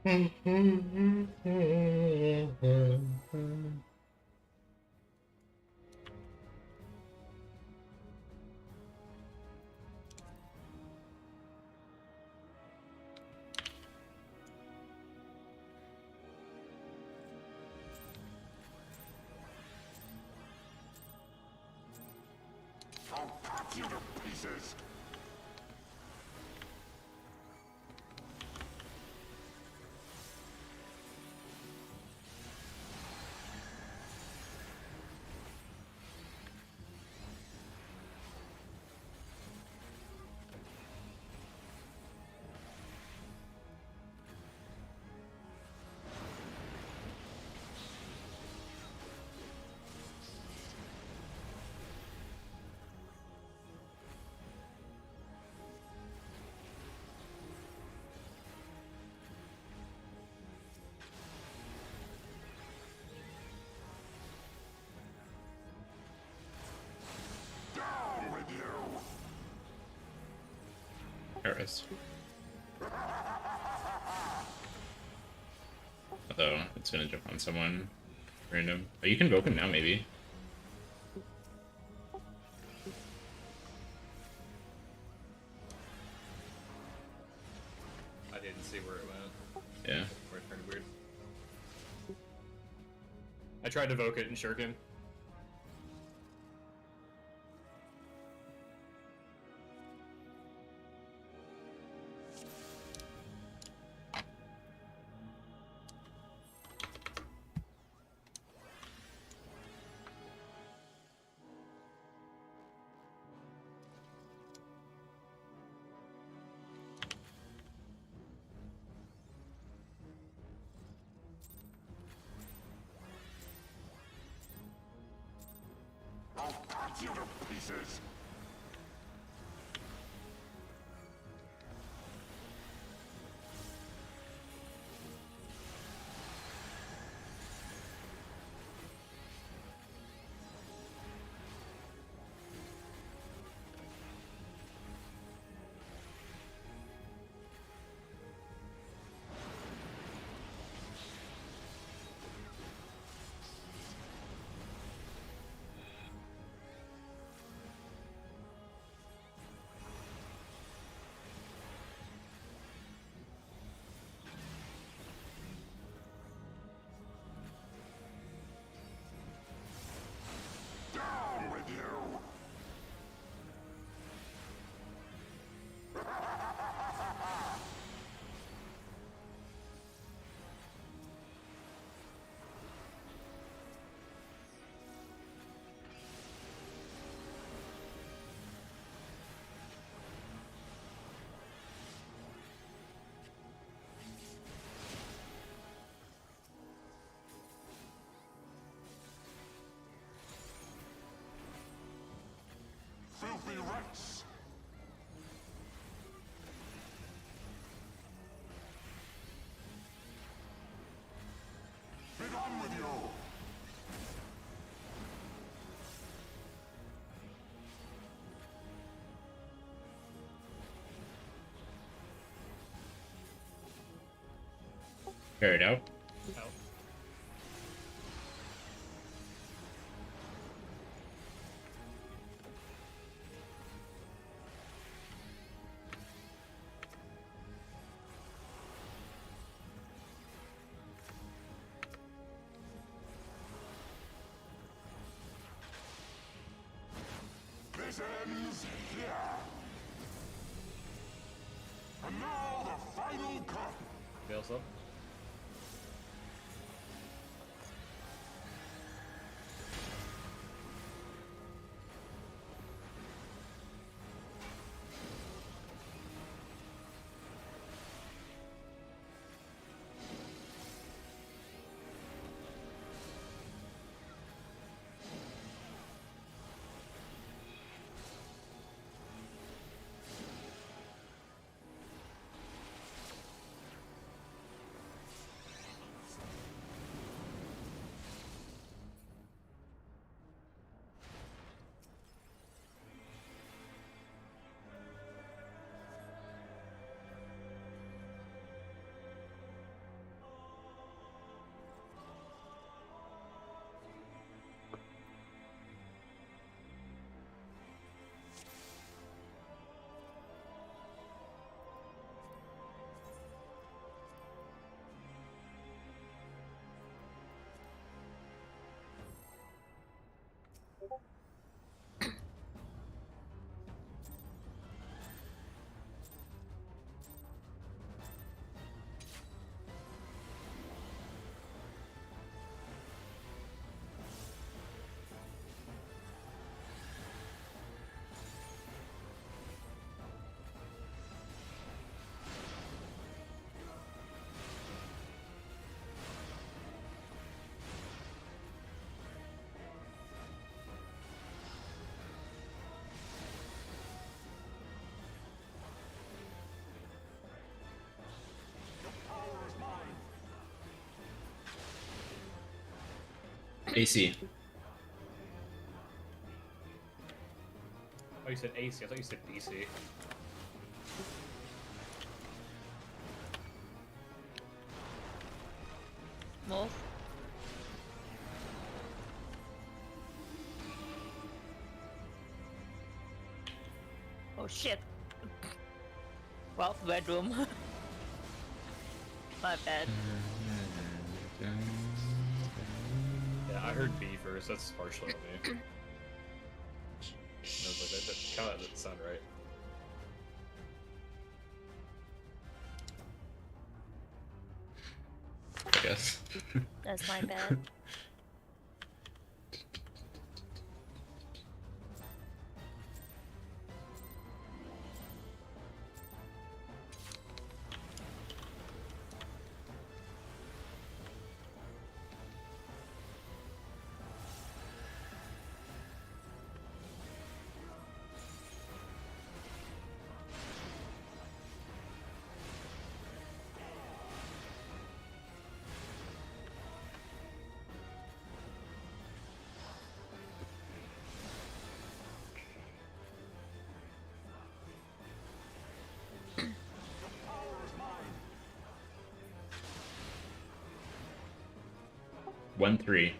I'll cut you to pieces! Paris. Although it's gonna jump on someone random. Oh, you can invoke him now, maybe. I didn't see where it went. Yeah. Where it turned weird. I tried to evoke it and shuriken. I'll cut you to pieces! Down with you! Filthy rats! Be gone with you! Carried out. Out. This ends here! And now the final cut! Fails up. AC. Oh, you said AC. I thought you said BC. Move. Oh shit. 12th bedroom. My bad. Yeah, I heard B first. That's partially on me. I was like, that kind of doesn't sound right. I guess. That's my bad. One 3.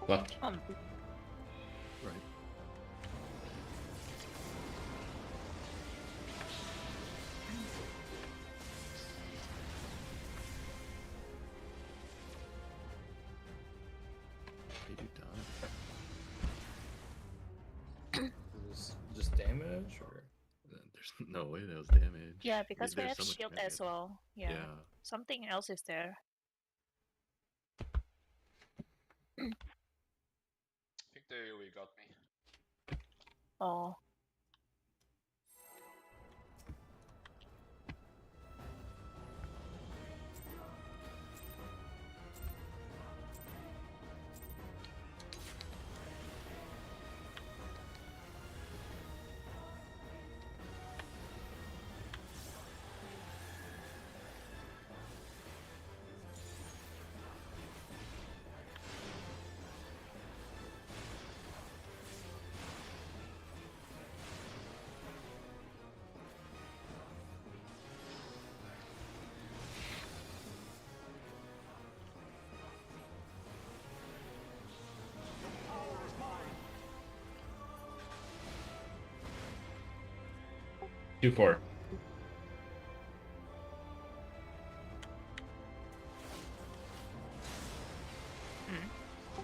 Left. Right. They do done. Just damage, or There's no way that was damage. Yeah, because we There's have so much shield damage. as well. Yeah. Yeah. Something else is there. I think they really got me. Oh. Two 4.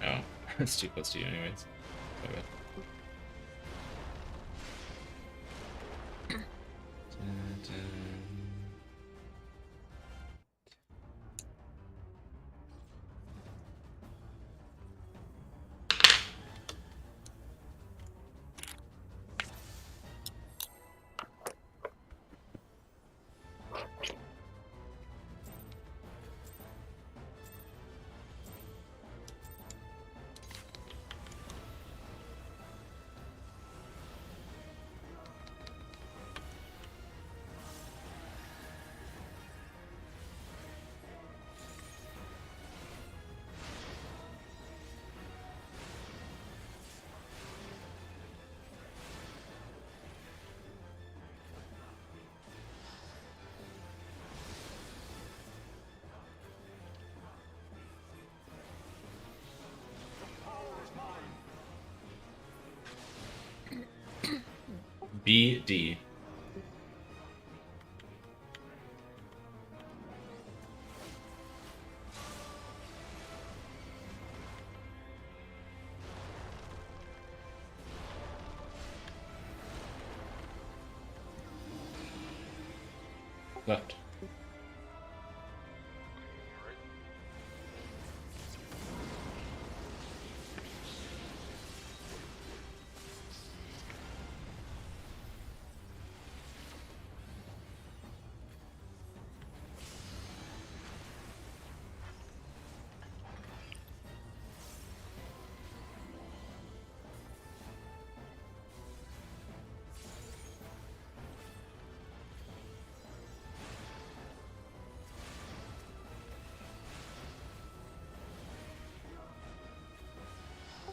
Oh, it's too close to you, anyways. Okay. BD. Left.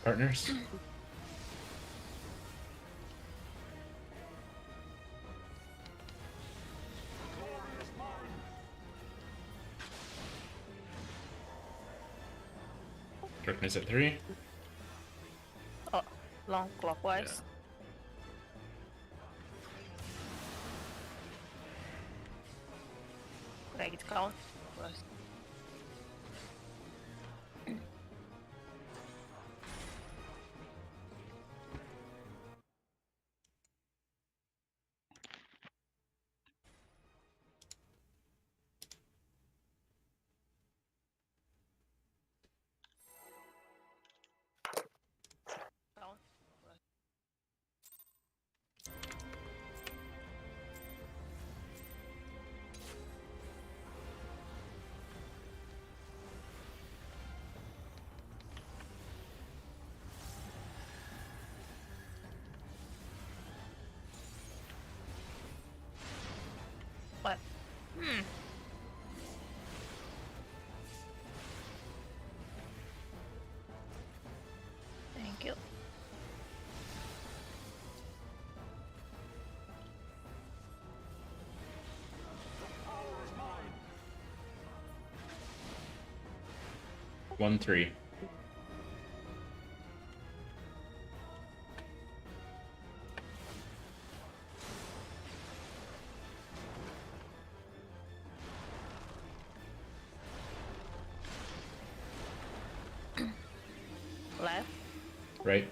partners. Darkness at 3. Oh, long clockwise. Could I get count? First. Count. First. 5. Thank you. One 3. Left. Right.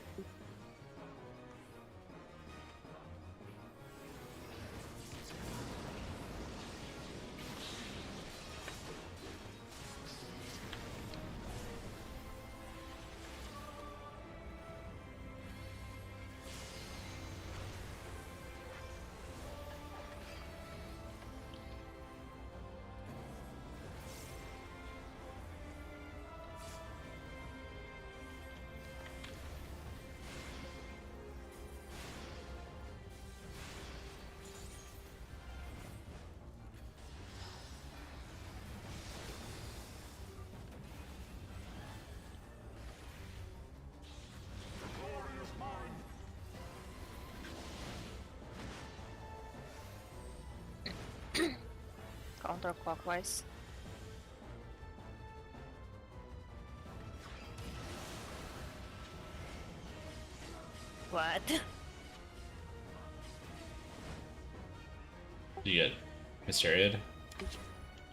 Counterclockwise. What? Do you get Hysteria'd?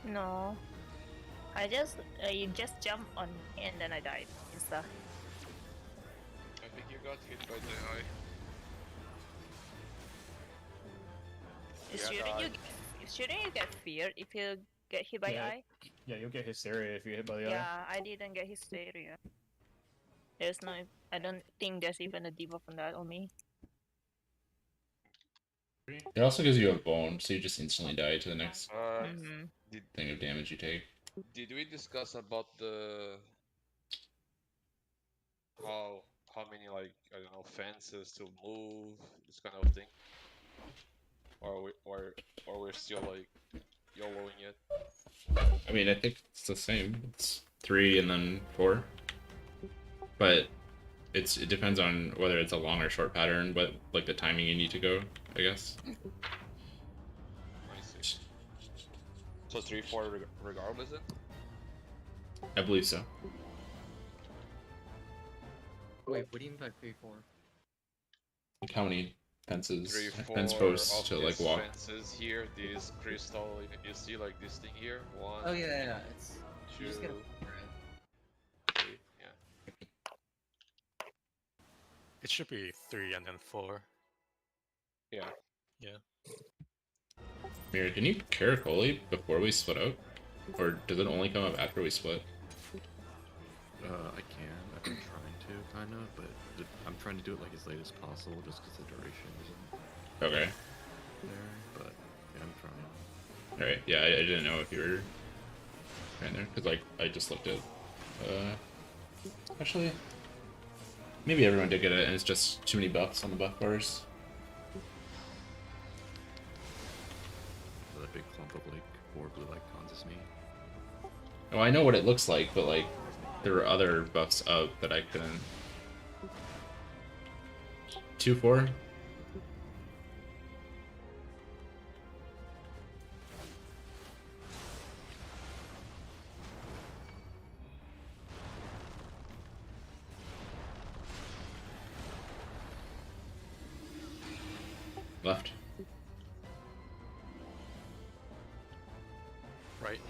No. You just jump on me and then I died. Insta. I think you got hit by the eye. Shouldn't you get feared if you get hit by Yeah. eye? Yeah, you'll get hysteria if you hit by the eye. Yeah, I didn't get hysteria. There's no. I don't think there's even a debuff on that on me. It also gives you a bone, so you just instantly die to the next Did thing of damage you take. did we discuss about the how many, like, I don't know, fences to move, this kind of thing? Or we're still like YOLOing it? I mean, I think it's the same. It's 3 and then 4. But it depends on whether it's a long or short pattern, but like the timing you need to go, I guess. I see. So 3-4 regardless then? I believe so. Wait, what do you mean by 3-4? Like how many fences, 3-4 fence posts of to like these walk? fences here, this crystal, you see, like this thing here? 1, Oh yeah, it's 2, you just get a 3, yeah. It should be 3 and then 4. Yeah. Mirror, didn't you Caracoli before we split out? Or does it only come up after we split? I can. I've been trying to, kind of, but I'm trying to do it like as late as possible, just because the duration isn't Okay. there. But yeah, I'm trying. Alright, yeah, I didn't know if you were right there, because like, I just looked at, actually, maybe everyone did get it, and it's just too many buffs on the buff bars. That big clump of like 4 blue icons is me. Oh, I know what it looks like, but like, there were other buffs up that I couldn't 2-4. Left. Right.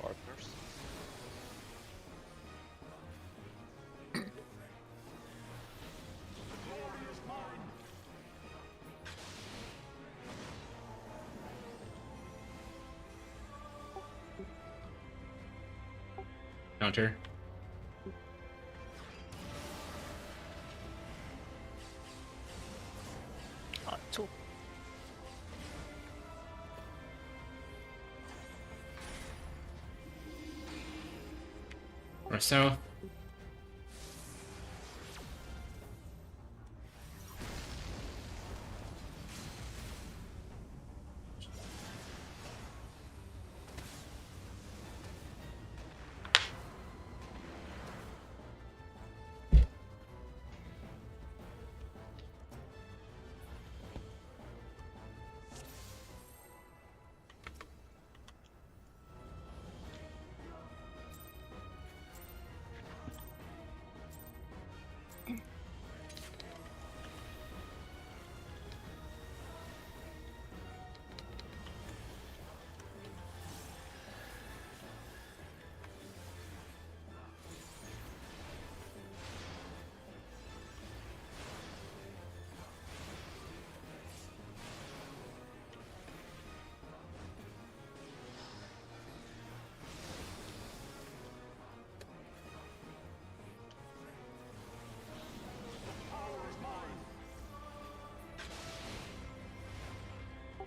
Partners. Counter. Two. Or south.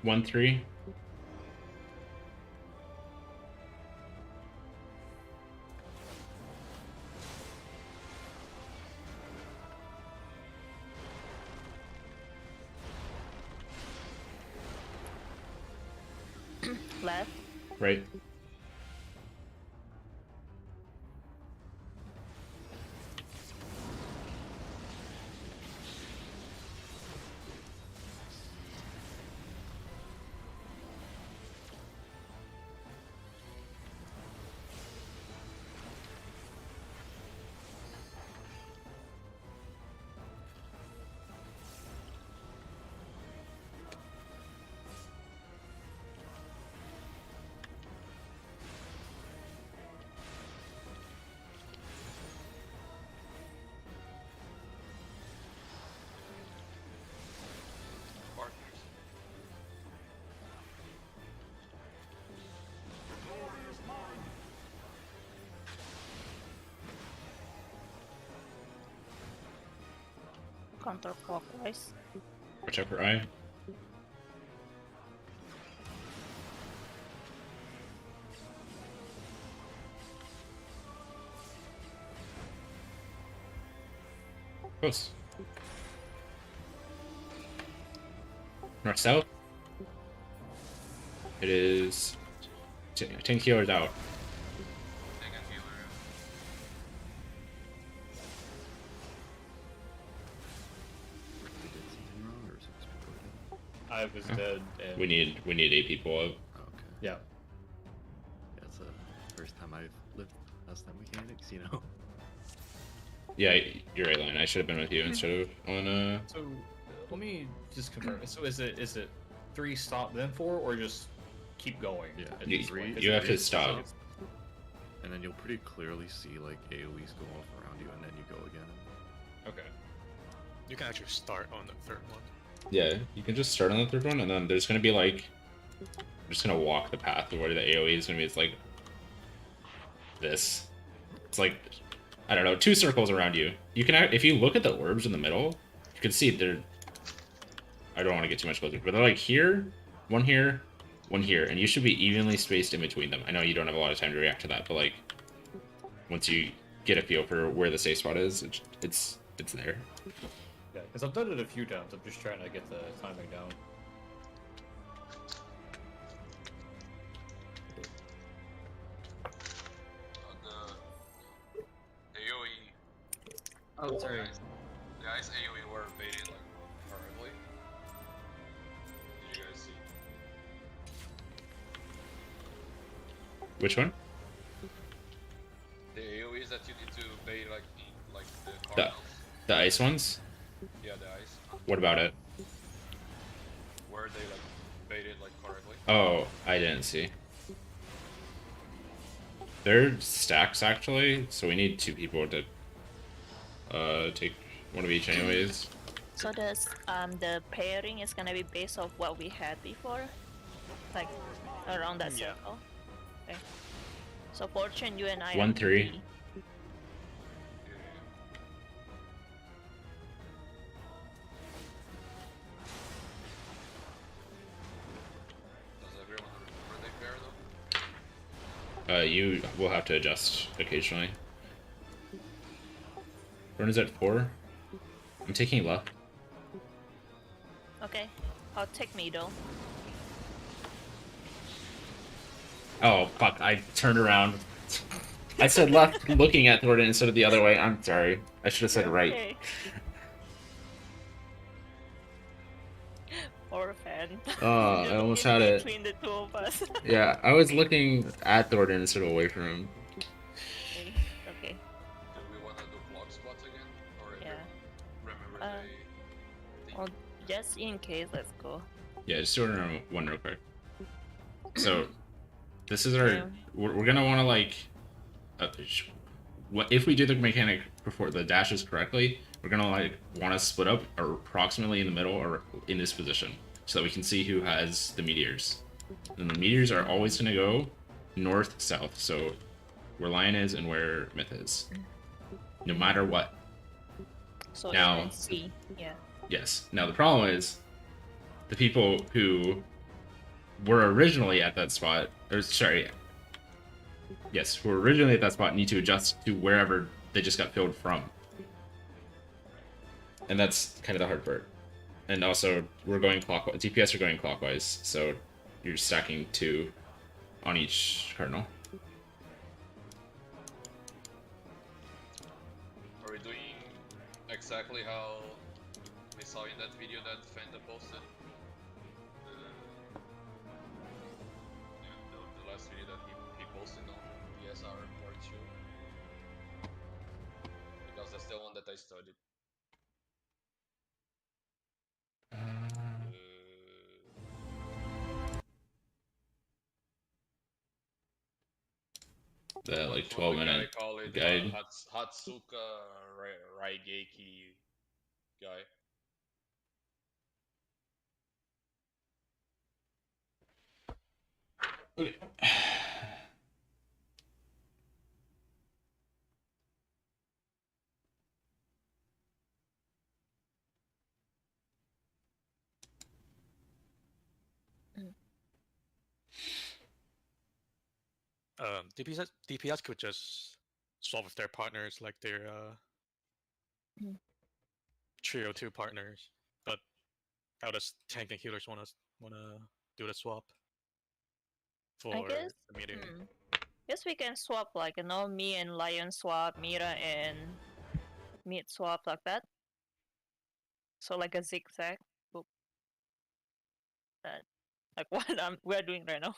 One, 3. Left. Right. Partners. Counterclockwise. Watch out for eye. Close. North south. It is 10 healers out. We did something wrong, or is it just broken? I was dead. And We need 8 people up. Oh, okay. Yeah. That's the first time I've lived custom mechanics, you know? Yeah, you're right, Lion. I should have been with you instead of on So let me just confirm. So is it 3 stop then 4 or just keep going? Yeah, at You- this point? 'Cause you have it to is- stop. And then you'll pretty clearly see like AoEs go off around you, and then you go again. Okay. You can actually start on the third one. Yeah, you can just start on the third one, and then there's gonna be like, I'm just gonna walk the path of where the AoE is gonna be. It's like this. It's like I don't know, 2 circles around you. You can, if you look at the orbs in the middle, you can see they're, I don't want to get too much closer, but they're like here, one here, and you should be evenly spaced in between them. I know you don't have a lot of time to react to that, but like, once you get a feel for where the safe spot is, it's there. Yeah, because I've done it a few times. I'm just trying to get the timing down. The AoE. Oh, sorry. The ice AoE were baited like correctly. Did you guys see? Which one? The AoEs that you need to bait like in like the The, cardinals. the ice ones? Yeah, the ice. What about it? Were they like baited like correctly? Oh, I didn't see. They're stacks actually, so we need 2 people to take one of each anyways. So the pairing is gonna be based off what we had before, like around that Yeah. circle. Okay. So Fortune, you and I. 1-3. Yeah. Does everyone remember they pair though? You will have to adjust occasionally. Run is at 4. I'm taking left. Okay, I'll take middle. Oh fuck! I turned around. I said left, looking at Thornton instead of the other way. I'm sorry. I should have said right. Okay. Poor fan. Oh, I almost had it. Between the two of us. Yeah, I was looking at Thornton instead of away from him. Okay. Do we want to do block spots again, or Yeah. remember they? Well, just in case, let's go. Yeah, just do it in one real quick. So, this is our. Yeah. We're gonna want to like. What if we do the mechanic before the dashes correctly? We're gonna like want to split up or approximately in the middle or in this position so that we can see who has the meteors. And the meteors are always gonna go north south. So where Lion is and where Myth is, no matter what. So Now- you can see. Yeah. Yes. Now the problem is, the people who were originally at that spot, or sorry, yes, who were originally at that spot need to adjust to wherever they just got filled from. And that's kind of the hard part. And also, we're going clockwise. DPS are going clockwise, so you're stacking 2 on each cardinal. Are we doing exactly how we saw in that video that Fenda posted? The last video that he posted on DSR Part 2. Because that's the one that I studied. The like Which one the 12-minute guy call it, guide. Hatsuka Raigeki guy. DPS could just swap with their partners, like their Mm. trio 2 partners. But how does tank and healers wanna do the swap for guess- the meteor? Guess we can swap, like, you know, me and Lion swap, Mira and Meat swap, like that. So like a zigzag. Boop. That, like what we're doing right now.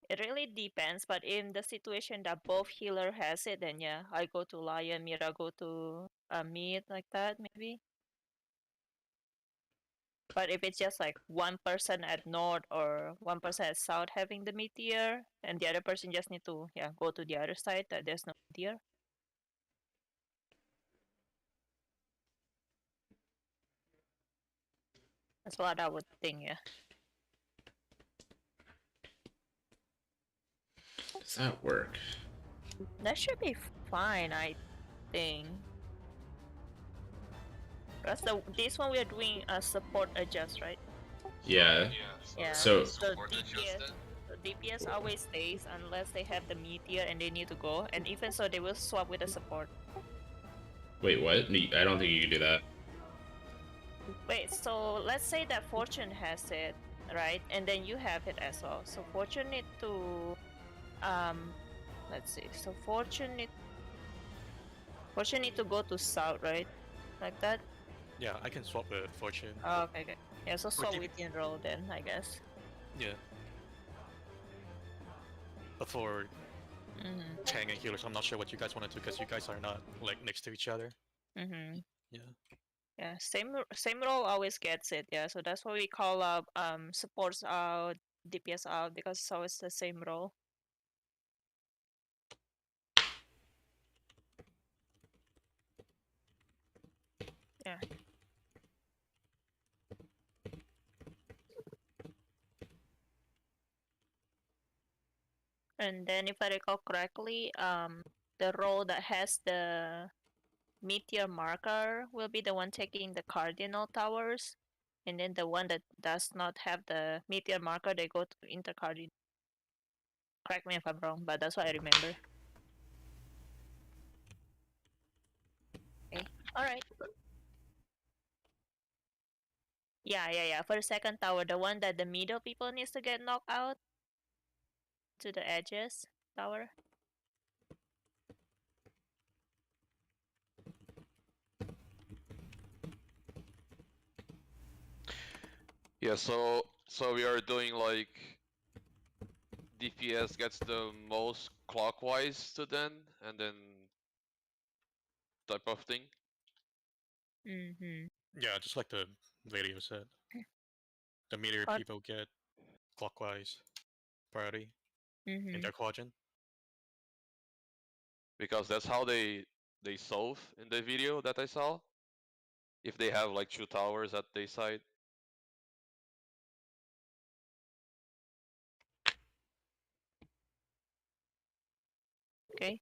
It really depends, but in the situation that both healer has it, then yeah, I go to Lion, Mira go to Meat, like that maybe. But if it's just like one person at north or one person at south having the meteor, and the other person just need to go to the other side that there's no meteor. That's what I would think, yeah. does that work? That should be fine, I think. Because this one we are doing a support adjust, right? Yeah. Yeah. So- So DPS always stays unless they have the meteor and they need to go, and even so they will swap with the support. Wait, what? I don't think you can do that. Wait, so let's say that Fortune has it, right? And then you have it as well. So Fortune need to let's see. So Fortune need to go to south, right? Like that? Yeah, I can swap with Fortune. Oh, okay, okay. Yeah, so swap keep- with Enroll then, I guess. Yeah. But for Mm-hmm. tank and healers, I'm not sure what you guys want to do because you guys are not like next to each other. Mm-hmm. Yeah. Yeah, same role always gets it. Yeah, so that's why we call up supports out, DPS out, because it's always the same role. Yeah. And then if I recall correctly, the role that has the meteor marker will be the one taking the cardinal towers, and then the one that does not have the meteor marker, they go to intercardinal. Correct me if I'm wrong, but that's what I remember. Okay, all right. Yeah. For the second tower, the one that the middle people needs to get knocked out to the edges tower. Yeah, so we are doing like DPS gets the most clockwise to then, and then type of thing. Mm-hmm. Yeah, just like the video said. The meteor But- people get clockwise priority in Mm-hmm. their quadrant. Because that's how they solve in the video that I saw. If they have like 2 towers at their side. Okay.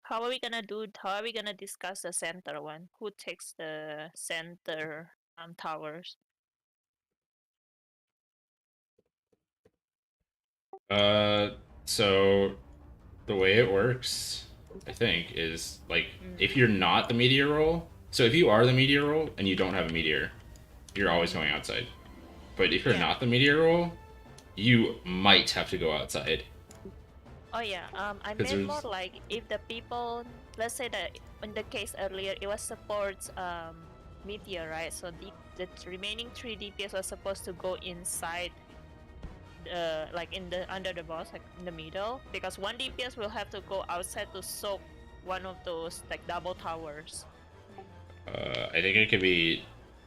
How are we gonna discuss the center one? Who takes the center towers? So the way it works, I think, is like if you're not the meteor role. So if you are the meteor role and you don't have a meteor, you're always going outside. But if you're Yeah. not the meteor role, you might have to go outside. Oh yeah, I 'Cause meant more there's- like if the people, let's say that in the case earlier, it was supports meteor, right? So the remaining 3 DPS was supposed to go inside the like in the under the boss, like in the middle, because one DPS will have to go outside to soak one of those like double towers. I think it could be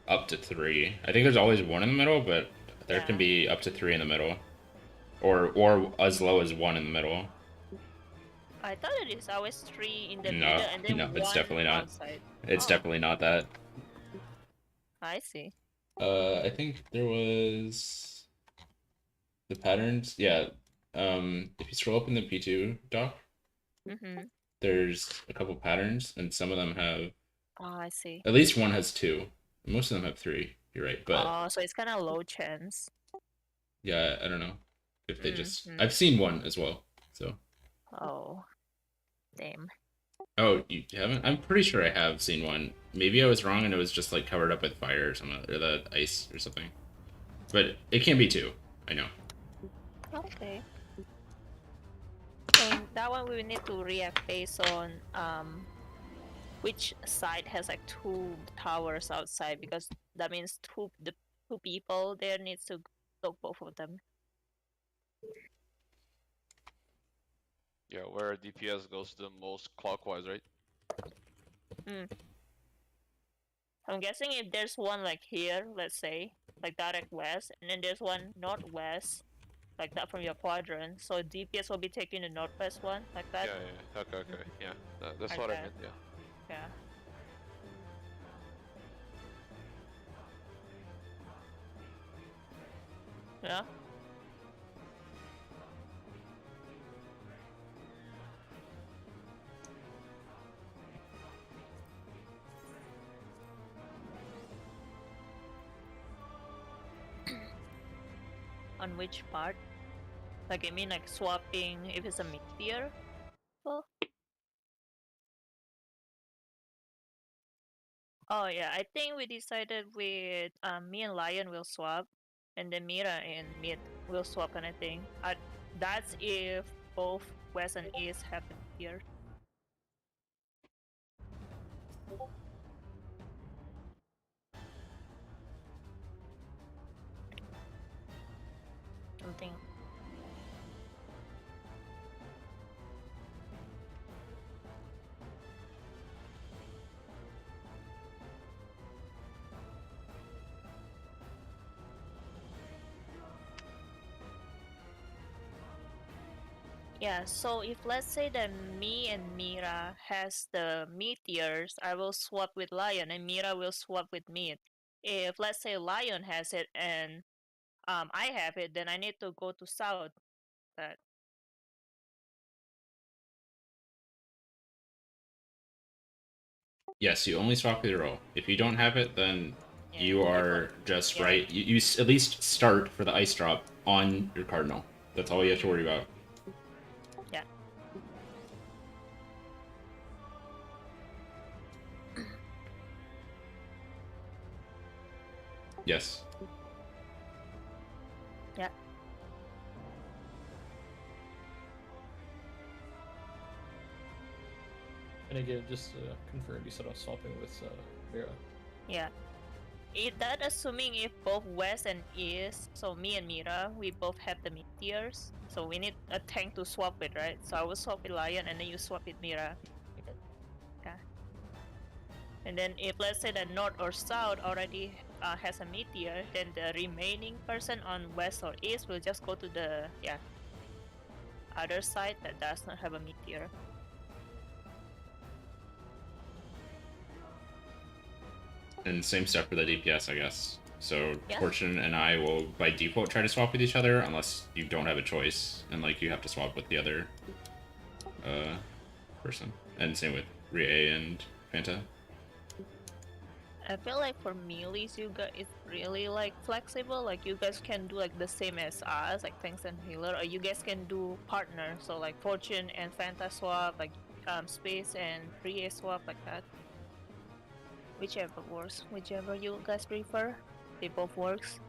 up to 3. I think there's always 1 in the middle, but there can Yeah. be up to 3 in the middle, or as low as 1 in the middle. I thought it is always 3 in the No, middle and then no, it's 1 definitely not. outside. It's Oh. definitely not that. I see. I think there was the patterns. Yeah. If you scroll up in the P2 doc, Mm-hmm. there's a couple patterns, and some of them have Oh, I see. at least one has 2. Most of them have 3. You're right, but Oh, so it's kind of low chance. yeah, I don't know if they just. Mhm. I've seen one as well. So. Oh, damn. Oh, you haven't? I'm pretty sure I have seen one. Maybe I was wrong, and it was just like covered up with fire or something, or the ice or something. But it can be 2. I know. Okay. And that one we need to react based on which side has like 2 towers outside, because that means the 2 people there needs to go both of them. Yeah, where DPS goes the most clockwise, right? I'm guessing if there's one like here, let's say, like direct west, and then there's one northwest, like that from your quadrant, so DPS will be taking the northwest one, like that. Yeah. Okay. Yeah, that's Like what I that. meant. Yeah. Yeah. Yeah. On which part? Like, I mean, like swapping if it's a mid-tier? Well, oh yeah, I think we decided with me and Lion will swap, and then Mira and Mid will swap kind of thing. That's if both West and East have the tier. Something. Yeah, so if let's say that me and Mira has the meteors, I will swap with Lion and Mira will swap with Mid. If let's say Lion has it and I have it, then I need to go to South. That Yes, you only swap with your roll. If you don't have it, then yeah, you are just yeah. right. You at least start for the ice drop on your cardinal. That's all you have to worry about. Yeah. Yes. Yeah. And again, just to confirm, you said I was swapping with Mira. Yeah. That assuming if both West and East, so me and Mira, we both have the meteors. So we need a tank to swap with, right? So I will swap with Lion and then you swap with Mira. Okay. And then if let's say that North or South already has a meteor, then the remaining person on West or East will just go to the other side that does not have a meteor. And same step for the DPS, I guess. So Yeah. Fortune and I will by default try to swap with each other unless you don't have a choice and like you have to swap with the other person. And same with Rie and Fanta. I feel like for melees, you guys it's really like flexible. Like you guys can do like the same as us, like tanks and healer, or you guys can do partner. So like Fortune and Fanta swap, like Space and Rie swap, like that. Whichever works, whichever you guys prefer, they both works.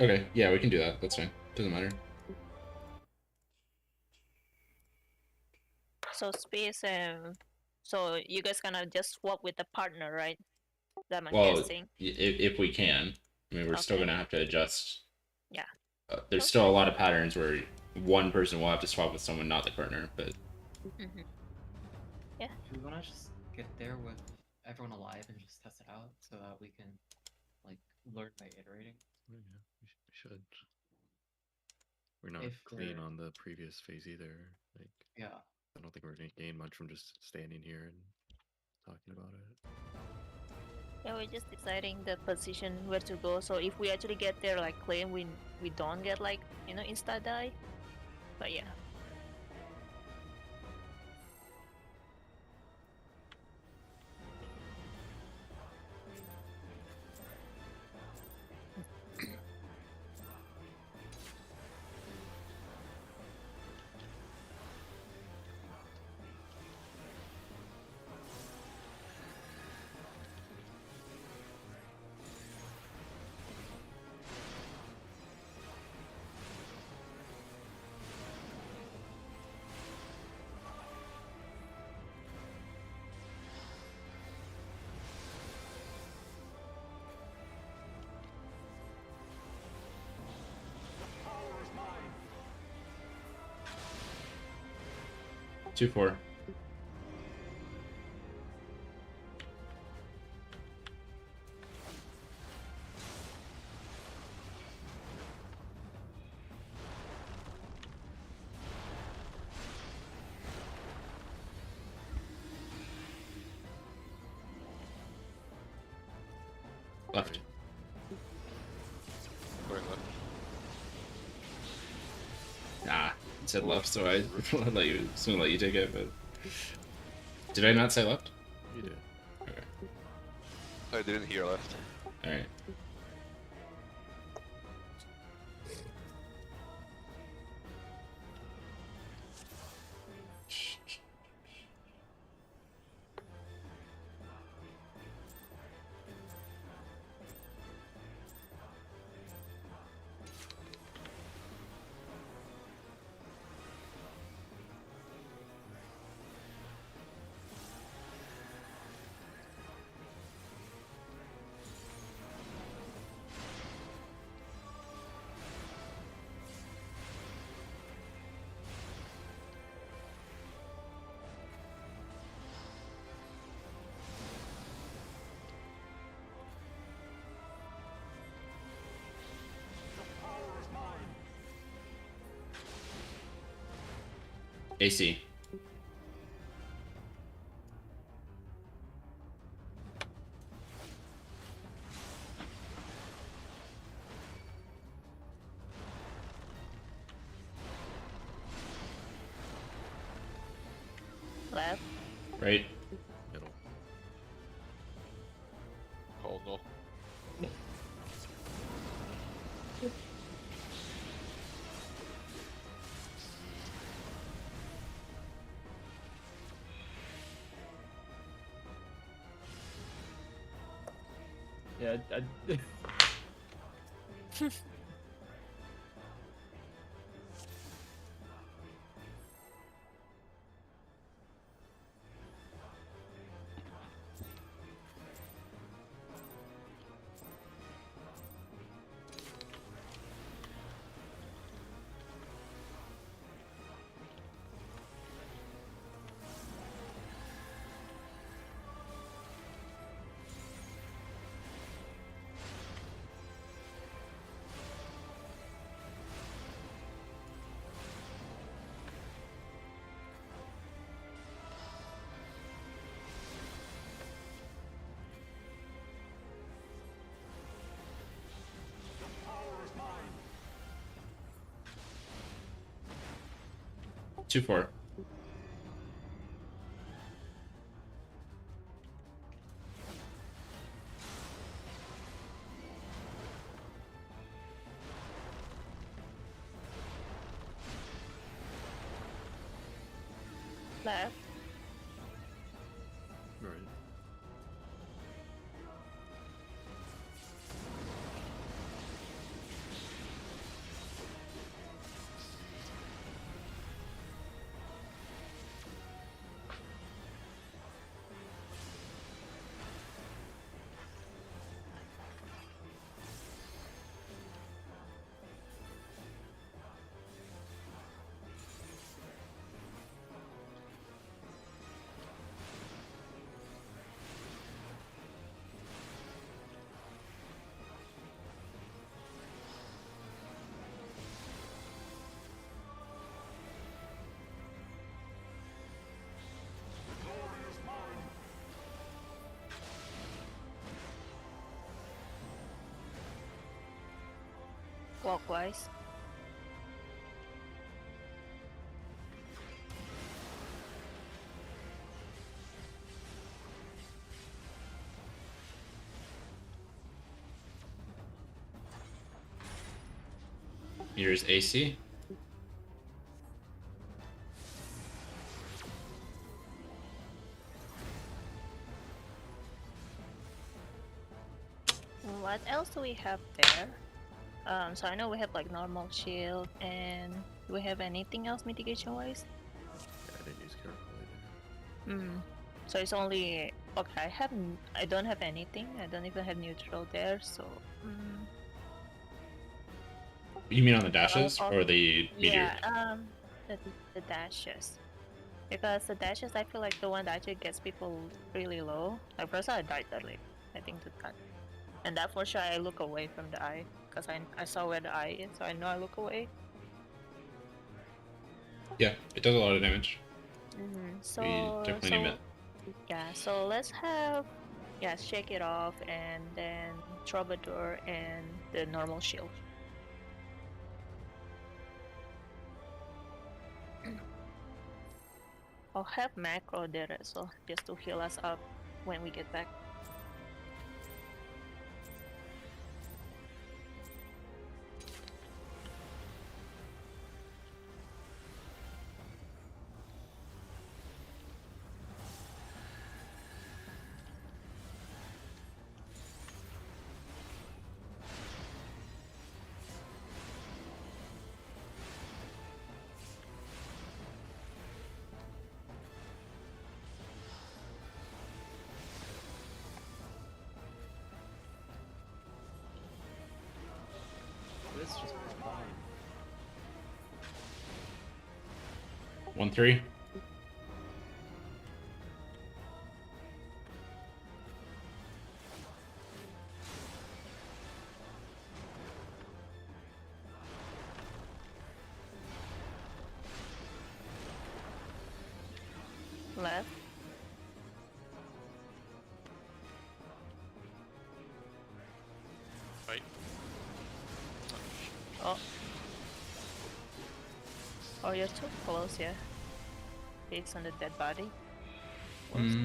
Okay, yeah, we can do that. That's fine. Doesn't matter. So Space and so you guys gonna just swap with the partner, right? That I'm Well, guessing. if we can. I mean, we're still Okay. gonna have to adjust. Yeah. There's still a lot of patterns where one person will have to swap with someone not the partner, but Mm-hmm. Do we want to just get there with everyone alive and just test it out so that we can, like, learn by iterating? Oh, yeah, we should. We're not If clean we're- on the previous phase either. Like, Yeah. I don't think we're gonna gain much from just standing here and talking about it. Yeah, we're just deciding the position where to go. So if we actually get there like claim, we don't get like insta die. But yeah. Power is mine. 2-4. Left. Going left. Ah, it said left, so I let you take it. But did I not say left? You did. Okay. I didn't hear left. Alright. AC. Left. Right. Middle. Oh no. Yeah, Two, 4. Left. Right. Clockwise. Here's AC. What else do we have there? So I know we have like normal shield, and do we have anything else mitigation wise? Yeah, I didn't use calculator. So it's only okay. I don't have anything. I don't even have neutral there. So You mean on the dashes I'll- or the meteor? yeah, the dashes. Because the dashes, I feel like the one that actually gets people really low. Like first I died early, I think to that. And that for sure I look away from the eye. Because I saw where the eye is, so I know I look away. Yeah, it does a lot of damage. So, We definitely need it. yeah, so let's have, yeah, shake it off and then troubadour and the normal shield. I'll have macro there as well, just to heal us up when we get back. 1-3. Left. Right. Oh. Oh, you're too close, yeah. It's on the dead body. Whoops.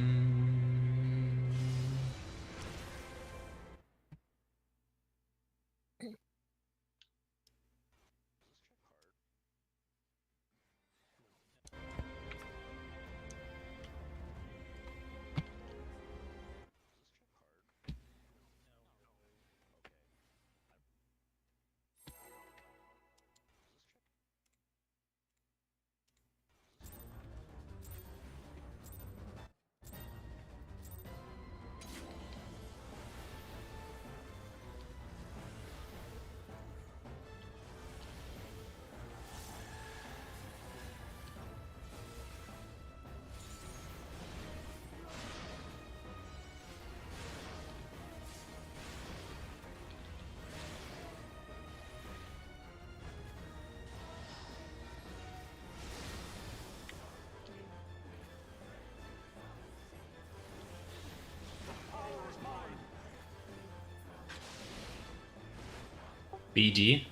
BD.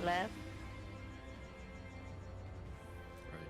Left. Right.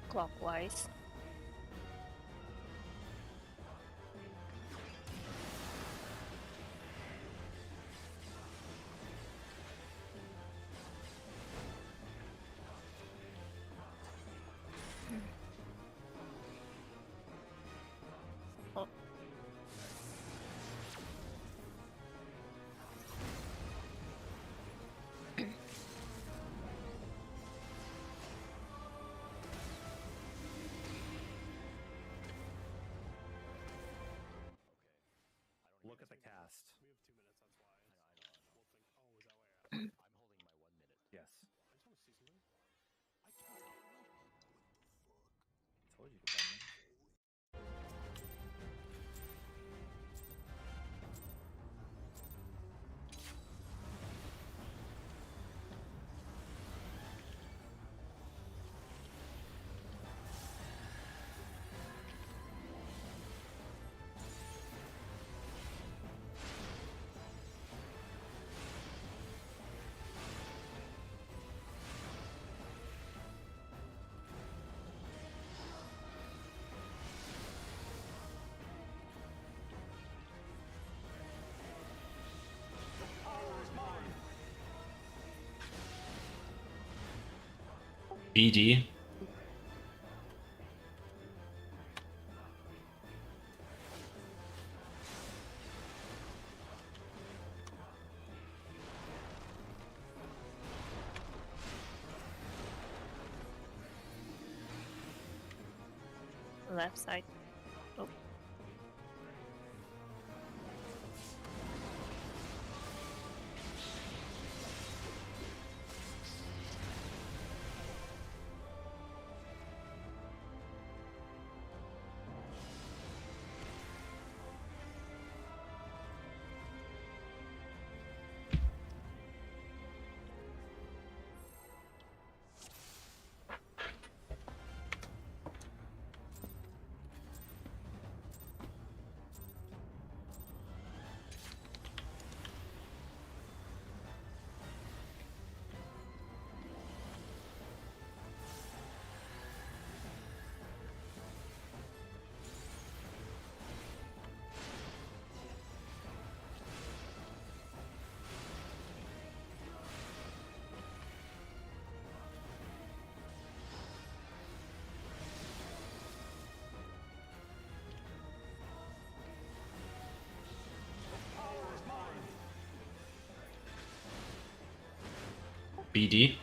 Clockwise. Oh. Look at the cast. We have 2 minutes, that's why. I know. We'll think, oh, is that why? I'm holding my 1 minute. Yes. I just want to see something. I can't. Told you to come in. BD. Left side. Oh. BD.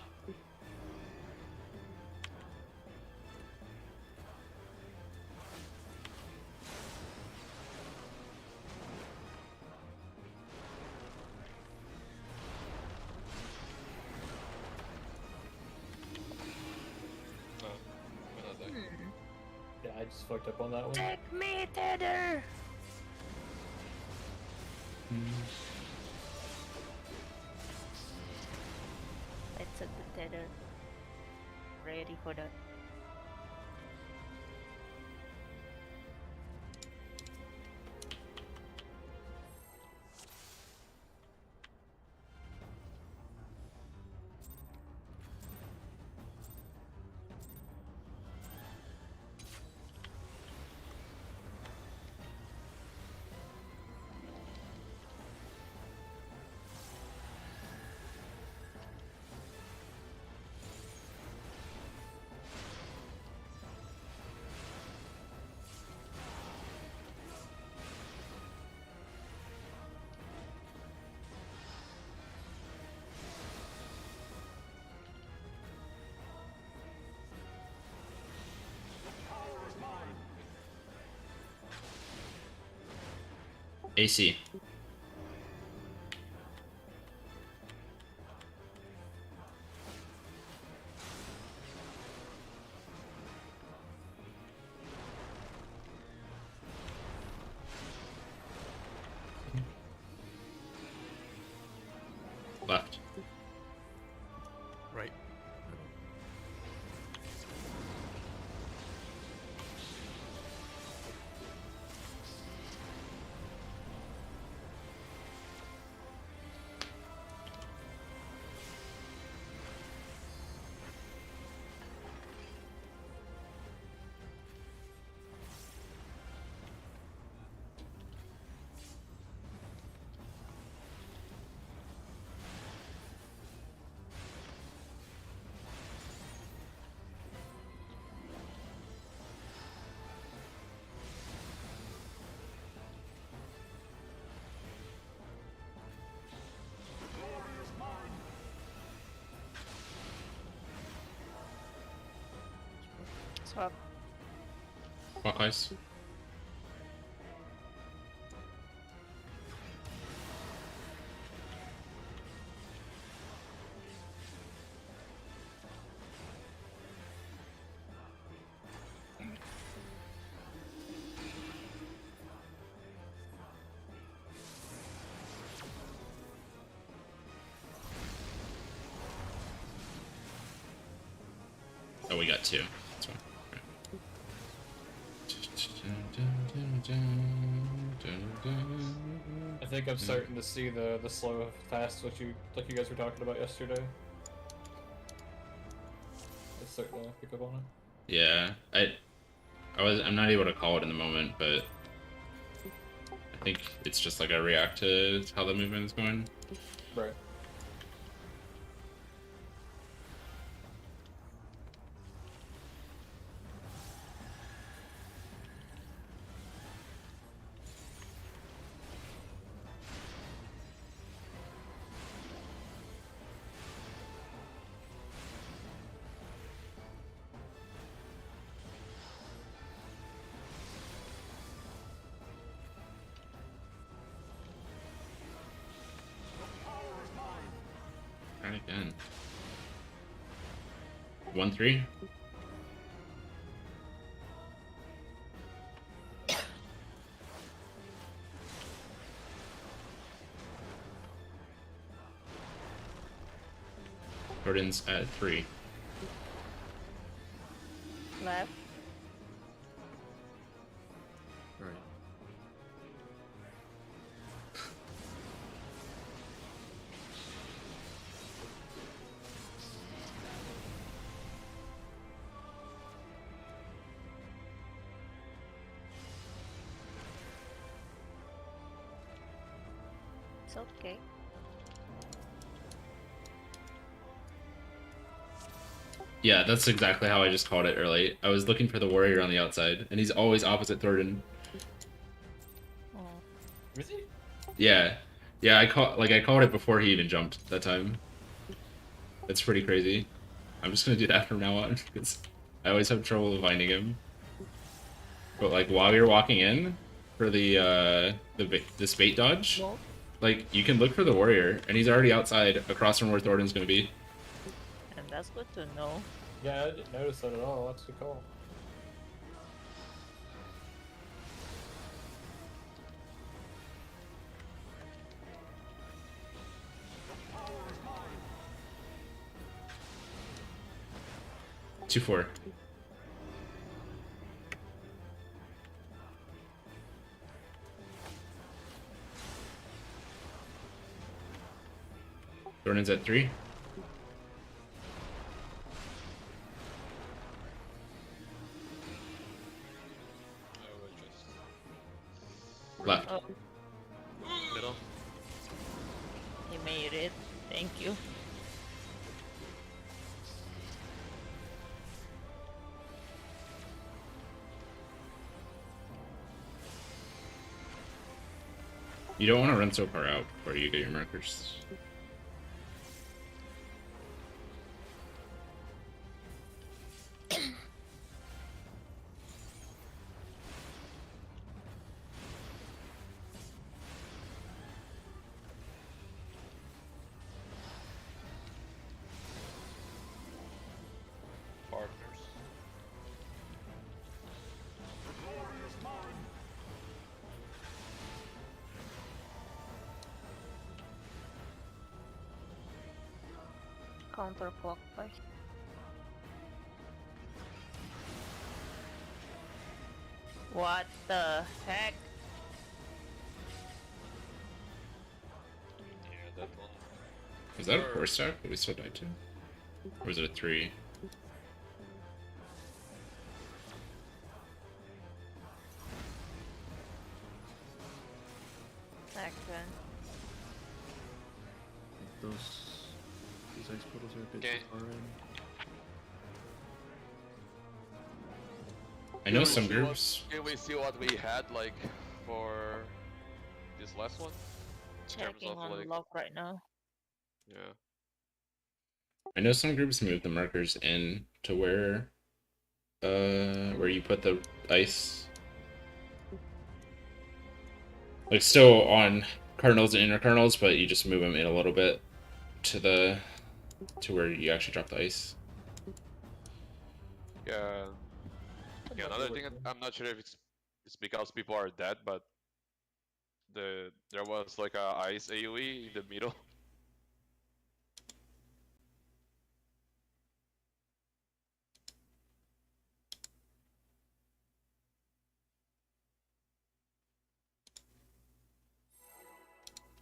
No, we're not there. Yeah, I just fucked up on that one. Take me, Tether! I took the Tether. Ready for that. AC. Left. Right. Swap. Clockwise. Oh, we got two. That's fine. I think I'm starting to see the slow fast like you guys were talking about yesterday. It's starting to pick up on it. Yeah, I'm not able to call it in the moment, but I think it's just like I react to how the movement is going. Right. Try it again. 1-3. Jordan's at 3. Left. Right. It's okay. Yeah, that's exactly how I just called it early. I was looking for the warrior on the outside, and he's always opposite Thornton. Oh. Is he? Yeah, I called it before he even jumped that time. It's pretty crazy. I'm just gonna do that from now on because I always have trouble finding him. But like while you're walking in for this bait dodge, Well, like you can look for the warrior and he's already outside across from where Thornton's gonna be. and that's good to know. Yeah, I didn't notice that at all. That's the call. Two four. Thornton's at 3. I will just... Left. Oh, Middle. he made it. Thank you. You don't want to run so far out before you get your markers. Partners. Counterclockwise. What the heck? Yeah, that one. Is that a 4 stack that we still died to? Or is it a 3? Second. These ice portals are a bit Okay. too far in. I know Can we some see groups. Can we see what we had like for this last one? terms Checking of, on like- lock right now. Yeah. I know some groups move the markers in to where you put the ice. Like still on cardinals and inner cardinals, but you just move them in a little bit to where you actually drop the ice. Yeah. Yeah. Another thing, I'm not sure if it's because people are dead, but there was like a ice AoE in the middle.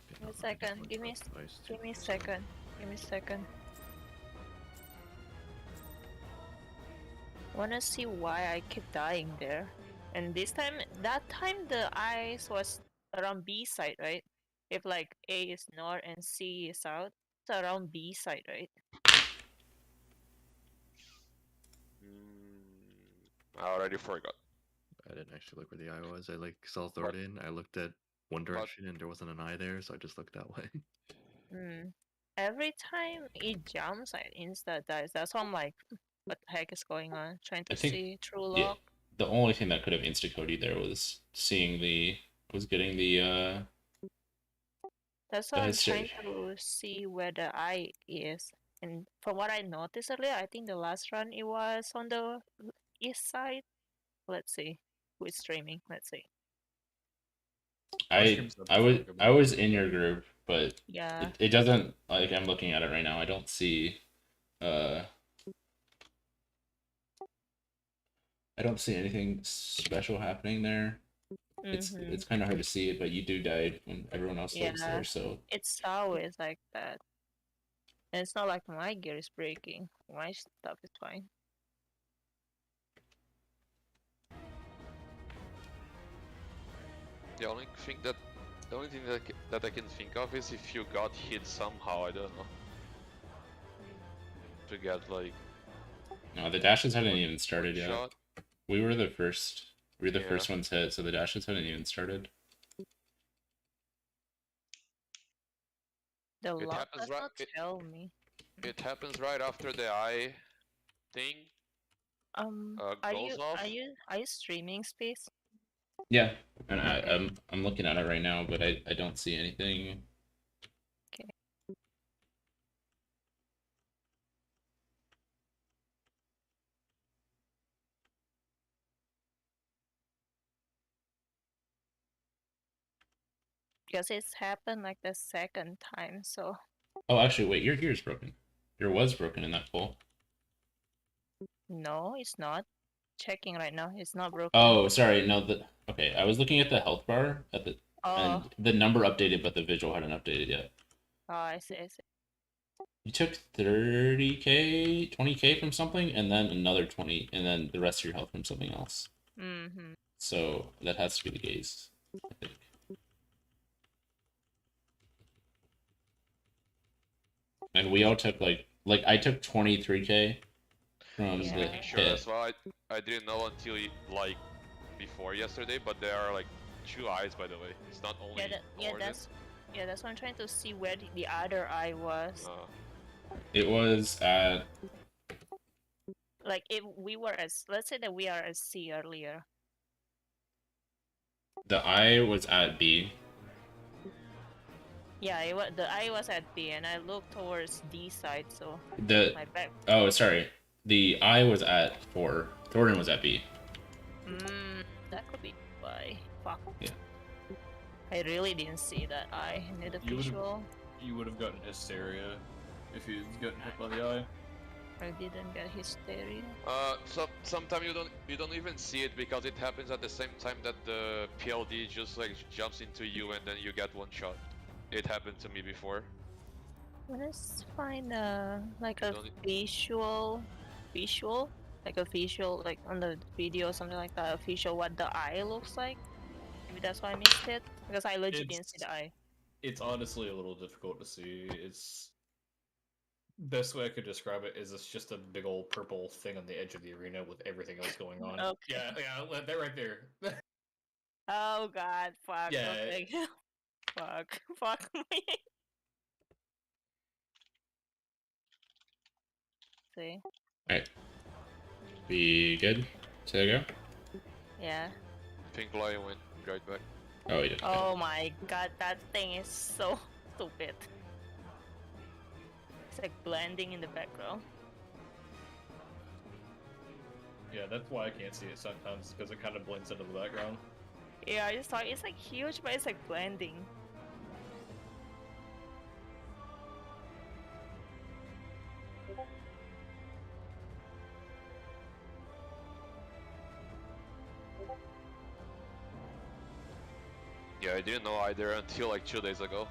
Give me a second. Give me a second. Give me a second. Wanna see why I keep dying there? And that time the ice was around B side, right? If like A is north and C is south, it's around B side, right? I already forgot. I didn't actually look where the eye was. I like saw Thornton. I looked at one direction and there wasn't an eye there, so I just looked that way. Every time it jumps, I insta dies. That's why I'm like, what the heck is going on? Trying to I think- see through Yeah, lock. the only thing that could have insta Cody there was getting the That's why I'm That's trying it. to see where the eye is. And from what I noticed earlier, I think the last run it was on the east side. Let's see who is streaming. Let's see. I was in your group, but Yeah, it doesn't, like, I'm looking at it right now. I don't see I don't see anything special happening there. It's kind of hard to see it, but you do die when everyone else lives Yeah. there, so it's always like that. And it's not like my gear is breaking. My stuff is fine. The only thing that that I can think of is if you got hit somehow. I don't know. To get like no, the dashes hadn't even started yet. shot. We were the first Yeah. first ones hit, so the dashes hadn't even started. The It lock happens does right- not it- tell me. It happens right after the eye thing Are goes off. are you streaming Space? Yeah, and Okay. I'm looking at it right now, but I don't see anything. Okay. Because it's happened like the second time, so Oh, actually, wait, your gear's broken. Your was broken in that pull. no, it's not. Checking right now, it's not broken. Oh, sorry, no, okay, I was looking at the health bar Oh, and the number updated, but the visual hadn't updated yet. oh, I see, I see. You took 30k, 20k from something, and then another 20, and then the rest of your health from something else. Mm-hmm. So that has to be the case, I think. And we all took like I took 23k from Just the making sure hit. as well. I didn't know until like before yesterday, but there are like 2 eyes, by the way. It's not only That's what I'm trying to see where the other eye was. It was at Like if we were as, let's say that we are at C earlier. the eye was at B. Yeah, the eye was at B, and I looked towards D side, so The my back. oh, sorry, the eye was at 4. Thornton was at B. That could be why. Fuck. Yeah. I really didn't see that eye in the visual. You would have gotten hysteria if you'd gotten hit by the eye. I didn't get hysteria. So sometimes you don't even see it because it happens at the same time that the PLD just like jumps into you and then you get one shot. It happened to me before. Let's find like a visual, like a visual, like on the video or something like that. A visual what the eye looks like. Maybe that's why I missed it because I legit didn't see the eye. It's honestly a little difficult to see. It's best way I could describe it is it's just a big old purple thing on the edge of the arena with everything else going on. Okay. Yeah, that right there. Oh god, fuck. Yeah. Okay. Fuck me. See? Alright. Be good to go? Yeah. Pink Lion went right back. Oh, he did. Oh my god, that thing is so stupid. It's like blending in the background. Yeah, that's why I can't see it sometimes, because it kind of blends into the background. Yeah, I just thought it's like huge, but it's like blending. Yeah, I didn't know either until like 2 days ago.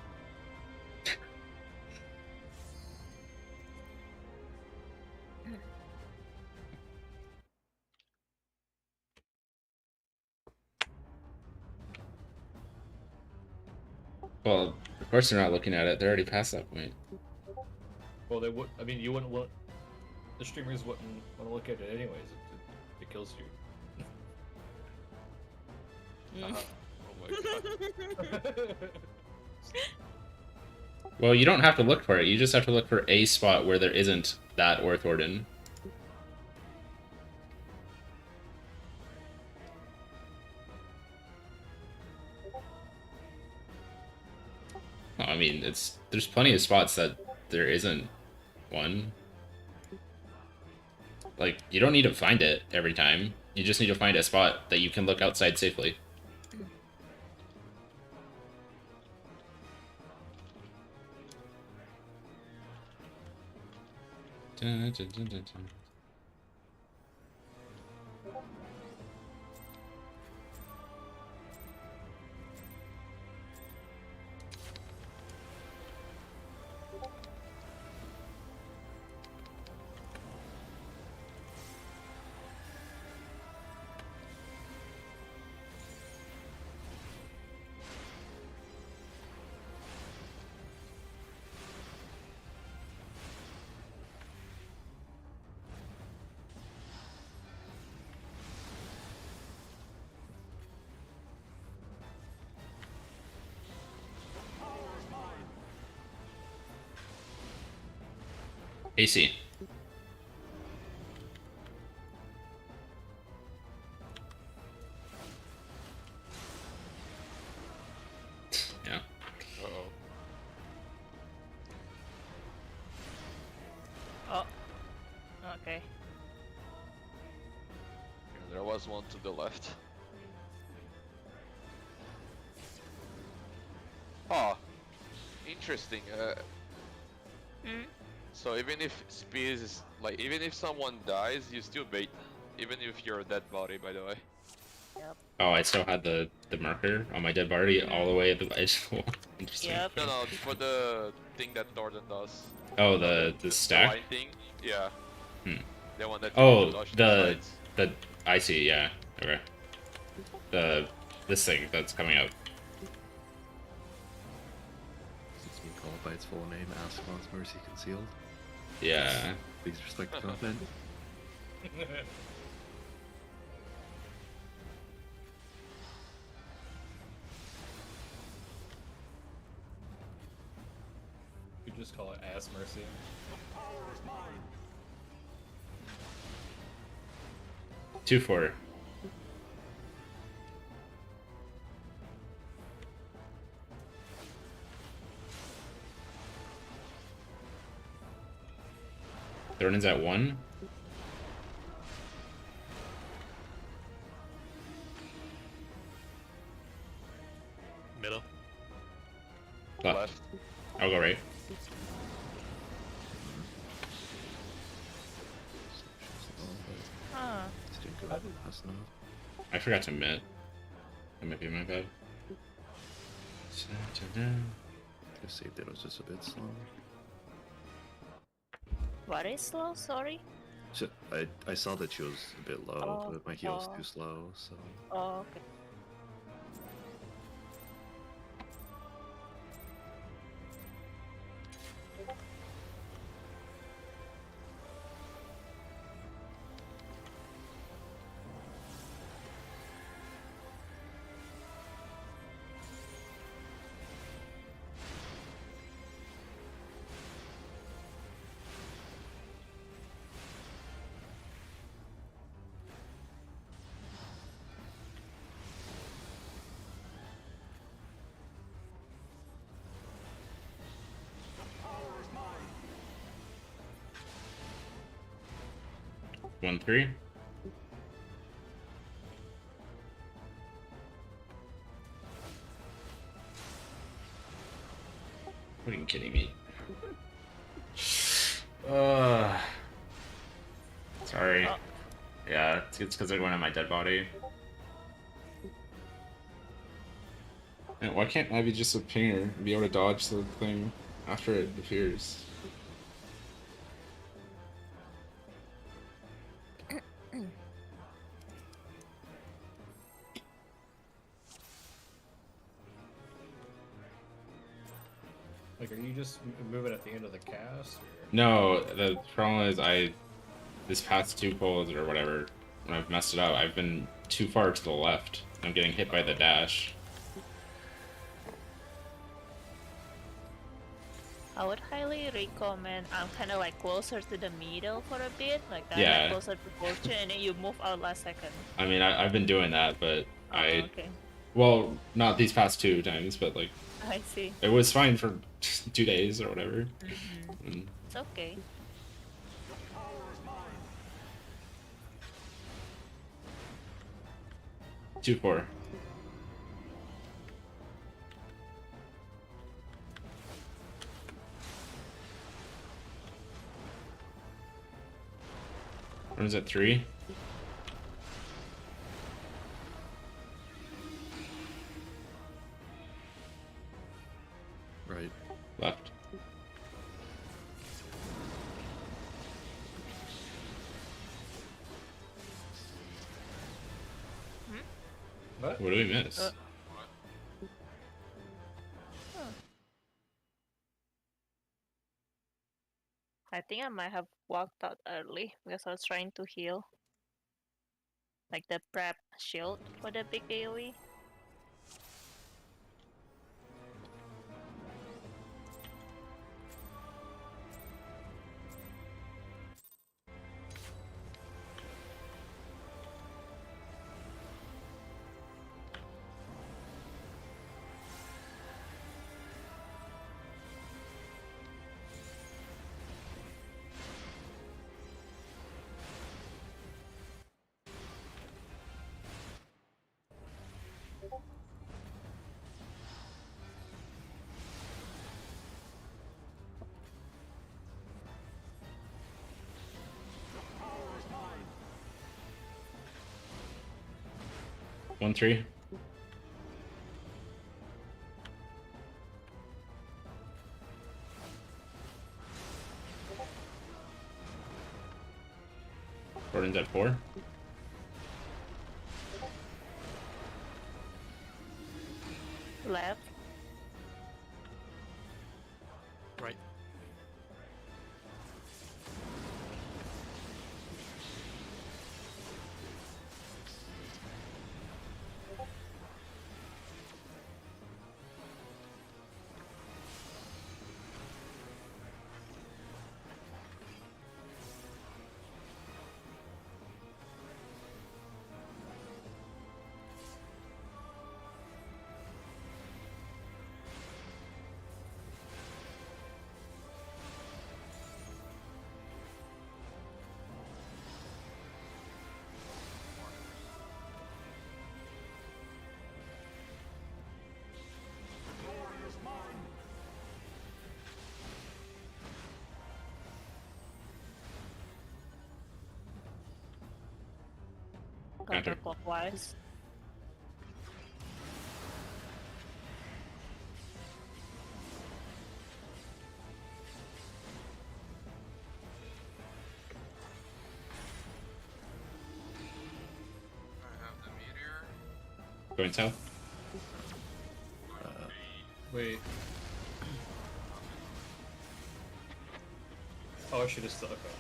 Well, of course they're not looking at it. They're already past that point. Well, they would. I mean, you wouldn't look. The streamers wouldn't want to look at it anyways. It kills you. Oh my god. Well, you don't have to look for it. You just have to look for a spot where there isn't that or Thornton. I mean, there's plenty of spots that there isn't one. Like, you don't need to find it every time. You just need to find a spot that you can look outside safely. Dun, dun, dun, dun, dun. AC. Yeah. Uh-oh. Oh. Okay. Yeah, there was one to the left. Oh, interesting. Mm. So even if speed is like, even if someone dies, you still bait, even if you're a dead body. By the way. Oh, I still had the marker on my dead body all the way at the edge of the wall. Interesting. Yep. No, no, for the thing that Thornton does. Oh, You know, the stack. line thing. Yeah. Hmm. The one that you need to Oh, dodge the sides. I see. Yeah. Okay. This thing that's coming out. Since being called by its full name, Ascalon's Mercy Concealed. Yeah. Please respect the comment. You just call it ass mercy. Power is mine. 2-4. Thornton's at 1. Middle. Left. I'll go right. Huh. Just didn't go fast enough. I forgot to admit. That might be my bad. Just saved it, it was just a bit slow. What is slow? Sorry. So, I saw that she was a bit low, Oh, but my heal was oh. too slow, so... Oh, okay. Power is mine. 1-3. What are you kidding me? Sorry. Oh. Yeah, it's because they're going on my dead body. And why can't I be just a pinger and be able to dodge the thing after it appears? Like, are you just moving at the end of the cast? Or... No, the problem is this past 2 pulls or whatever, when I've messed it up, I've been too far to the left. I'm getting hit by the dash. I would highly recommend I'm kind of like closer to the middle for a bit, like that, Yeah. like closer to fortune, and then you move out last second. I mean, I've been doing that, but Oh, okay. well, not these past 2 times, but like, I see. it was fine for 2 days or whatever. Mm-hmm. It's okay. Power is mine. 2-4. What is it, 3? Right. Left. What? What do we miss? I think I might have walked out early because I was trying to heal. Like the prep shield for the big AoE. 1-3. Gordon's at 4. Left. Right. Glory is mine. Counter. Counterclockwise. I have the meteor. Going south. Wait. Oh, I should have still. Okay.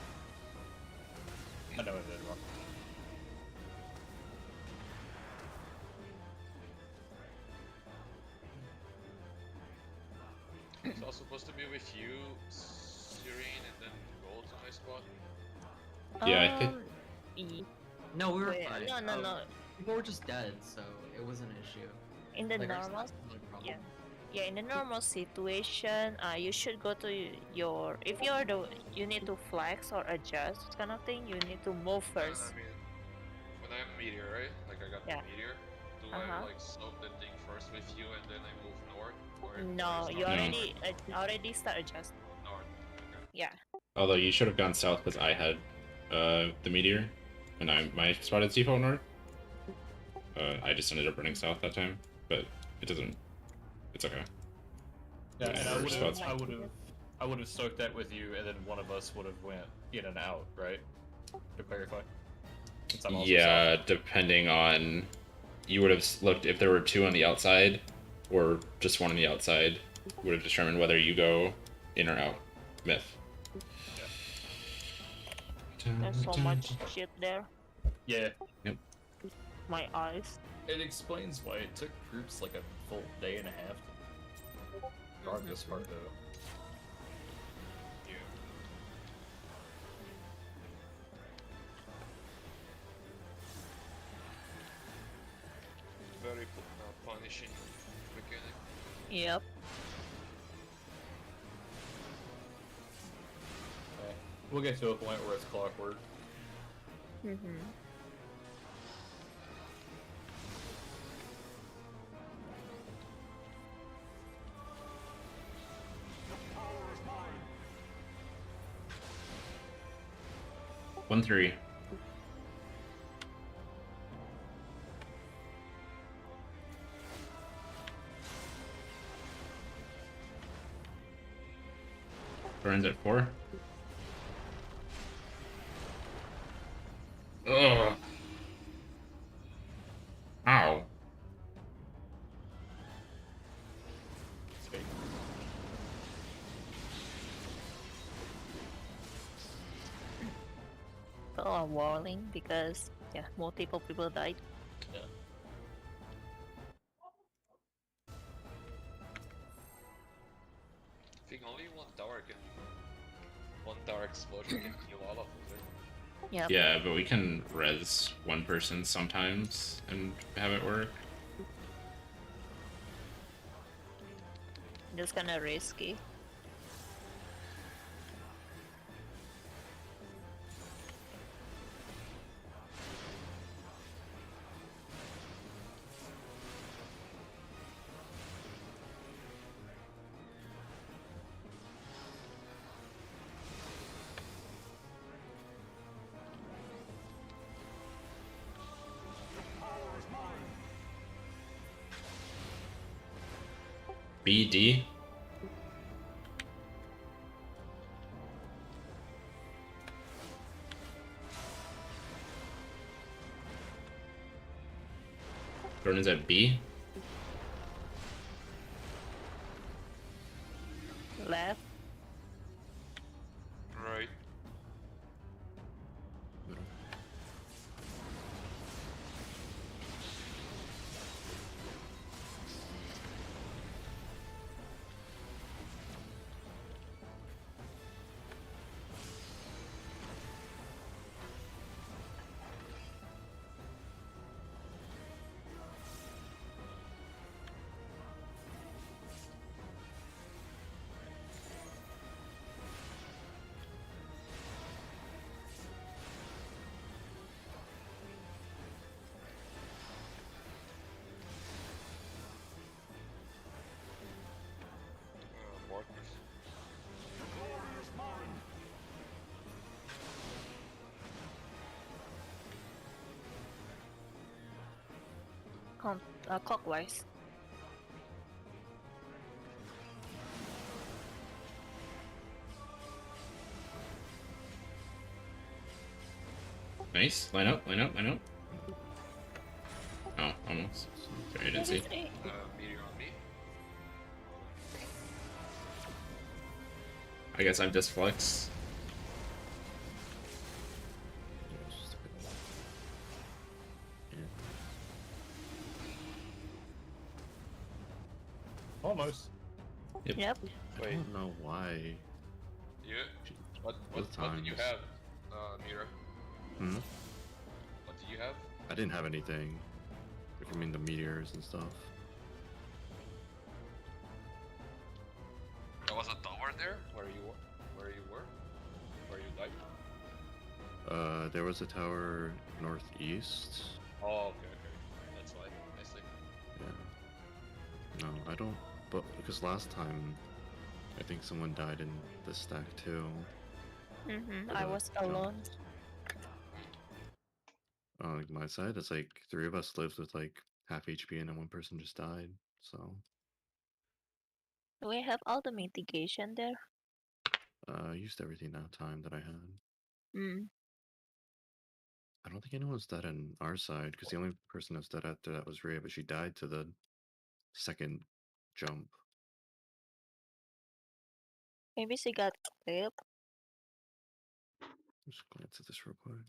I know I did wrong. So I was supposed to be with you, Serene, and then go to my spot. Yeah, I think. E- No, we were Wait, fine. no. People were just dead, so it wasn't an issue. In the Like, our normal, stats were no problem. yeah, in the normal situation, you should go to your. If you're you need to flex or adjust kind of thing. You need to move first. I mean, when I have meteor, right? Like I got Yeah. the meteor. Do Uh-huh. I like soak the thing first with you and then I move north? Or No, or you start already start adjust. north? Okay. Yeah. Although you should have gone south because I had the meteor, and my spot at default north. I just ended up running south that time, but it doesn't. It's okay. Yeah, Yeah, and our spots- I would have soaked that with you, and then one of us would have went in and out, right? To clarify. Since I'm also Yeah, south. depending on, you would have looked if there were 2 on the outside, or just 1 on the outside, would have determined whether you go in or out. Myth. There's so much shit there. Yeah, My eyes. it explains why it took groups like a full day and a half to guard this part, though. Yeah. Very punishing mechanic. Yep. Okay. We'll get to a point where it's clockwork. Mm-hmm. Power is mine. 1-3. Burns at 4. Ugh. Ow. Sweet. Felt a warning because multiple people died. Yeah. I think only one tower explosion can kill all of us, right? Yep. Yeah, but we can res one person sometimes and have it work. Just kinda risky. Power is mine. BD. Jordan's at B. Left. Right. Middle. Markers. Clockwise. Nice. Line up, line up, line up. Oh, almost. Sorry, I didn't see. Meteor on me. I guess I'm just flex. Yeah, it's just a bit- Yeah. Almost. Yep. I Wait. don't know why. You? she- What Both did you times. have, Mira? Hmm? What did you have? I didn't have anything. If you mean the meteors and stuff. There was a tower there where you were? Where you died? There was a tower northeast. Oh, okay. That's why. I see. Yeah. No, I don't. But because last time, I think someone died in the stack too. Mm-hmm. For I the was jump. alone. Like my side, it's like 3 of us lived with like half HP and then 1 person just died. So, Do we have all the mitigation there? I used everything that time that I had. Mm. I don't think anyone's dead on our side because the only person that's dead after that was Rhea, but she died to the second jump. Maybe she got clipped. Just glance at this real quick.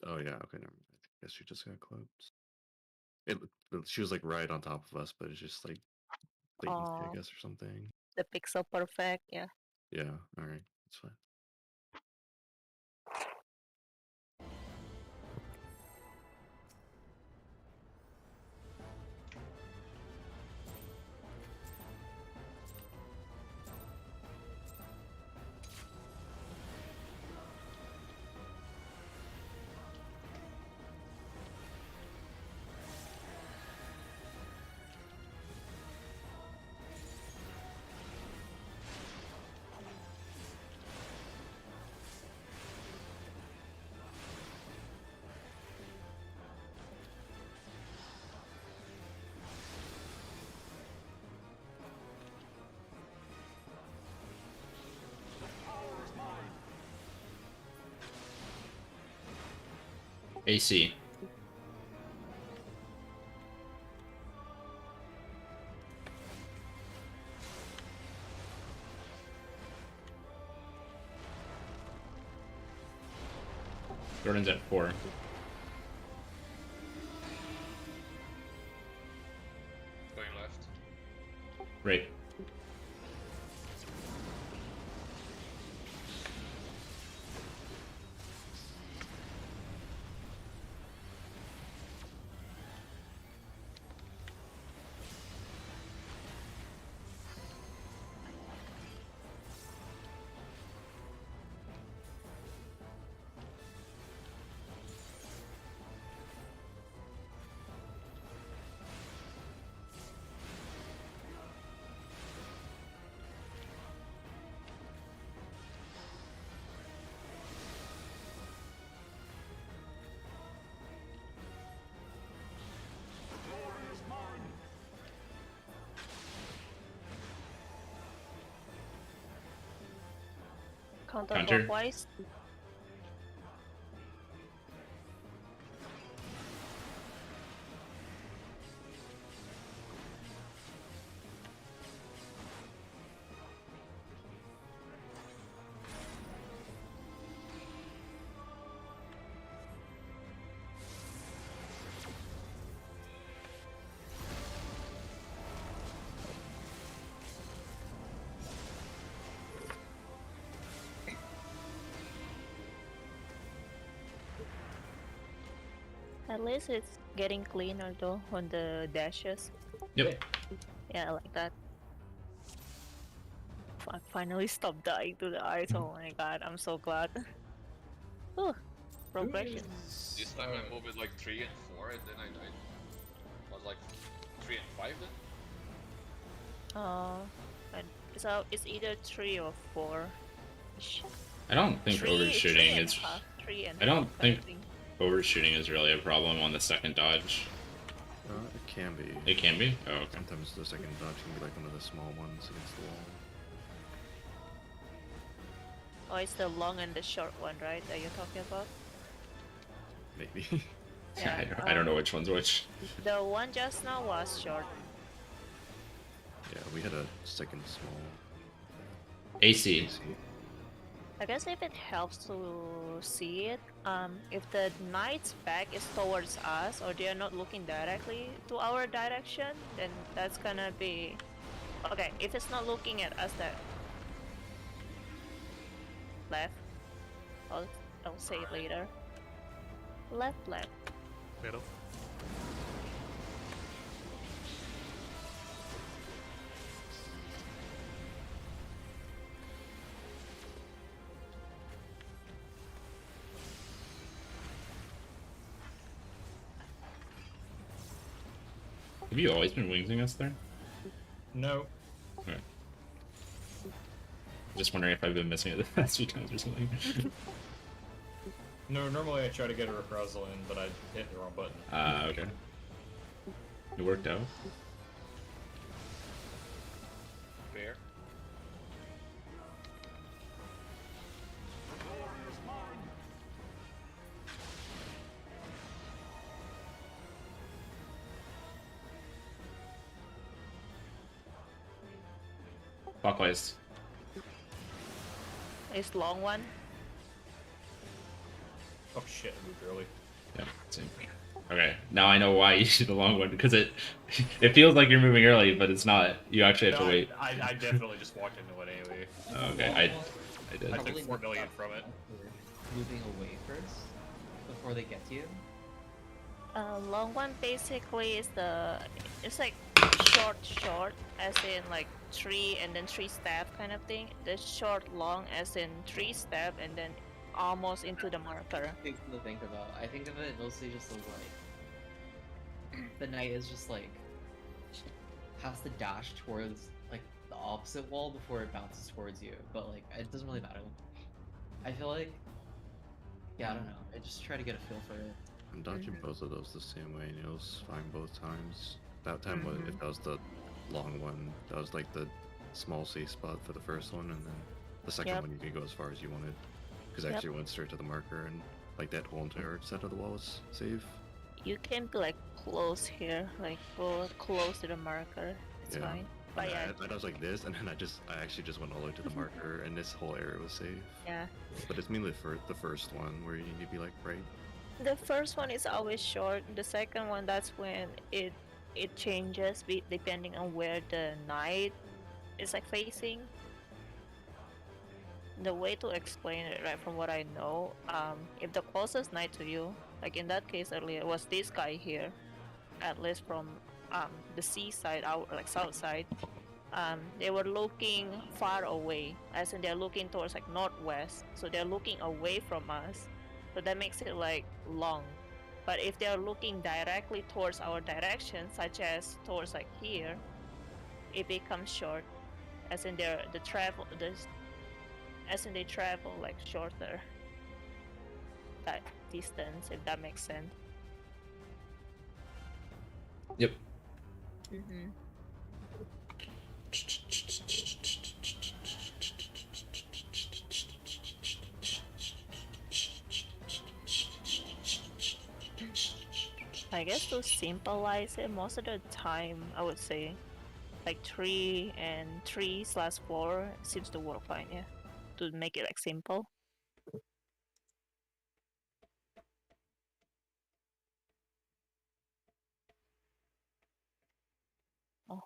Oh yeah, okay, never mind. I guess she just got clipped. She was like right on top of us, but it's just like latency, I Oh, guess, or something. the pixel perfect. Yeah. Yeah, all right, that's fine. AC. Jordan's at 4. Going left. Right. counterclockwise. At least it's getting cleaner though on the dashes. Yep. Yeah, I like that. I finally stopped dying to the ice. Oh my god, I'm so glad. Oh, progression. This time I moved it like 3 and 4, and then I died. Was like 3 and 5 then? And so it's either 3 or 4. I don't think overshooting and is. half, 3 and I don't half, I think overshooting is really a problem on the second dodge. It can be. It can be? Oh, okay. Sometimes the second dodge can be like one of the small ones against the wall. Oh, it's the long and the short one, right? That you're talking about? Maybe. Yeah, I don't know which one's which. The one just now was short. Yeah, we had a second small AC. AC. I guess if it helps to see it, if the knight's back is towards us or they are not looking directly to our direction, then that's gonna be okay. If it's not looking at us, that left. I'll say it later. Left. Middle. Have you always been wingsing us there? No. Okay. Just wondering if I've been missing it the past few times or something. No, normally I try to get a reprisal in, but I hit the wrong button. Okay. It worked out. Fair. Clockwise. It's long one. Oh shit, I moved early. Yeah, same. Okay, now I know why you do the long one, because it feels like you're moving early, but it's not. You actually have to wait. I definitely just walked into it anyway. Okay, I did. I took 4 million from it. Moving away first before they get to you. Long one basically is it's like short, as in like 3 and then 3 step kind of thing. The short long as in 3 step and then almost into the marker. Things to think about. I think of it mostly just as like the knight is just like has to dash towards like the opposite wall before it bounces towards you, but like it doesn't really matter. I feel like, yeah, I don't know. I just try to get a feel for it. I'm dodging both of those the same way, and it was fine both times. That time, if that was the long one, that was like the small safe spot for the first one, and then the second one you can go as far as you wanted. Because I actually went straight to the marker, and like that whole entire set of the wall was safe. You can be like close here, like go close to the marker. It's Yeah. fine. But yeah, I was like this, and then I actually just went all the way to the marker, and this whole area was safe. yeah. But it's mainly for the first one where you need to be like right. The first one is always short. The second one, that's when it changes depending on where the knight is like facing. The way to explain it, right, from what I know, if the closest knight to you, like in that case earlier, was this guy here, at least from the seaside, out like south side, they were looking far away, as in they're looking towards like northwest, so they're looking away from us, so that makes it like long. But if they're looking directly towards our direction, such as towards like here, it becomes short, as in as in they travel like shorter that distance, if that makes sense. Yep. Mm-hmm. I guess to symbolize it, most of the time, I would say, like 3 and 3/4 seems to work fine, yeah. To make it like simple. Oh.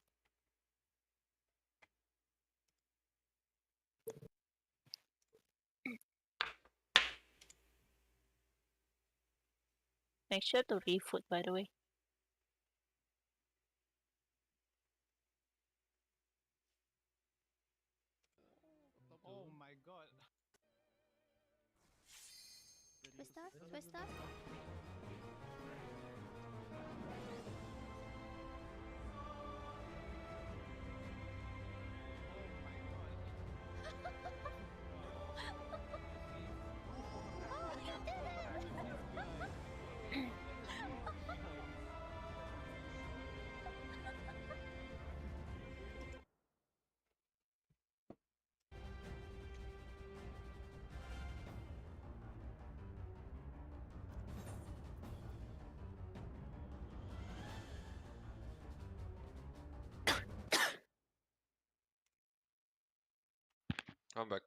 Make sure to refoot, by the way. Oh my god. Twister? Twister? Oh, you did it! I'm back.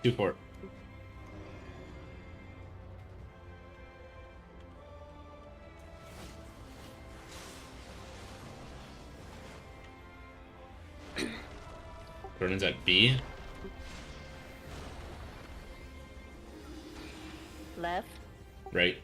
Two port. Vernon's at B. Left. Right.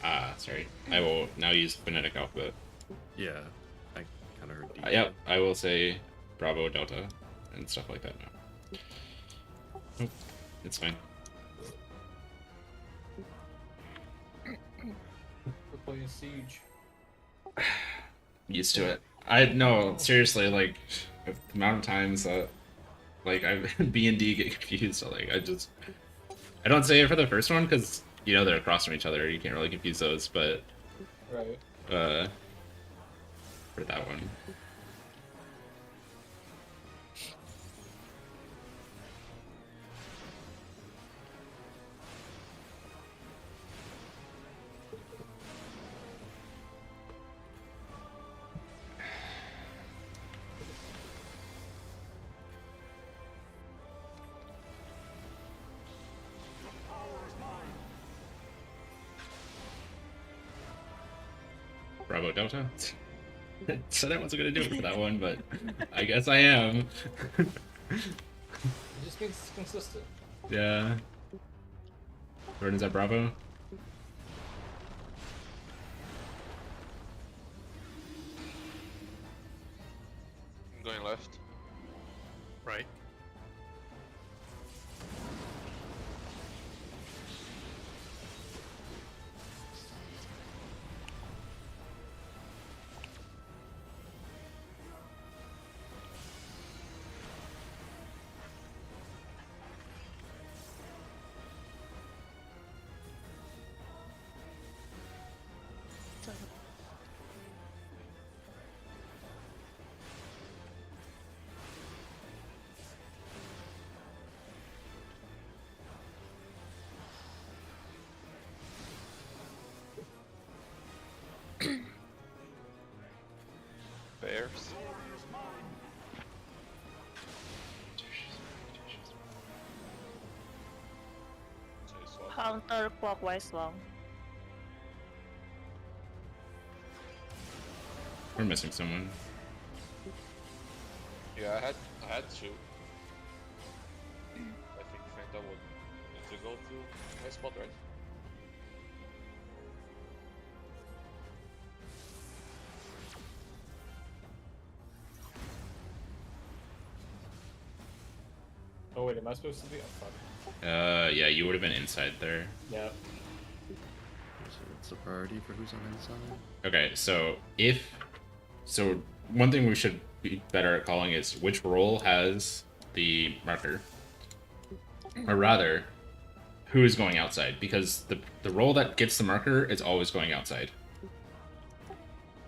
Ah, sorry. I will now use phonetic alphabet. Yeah, I kind of heard D. Yep, I will say Bravo, Delta, and stuff like that now. Nope, it's fine. We're playing Siege. Used to it. I no, seriously, like the amount of times that like B and D get confused. So, like I don't say it for the first one because you know they're across from each other. You can't really confuse those, but Right. for that one. Bravo Delta. Said I wasn't gonna do it for that one, but I guess I am. It just means it's consistent. Yeah. Jordan's at Bravo. I'm going left. Right. Bears. Say so. counterclockwise long. We're missing someone. Yeah, I had to. I think Fanta would need to go to my spot, right? Oh wait, am I supposed to be? Oh fuck. Yeah, you would have been inside there. Yeah. So what's the priority for who's on inside? Okay, so one thing we should be better at calling is which role has the marker, or rather, who is going outside, because the role that gets the marker is always going outside.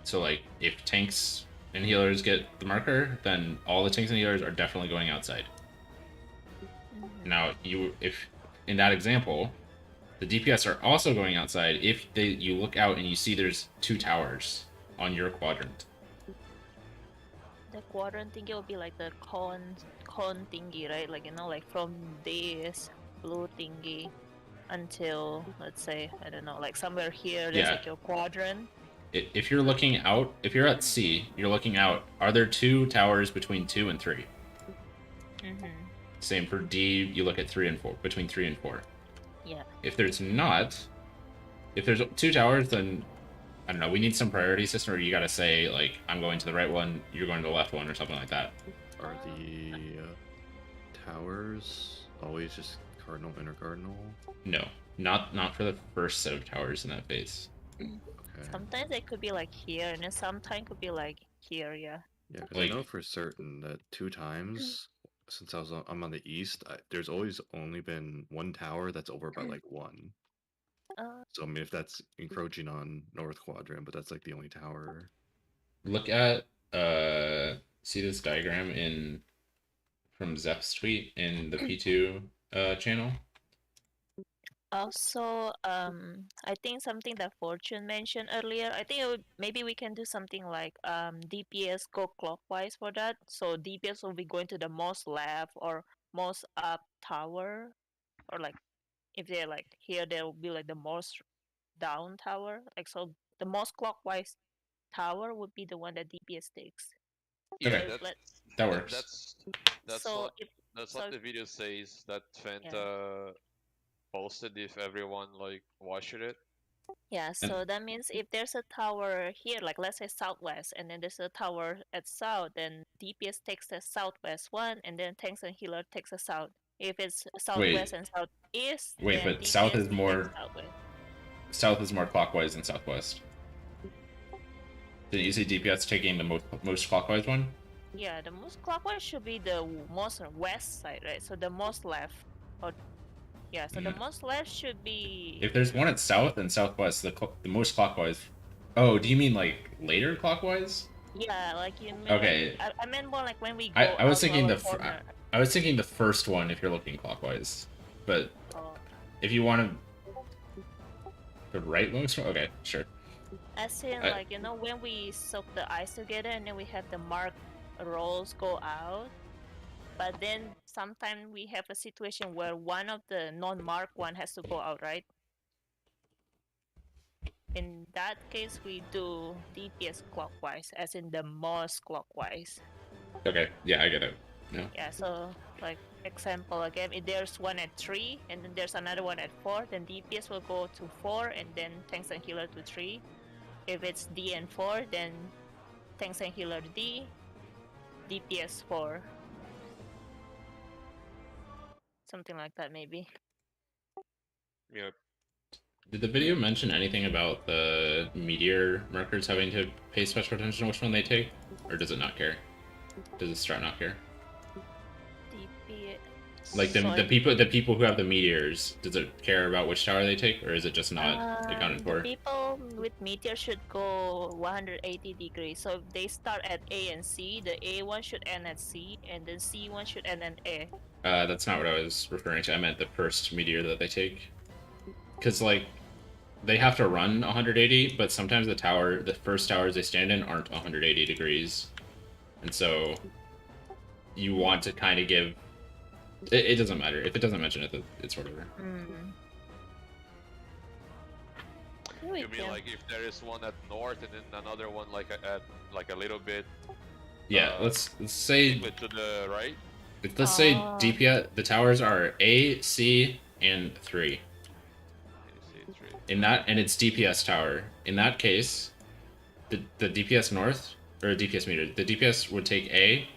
So like if tanks and healers get the marker, then all the tanks and healers are definitely going outside. Now if in that example, the DPS are also going outside if you look out and you see there's 2 towers on your quadrant. The quadrant thingy will be like the cone thingy, right? Like, you know, like from this blue thingy until, let's say, I don't know, like somewhere here, there's Yeah. like your quadrant. If you're looking out, if you're at C, you're looking out, are there 2 towers between 2 and 3? Mm-hmm. Same for D, you look at 3 and 4, between 3 and 4. Yeah. If there's not, if there's 2 towers, then I don't know, we need some priority system, or you gotta say, like, I'm going to the right one, you're going to the left one, or something like that. Are the towers always just cardinal, intercardinal? No, not for the first set of towers in that phase. Okay. Sometimes it could be like here, and then sometimes could be like here, yeah. Yeah, because Like- I know for certain that 2 times since I'm on the east, there's always only been 1 tower that's over by like 1. So I mean, if that's encroaching on north quadrant, but that's like the only tower. Look at see this diagram from Zeph's tweet in the P2 channel. Also, I think something that Fortune mentioned earlier, I think maybe we can do something like DPS go clockwise for that. So DPS will be going to the most left or most up tower, or like if they're like here, there will be like the most down tower. Like, so the most clockwise tower would be the one that DPS takes. Yeah, Okay. that's, That works. That's So what if that's so- what the video says that Fanta posted if everyone like watched it. Yeah, so that means if there's a tower here, like let's say southwest, and then there's a tower at south, then DPS takes the southwest one, and then tanks and healer takes the south. If it's southwest and southeast, Wait, then but south DPS is more- takes southwest. South is more clockwise than southwest. Did you see DPS taking the most clockwise one? Yeah, the most clockwise should be the most west side, right? So the most left, or yeah, so the most left should be. If there's one at south and southwest, the most clockwise. Oh, do you mean like later clockwise? Yeah, like you meant. Okay. I meant more like when we go. I was out thinking our the corner. I was thinking the first one if you're looking clockwise, but Oh. if you want the rightmost one, okay, sure. As in, like, you know, when we soak the ice together and then we have the marked rolls go out, but then sometimes we have a situation where one of the non-marked one has to go out, right? In that case, we do DPS clockwise, as in the most clockwise. Okay, yeah, I get it. No. Yeah, so, like, example again, if there's one at 3, and then there's another one at 4, then DPS will go to 4, and then tanks and healer to 3. If it's D and 4, then tanks and healer D, DPS 4. Something like that, maybe. Yeah. Did the video mention anything about the meteor markers having to pay special attention to which one they take, or does it not care? Does it start not care? DPS. Like the people who have the meteors, does it care about which tower they take, or is it just not accounted for? The people with meteor should go 180 degrees. So if they start at A and C, the A one should end at C, and then C one should end at A. That's not what I was referring to. I meant the first meteor that they take. Because, like, they have to run 180, but sometimes the first towers they stand in aren't 180 degrees. And so, you want to kind of give... It doesn't matter. If it doesn't mention it, it's whatever. We You mean can. like if there is one at north and then another one like at like a little bit Yeah, let's say split to the right? let's say Oh. DPS. The towers are A, C, and 3. AC3. In that, and it's DPS tower. In that case, the DPS north or DPS meter, the DPS would take A,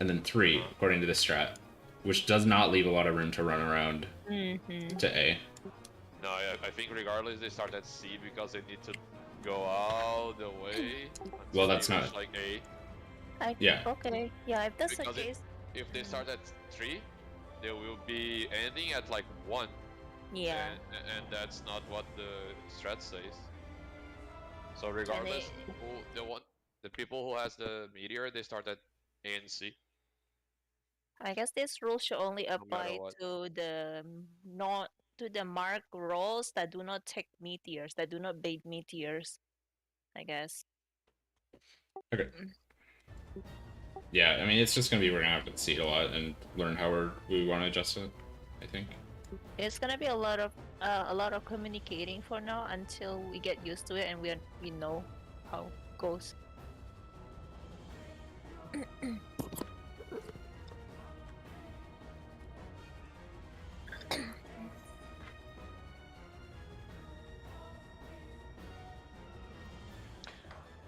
and then 3 according to this strat, which does not leave a lot of room to run around to A. No, I think regardless they start at C because they need to go all the way. Well, until that's they not- reach, like A. Yeah. Okay. Yeah, if that's Because the case. if they start at 3, they will be ending at like 1. Yeah. And that's not what the strat says. So regardless, the people who has the meteor, they start at A and C. I guess this rule should only apply what. to the not to the mark rolls that do not take meteors, that do not bait meteors. I guess. Okay. Yeah, I mean, it's just gonna be we're gonna have to see it a lot and learn how we want to adjust it. I think. It's gonna be a lot of communicating for now until we get used to it and we know how it goes.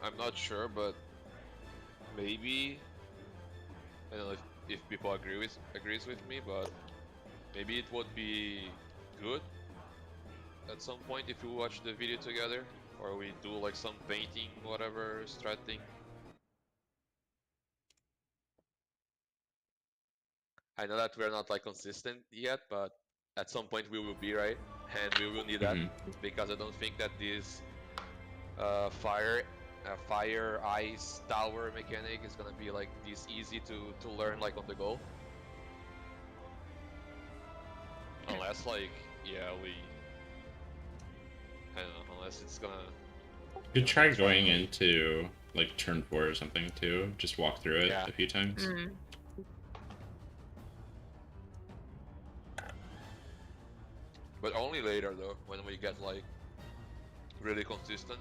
I'm not sure, but maybe I don't know if people agrees with me, but maybe it would be good at some point if we watch the video together, or we do like some painting, whatever strat thing. I know that we're not like consistent yet, but at some point we will be, right? And we will need that because I don't think that this fire ice tower mechanic is gonna be like this easy to learn like on the go. Unless like I don't know, unless it's gonna You could try going into like turn 4 or something too. Just walk through it a few times. But only later though, when we get like really consistent.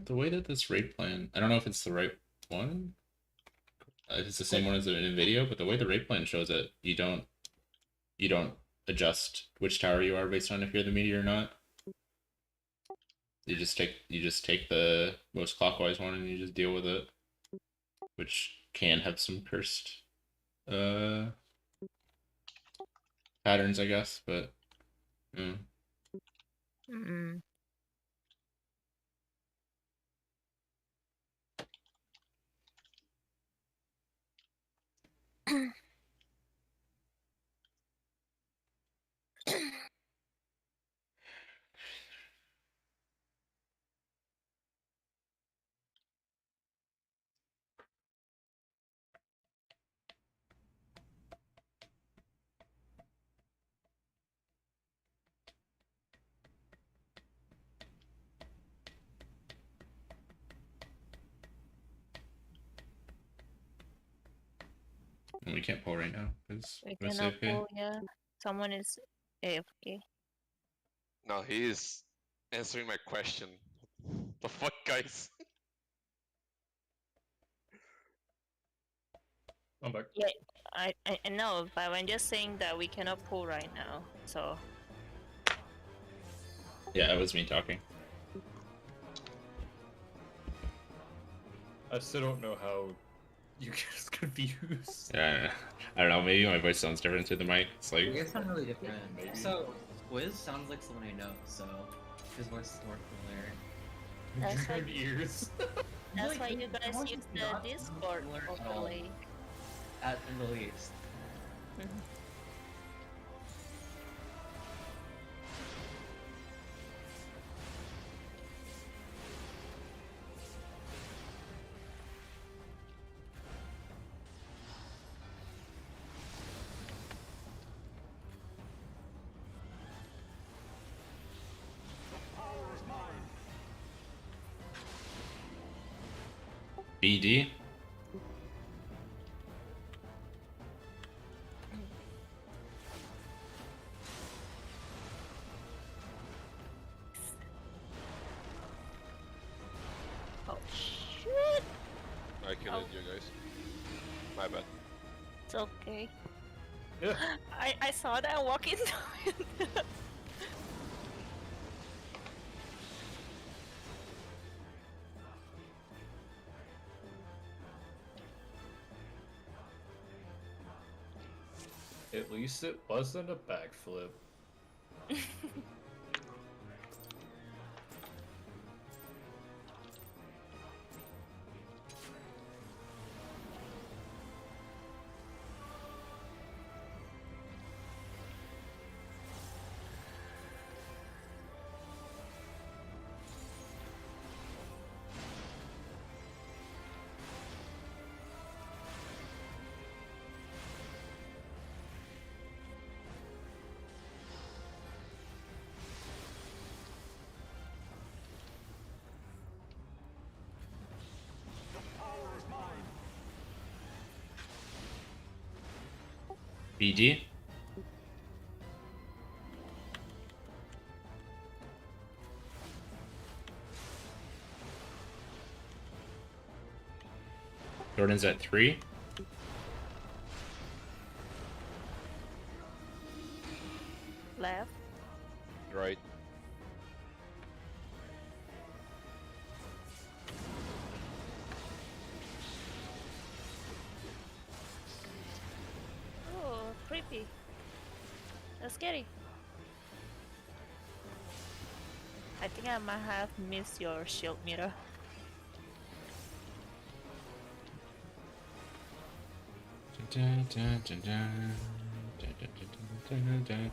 The way that this rate plan, I don't know if it's the right one. If it's the same one as in video, but the way the rate plan shows it, you don't adjust which tower you are based on if you're the meteor or not. You just take the most clockwise one and you just deal with it, which can have some cursed patterns, I guess, but And we can't pull right now because We we're cannot AFK. pull, yeah. Someone is AFK. No, he is answering my question. The fuck, guys? I'm back. Yeah, I know, but I'm just saying that we cannot pull right now. So Yeah, it was me talking. I still don't know how you get confused. Yeah, I don't know. Maybe my voice sounds different through the mic. It's like, You guys sound really different. Maybe. So, Wiz sounds like someone I know, so his voice is more familiar. That's Your why- ears. that's Like, why you the guys voice use is the not Discord similar at all. overlay. In the least. BD. Oh shit! I killed you guys. My bad. It's okay. Yeah. I saw that walking through it. At least it wasn't a backflip. BD. Jordan's at 3. Left. Right. Oh, creepy. That's scary. I think I might have missed your shield meter. Dun, dun, dun, dun. Dun, dun, dun, dun, dun, dun.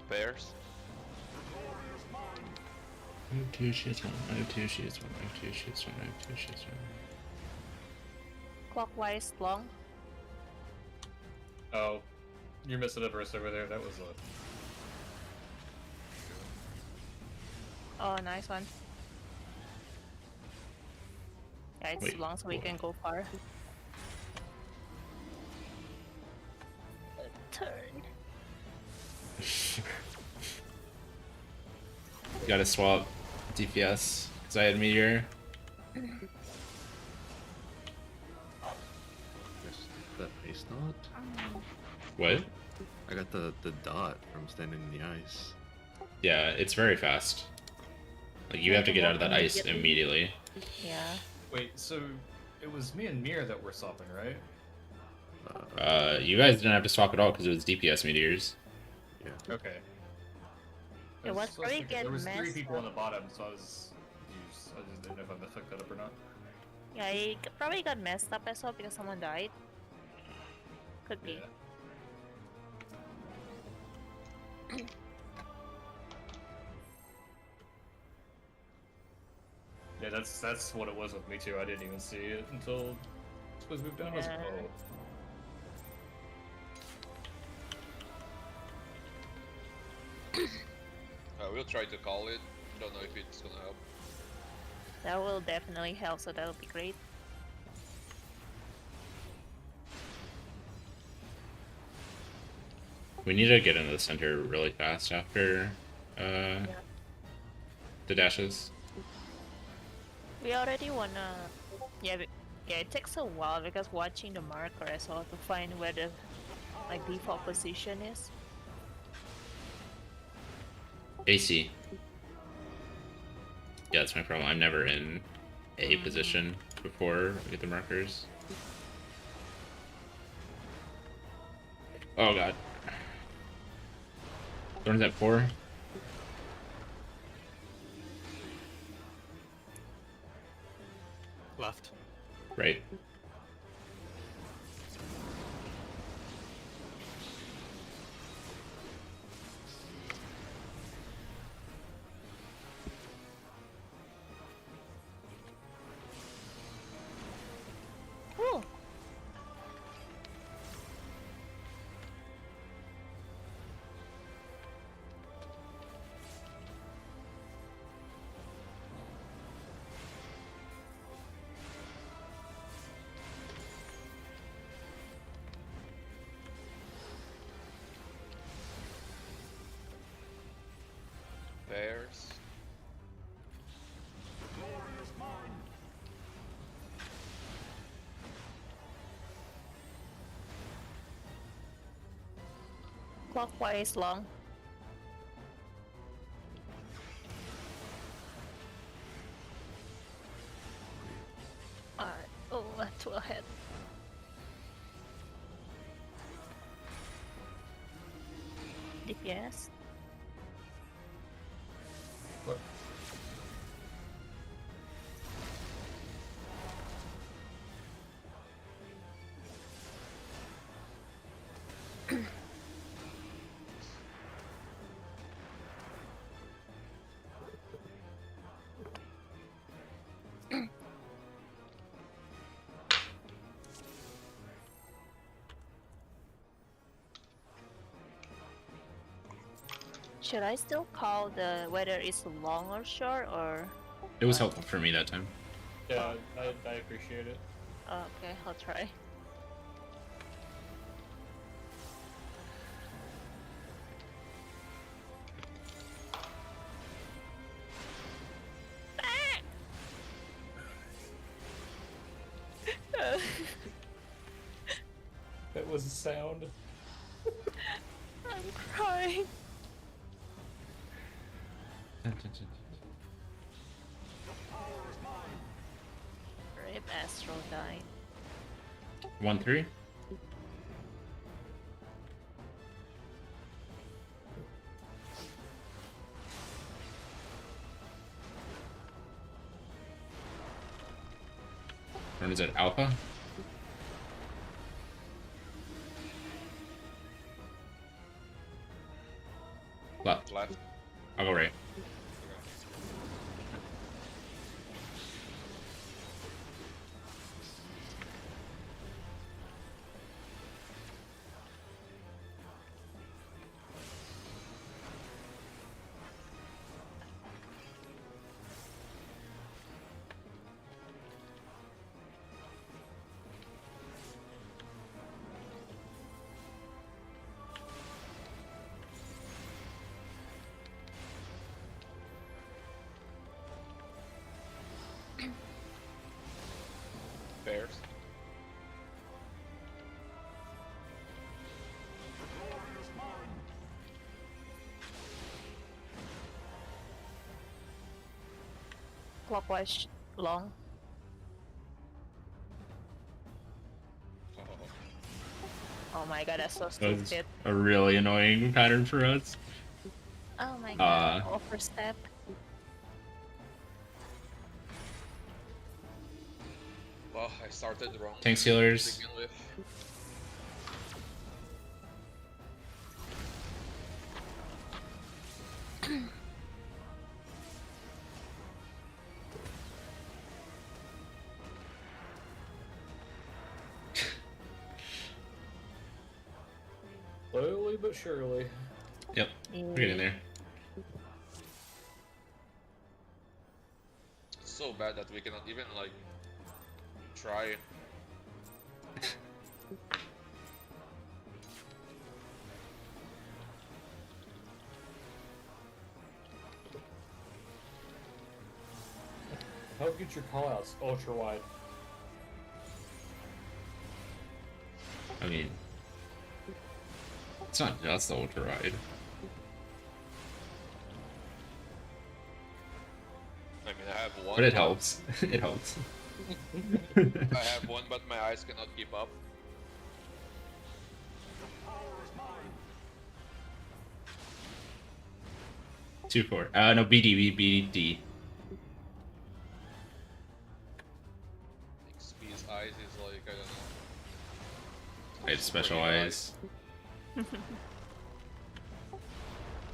Bears. O2 shoots one, O2 shoots one, O2 shoots one, O2 shoots one. Clockwise long. Oh, you're missing a verse over there. That was a. Oh, nice one. Yeah, it's Wait, long so we what? can go far. Turn. Gotta swap DPS because I had Meteor. Yes, that ice knot? What? I got the dot from standing in the ice. Yeah, it's very fast. Like, you have to get out of that ice immediately. Yeah. Wait, so it was me and Mir that were swapping, right? You guys didn't have to swap at all because it was DPS meteors. Yeah. Okay. It was pretty thinking good there was 3 mess people on up. the bottom, so I was confused. I just didn't know if I fucked that up or not. Yeah, it probably got messed up as well because someone died. Could be. Yeah. Yeah, that's what it was with me too. I didn't even see it until Squiz moved down. I was like, Yeah. oh. I will try to call it. Don't know if it's gonna help. That will definitely help, so that'll be great. We need to get into the center really fast after the dashes. We already wanna... Yeah, it takes a while because watching the marker as well to find where the like default position is. AC. Yeah, that's my problem. I'm never in A position before I get the markers. Oh god. Thorn's at 4. Left. Right. Cool. Bears. Clockwise long. Alright. Oh, that's too ahead. DPS. What? Should I still call the whether it's long or short or? It was helpful for me that time. Yeah, I appreciate it. Oh, okay, I'll try. That was a sound. I'm crying. Rip Astro died. 1-3. Or is it Alpha? Left. Left. I'll go right. Bears. Clockwise long. Oh. Oh my god, that's so That was stupid. a really annoying pattern for us. Oh my god, overstep. Well, I started wrong. Tank to sealers. begin with. Slowly but surely. Yep. We're getting there. so bad that we cannot even like try. How get your callouts ultra wide? I mean, it's not just the ultra ride. I mean, I have one. But it helps. It helps. I have one, but my eyes cannot keep up. 2-4. No, BD. XP's eyes is like, I don't know. I had special Pretty eyes.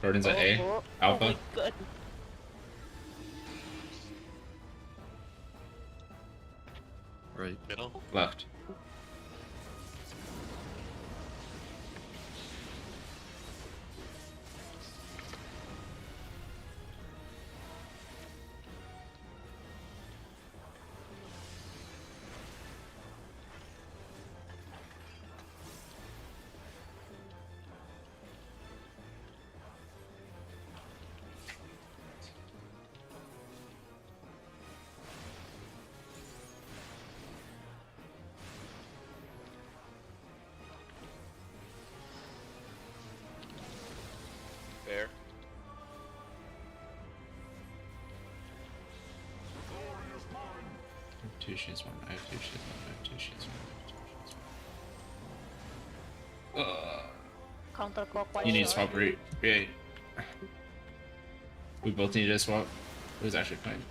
Jordan's at A. Oh Alpha. my god. Right. Middle. Left. Fair. I have 2 sheets, 1. I have 2 sheets, 1. I have 2 sheets, 1. I have 2 sheets, 1. Counterclockwise. You need to short. swap rate. Yeah. We both need to swap. It was actually fine.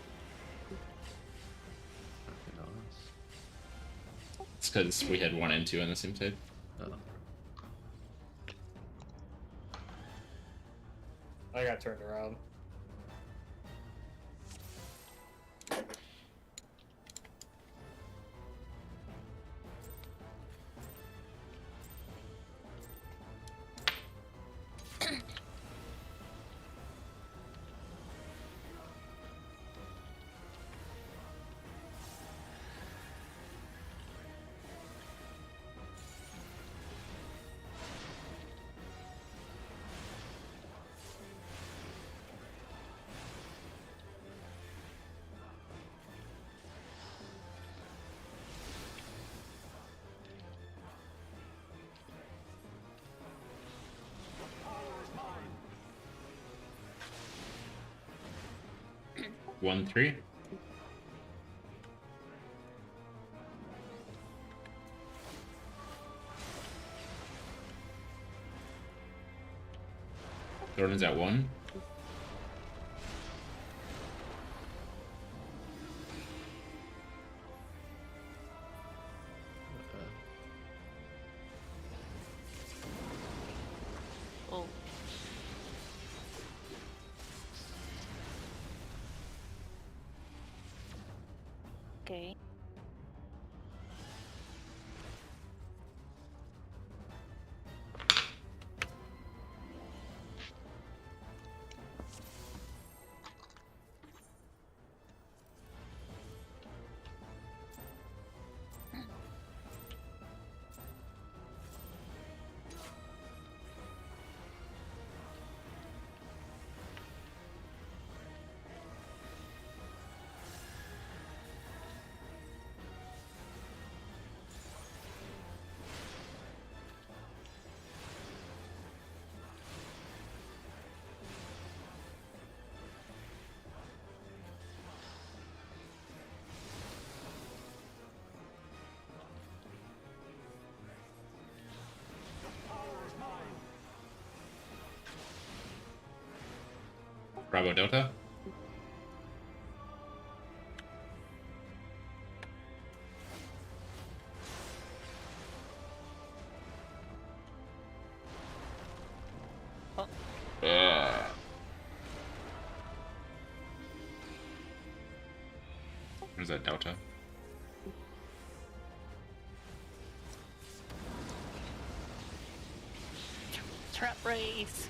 Okay, no, It's because we had 1 and 2 on the same side. I got turned around. One, 3. Jordan's at 1. Oh. Okay. Bravo Delta. Where's that Delta? Trap race.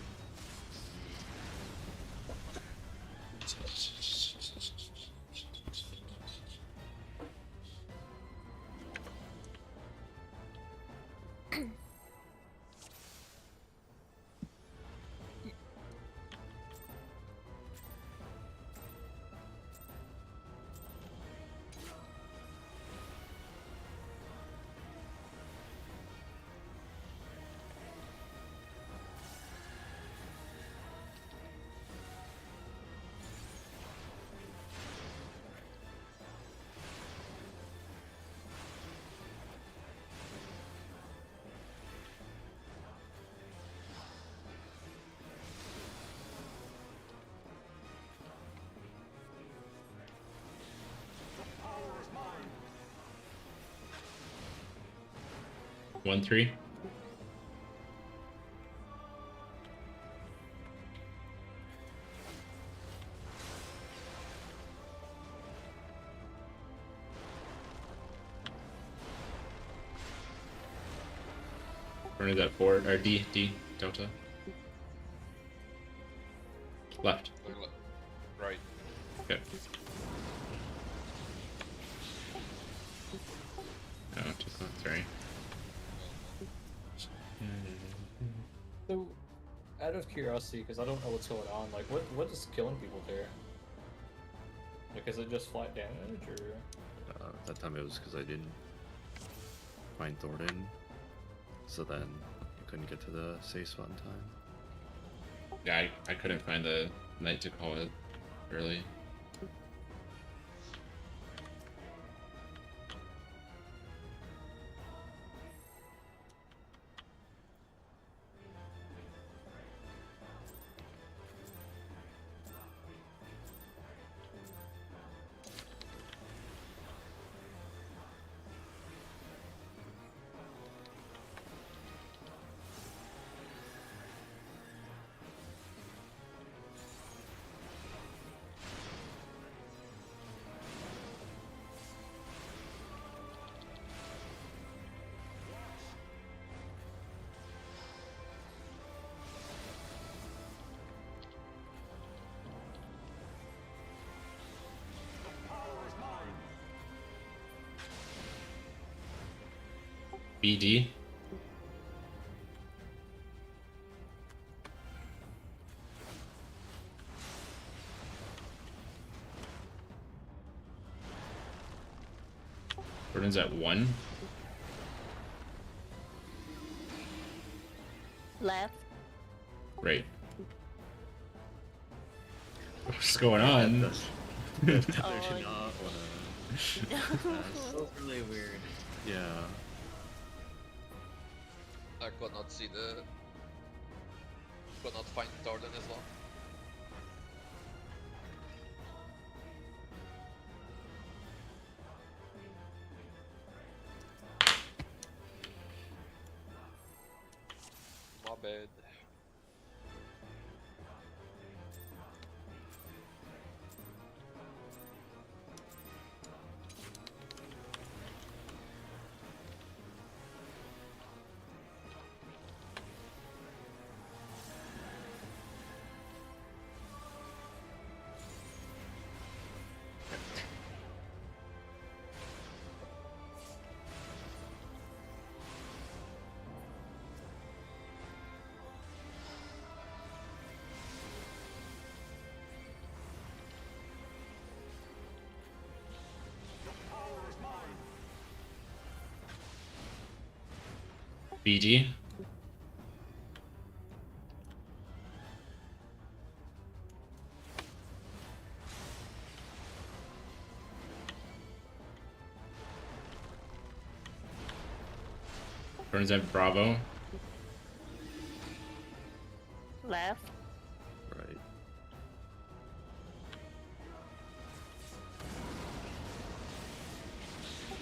1-3. Running that forward or D delta. Left. Going right. Okay. No, 2.3. So, out of curiosity, because I don't know what's going on, like, what is killing people there? Like, is it just flat damage, or? That time it was because I didn't find Thornton, so then I couldn't get to the safe spot in time. Yeah, I couldn't find the knight to call it early. BD. Jordan's at 1. Left. Right. What's going on? I did not wanna. That was really weird. Yeah. I could not see the. Could not find Thornton as well. My bad. BD. Burns at Bravo. Left. Right.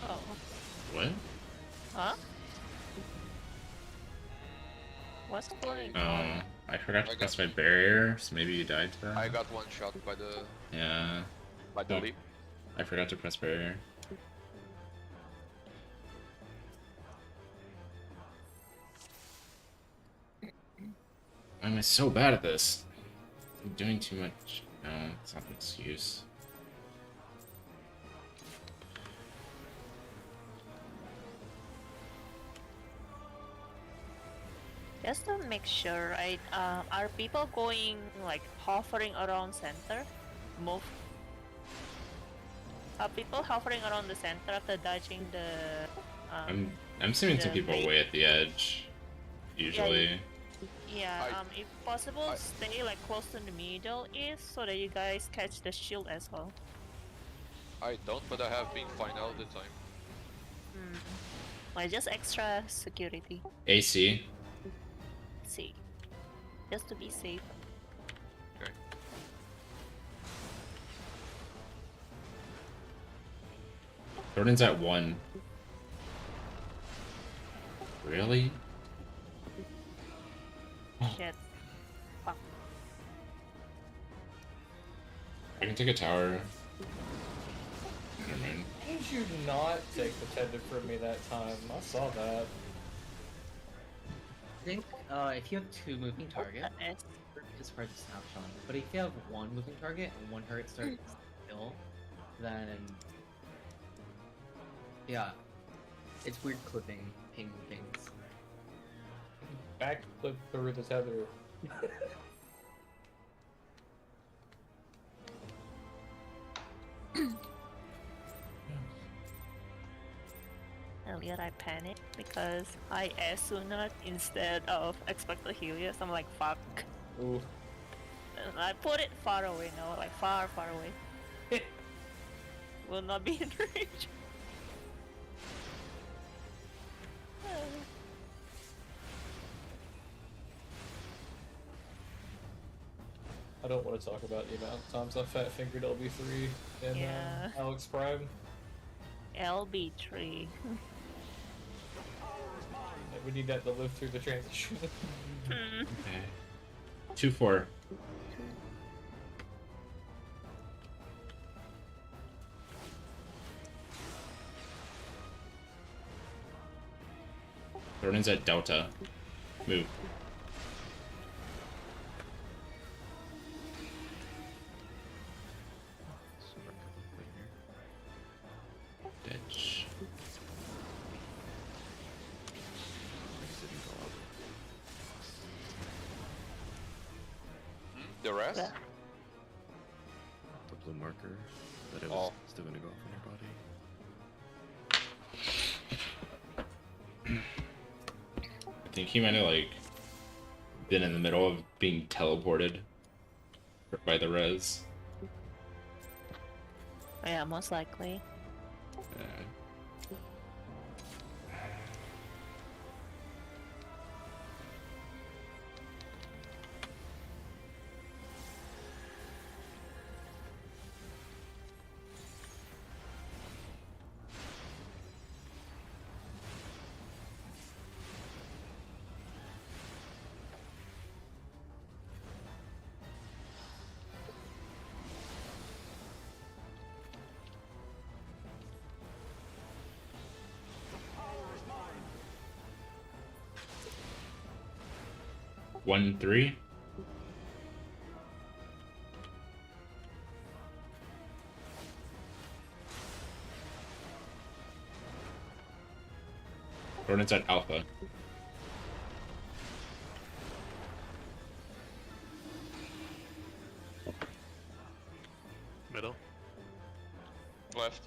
Oh. What? Huh? What's going Oh, on? I forgot to I press got- my barrier, so maybe you died to that. I got one shot by the Yeah, Oh. leap. I forgot to press barrier. Why am I so bad at this? I'm doing too much. No, it's not an excuse. Just to make sure, right? Are people going like hovering around center? Move. Are people hovering around the center after dodging the? I'm seeing some the people bait? way at the edge. Usually. Yeah. I- If possible, stay like close to the middle east so that you guys catch the shield as well. I don't, but I have been fine all the time. Like just extra security. AC. See, just to be safe. Okay. Jordan's at 1. Really? Shit. I can take a tower. Never mind. How did you not take the tendon from me that time? I saw that. I think if you have two moving targets, It's it's hard to snapshot. But if you have one moving target and one target starts still, then yeah, it's weird clipping, ping things. Backflip through the tether. earlier I panicked because I air Sunat instead of expect the Helios. I'm like, fuck. Ooh. And I put it far away now, like far away. Will not be in range. I don't want to talk about the amount of times I fat fingered LB3 and Yeah. Alex Prime. LB3. We need that to live through the transition. Okay. 2-4. Jordan's at Delta. Move. Ditch. The rest? Yeah. The blue marker that it Oh. was still gonna go off on your body. I think he might have like been in the middle of being teleported by the res. Yeah, most likely. One, 3. Jordan's at Alpha. Middle. Left.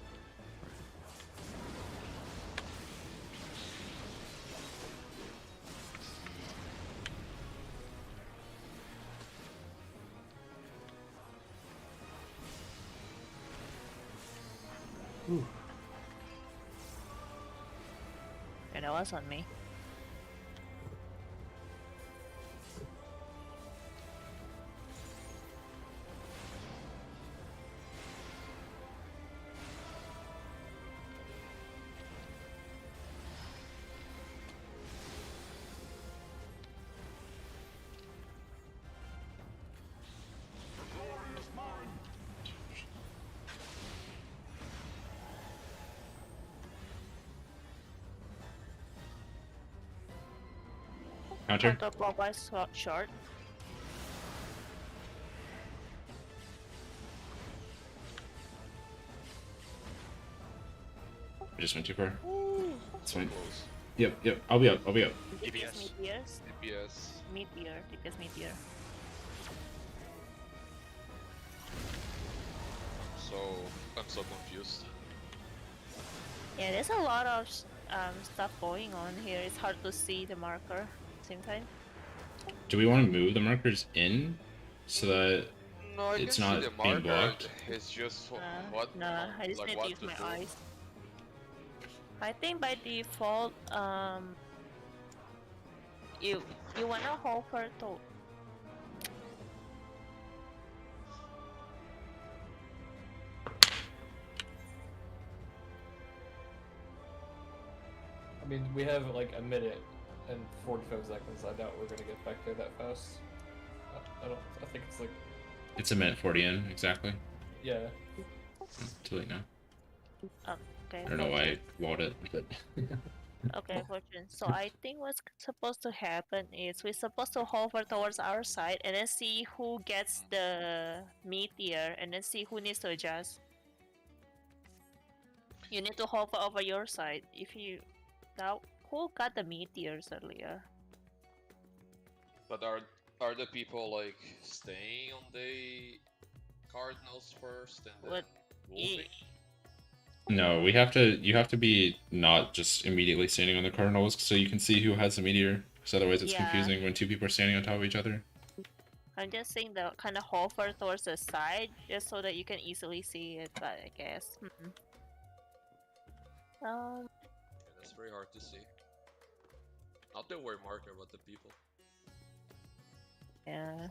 And it was on me. Counter. Counterclockwise short. I just went too far. It's fine. Close. Yep. I'll be up. DPS DPS. meteors. DPS. DPS meteor. So I'm so confused. Yeah, there's a lot of stuff going on here. It's hard to see the marker at the same time. Do we want to move the markers in so that No, I it's can not see the being marker. blocked? It's just what? Nah, I just like need what to use to my do. eyes. I think by default, you wanna hold her to. mean, we have like a minute and 45 seconds. I doubt we're gonna get back there that fast. I don't. I think it's like. It's a minute 40 in, exactly. Yeah. Too late now. Okay. I don't know why I walled it, but... Okay, Fortune. So I think what's supposed to happen is we're supposed to hover towards our side and then see who gets the meteor and then see who needs to adjust. You need to hover over your side. If you now who got the meteors earlier? But are the people like staying on the cardinals first and then What? moving? No, you have to be not just immediately standing on the cardinals so you can see who has the meteor, because otherwise it's Yeah. confusing when two people are standing on top of each other. I'm just saying the kind of hover towards the side just so that you can easily see it, but I guess. Yeah, that's very hard to see. Not the word marker, but the people. Yeah.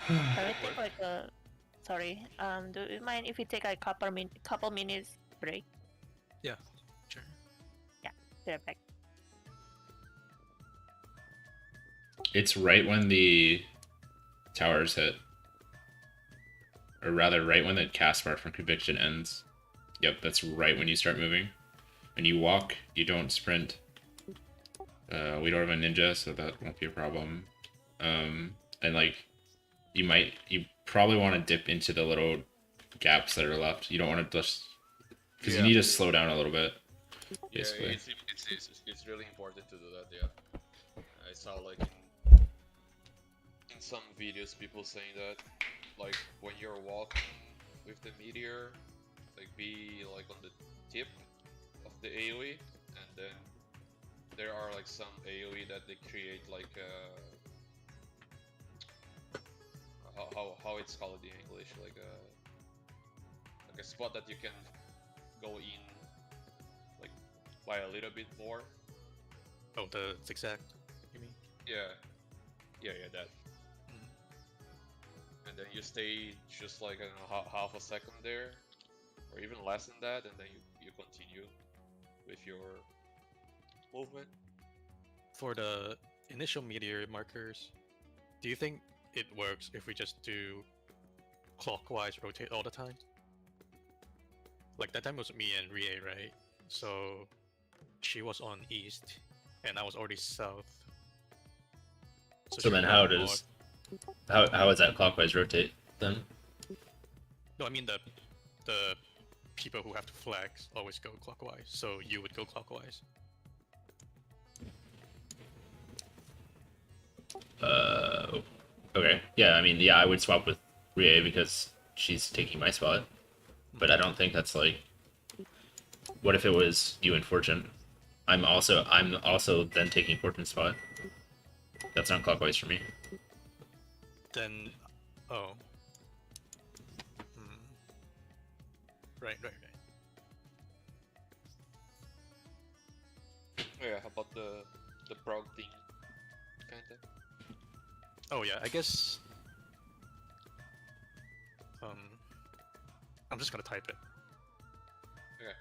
Can we take like a sorry, do you mind if we take a couple minutes break? Yeah, sure. Be right back. It's right when the towers hit. Or rather, right when the cast bar from Conviction ends. Yep, that's right when you start moving. When you walk, you don't sprint. We don't have a ninja, so that won't be a problem. And like, you probably want to dip into the little gaps that are left. You don't want to just, because you need to slow down a little bit. Basically. Yeah, it's really important to do that. Yeah, I saw like in some videos people saying that, like when you're walking with the meteor, like be like on the tip of the AoE, and then there are like some AoE that they create like how it's called in English, like a spot that you can go in like by a little bit more. Oh, the zigzag, you mean? Yeah, that. And then you stay just like, I don't know, half a second there, or even less than that, and then you continue with your movement. For the initial meteor markers, do you think it works if we just do clockwise rotate all the time? Like that time was me and Rie, right? So she was on east, and I was already south. So she then went how north. is that clockwise rotate then? No, I mean the people who have to flex always go clockwise, so you would go clockwise. Okay. Yeah, I mean, yeah, I would swap with Rie because she's taking my spot. But I don't think that's like... What if it was you and Fortune? I'm also then taking Fortune's spot. That's not clockwise for me. Then, oh. Right. Yeah, how about the prog thing, kinda? Oh yeah, I guess. I'm just gonna type it. Okay.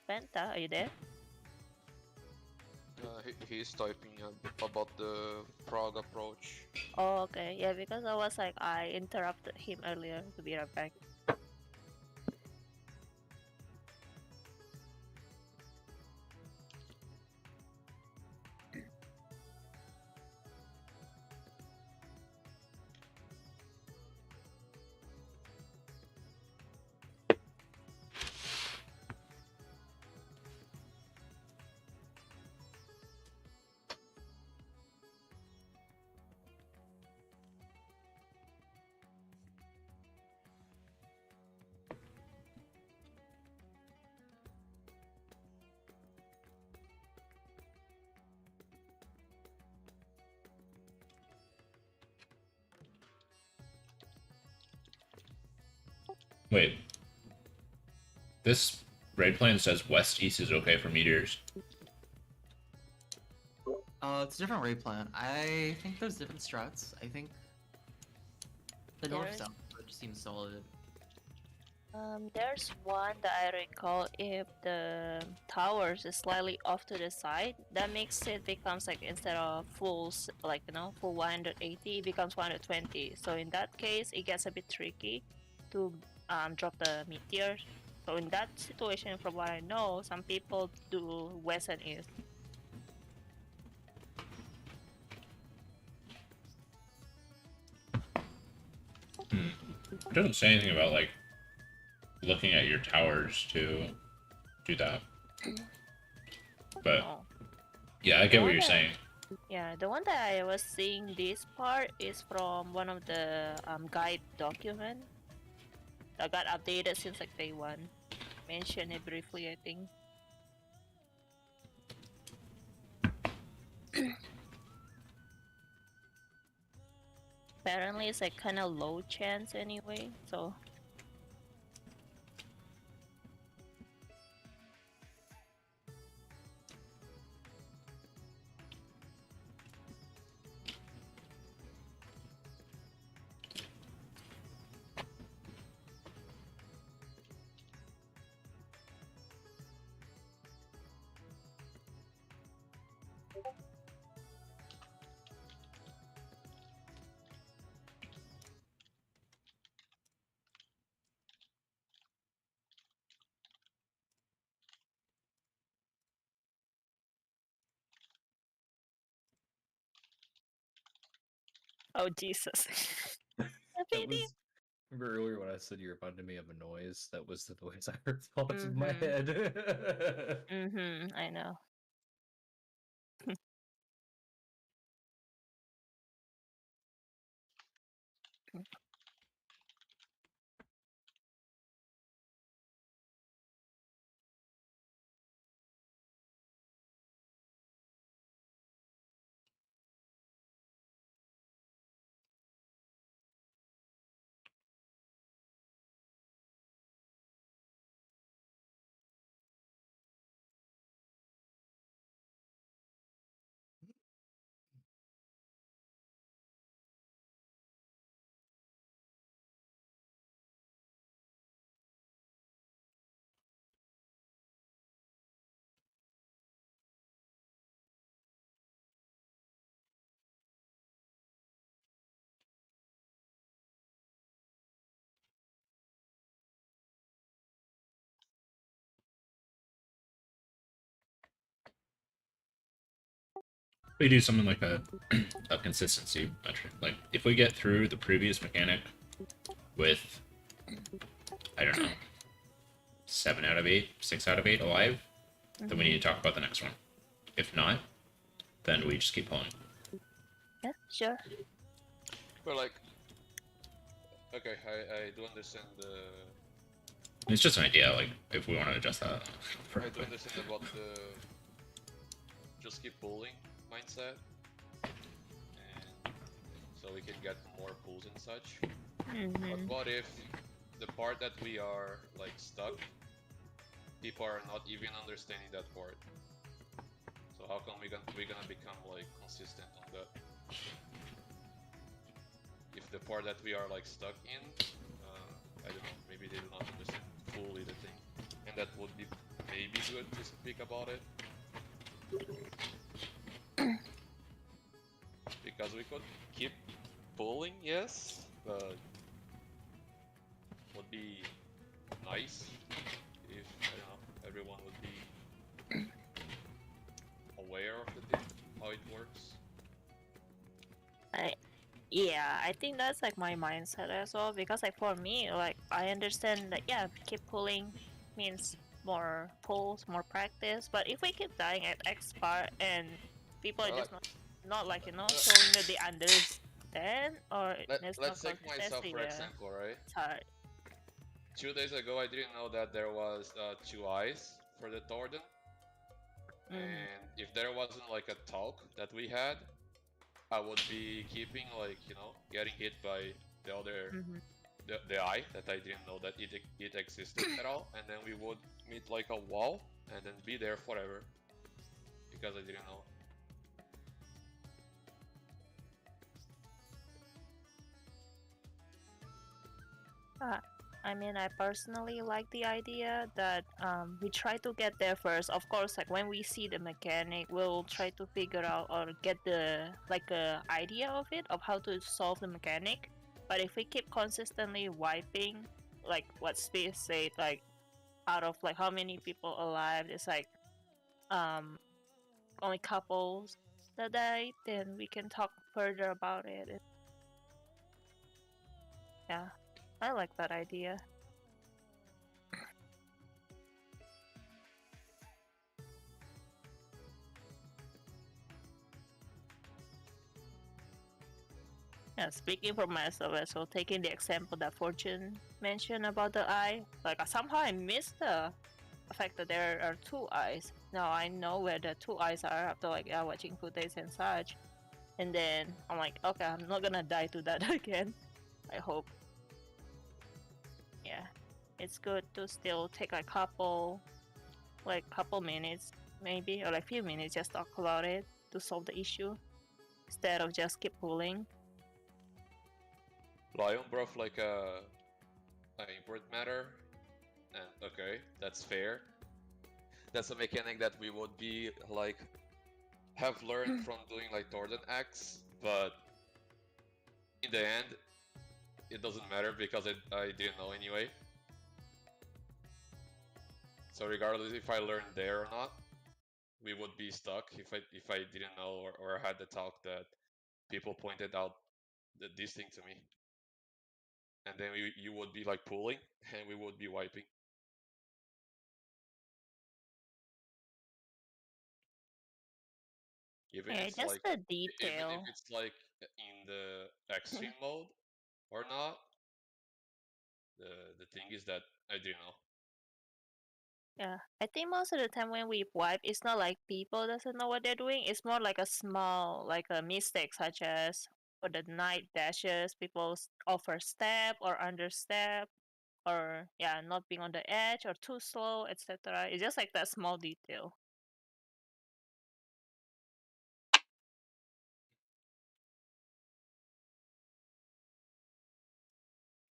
Penta, are you there? He's typing about the prog approach. Oh, okay. Yeah, because I was like, I interrupted him earlier to be right back. Wait. This raid plan says west-east is okay for meteors. It's a different raid plan. I think there's different struts. I think the There's- north-south just seems solid. There's one that I recall. If the towers is slightly off to the side, that makes it becomes like instead of full 180, it becomes 120. So in that case, it gets a bit tricky to drop the meteor. So in that situation, from what I know, some people do west and east. It doesn't say anything about like looking at your towers to do that. But Oh. yeah, I get what Oh, you're yeah. saying. Yeah, the one that I was seeing this part is from one of the guide document that got updated since like day one. Mention it briefly, I think. Apparently, it's like kind of low chance anyway, so. Oh Jesus. That was. Remember earlier when I said you reminded me of a noise? That was the noise I heard fall out of my Mhm. head. I know. We do something like a consistency metric. Like if we get through the previous mechanic with, I don't know, 7 out of 8, 6 out of 8 alive, then we need to talk about the next one. If not, then we just keep pulling. Yeah, sure. But like, okay, I do understand the. It's just an idea, like if we want to adjust that. I do understand about the just keep pulling mindset, and so we can get more pulls and such. But what if the part that we are like stuck, people are not even understanding that part? So how come we gonna become like consistent on that? If the part that we are like stuck in, I don't know, maybe they do not understand fully the thing, and that would be maybe good to speak about it. Because we could keep pulling, yes, but would be nice if, I don't know, everyone would be aware of the thing, how it works. Yeah, I think that's like my mindset as well, because like for me, like I understand that yeah, keep pulling means more pulls, more practice, but if we keep dying at X part and people are Well, just not like showing that they understand or there's no let's take myself consistency, for yeah, example, right? it's hard. 2 days ago I didn't know that there was 2 eyes for the Torden, and if there wasn't like a talk that we had, I would be keeping like, you know, getting hit by the other the eye that I didn't know that it existed at all, and then we would meet like a wall and then be there forever because I didn't know. I mean, I personally like the idea that we try to get there first. Of course, like when we see the mechanic, we'll try to figure out or get the like a idea of it of how to solve the mechanic. But if we keep consistently wiping, like what Space said, like out of like how many people alive, it's like only couples that died, then we can talk further about it. Yeah, I like that idea. Yeah, speaking for myself as well, taking the example that Fortune mentioned about the eye, like somehow I missed the fact that there are two eyes. Now I know where the two eyes are after like watching footage and such. And then I'm like, okay, I'm not gonna die to that again. I hope. Yeah, it's good to still take a couple minutes maybe, or like few minutes just talk about it to solve the issue instead of just keep pulling. Lion brought like an import matter, and okay, that's fair. That's a mechanic that we would be like have learned from doing like Torden acts, but in the end, it doesn't matter because I didn't know anyway. So regardless if I learned there or not, we would be stuck if I didn't know or had the talk that people pointed out this thing to me. And then you would be like pulling and we would be wiping. Even Yeah, it's just like the even if detail. it's like in the extreme mode or not, the thing is that I didn't know. Yeah, I think most of the time when we wipe, it's not like people doesn't know what they're doing. It's more like a small, like a mistake, such as for the night dashes, people overstep or understep, or yeah, not being on the edge or too slow, etc. It's just like that small detail.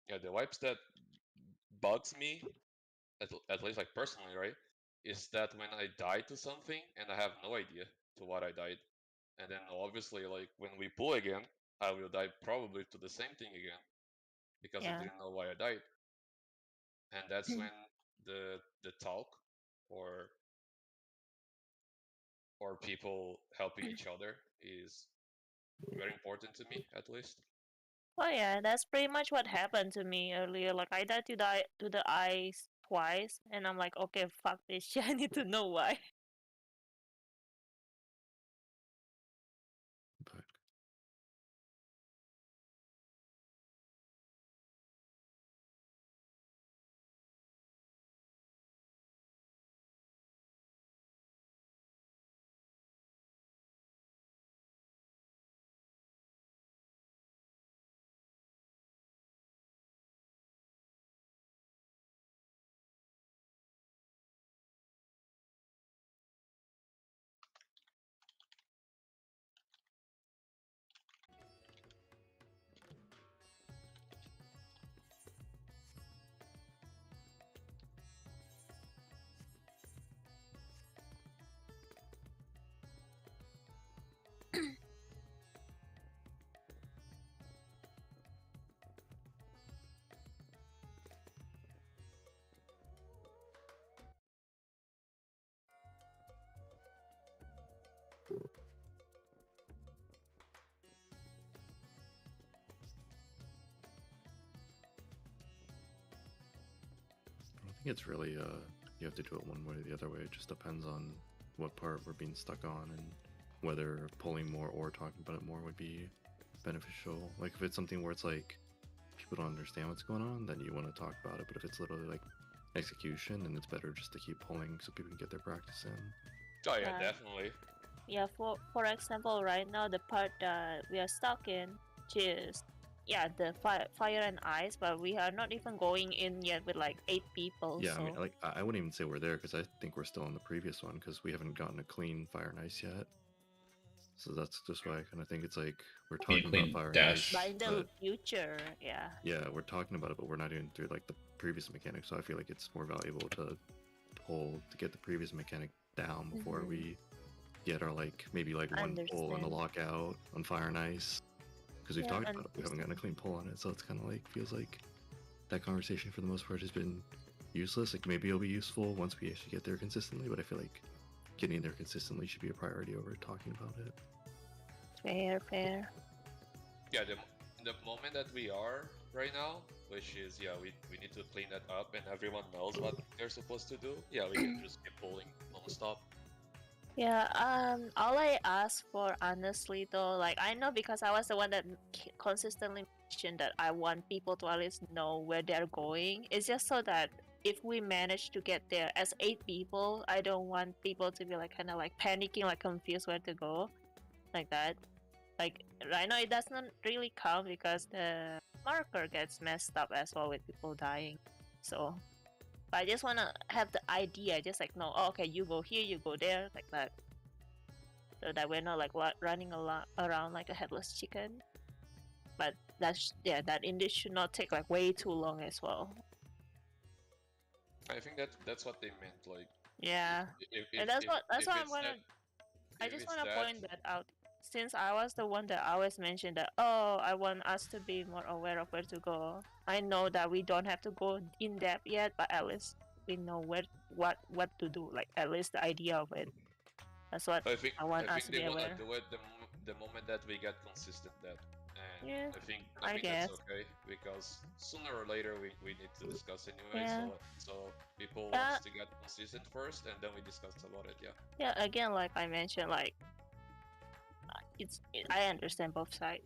Yeah, the wipes that bugs me, at least like personally, right, is that when I die to something and I have no idea to what I died, and then obviously like when we pull again, I will die probably to the same thing again because I Yeah. didn't know why I died, and that's when the talk or people helping each other is very important to me, at least. Oh yeah, that's pretty much what happened to me earlier. Like I died to the eyes twice, and I'm like, okay, fuck this shit. I need to know why. But I don't think it's really you have to do it one way or the other way. It just depends on what part we're being stuck on and whether pulling more or talking about it more would be beneficial. Like if it's something where it's like people don't understand what's going on, then you want to talk about it. But if it's literally like execution, then it's better just to keep pulling so people can get their practice in. Oh yeah, Yeah. definitely. Yeah, for example, right now the part that we are stuck in, which is yeah, the fire and ice, but we are not even going in yet with like 8 people. Yeah, so I mean, like I wouldn't even say we're there because I think we're still on the previous one because we haven't gotten a clean fire and ice yet. So that's just why I kind of think it's like we're Be a talking clean about fire and dash. ice, by the but future, yeah. yeah, we're talking about it, but we're not even through like the previous mechanic. So I feel like it's more valuable to get the previous mechanic down before Mhm. we get our like maybe like one pull and a Understand. lockout on fire and ice because we've Yeah, talked about it. We haven't gotten a clean pull on it, so it's kind of like feels like that conversation for the most part has been useless. Like maybe it'll be useful once we actually get there consistently, but I feel like getting there consistently should be a priority over talking about it. Fair. Yeah, the moment that we are right now, which is yeah, we need to clean that up and everyone knows what they're supposed to do. Yeah, we can just keep pulling non-stop. Yeah, all I ask for honestly though, like I know because I was the one that consistently mentioned that I want people to at least know where they're going. It's just so that if we manage to get there as 8 people, I don't want people to be like kind of like panicking, like confused where to go, like that. Like right now, it does not really count because the marker gets messed up as well with people dying. So I just wanna have the idea, just like no, oh, okay, you go here, you go there, like that, so that we're not like running a lot around like a headless chicken. But that's yeah, that indeed should not take like way too long as well. I think that's what they meant. Like Yeah, if and that's what if I'm it's gonna. that I if just it's wanna that point that out. Since I was the one that always mentioned that, oh, I want us to be more aware of where to go. I know that we don't have to go in depth yet, but at least we know what to do. Like at least the idea of it. That's what I want us to they be wanna aware. do it the moment that we get consistent that, and Yeah, I I think that's guess. okay because sooner or later we need to discuss anyway. Yeah. So people Yeah. wants to get consistent first, and then we discuss about it. Yeah. Yeah. Again, like I mentioned, like I understand both sides.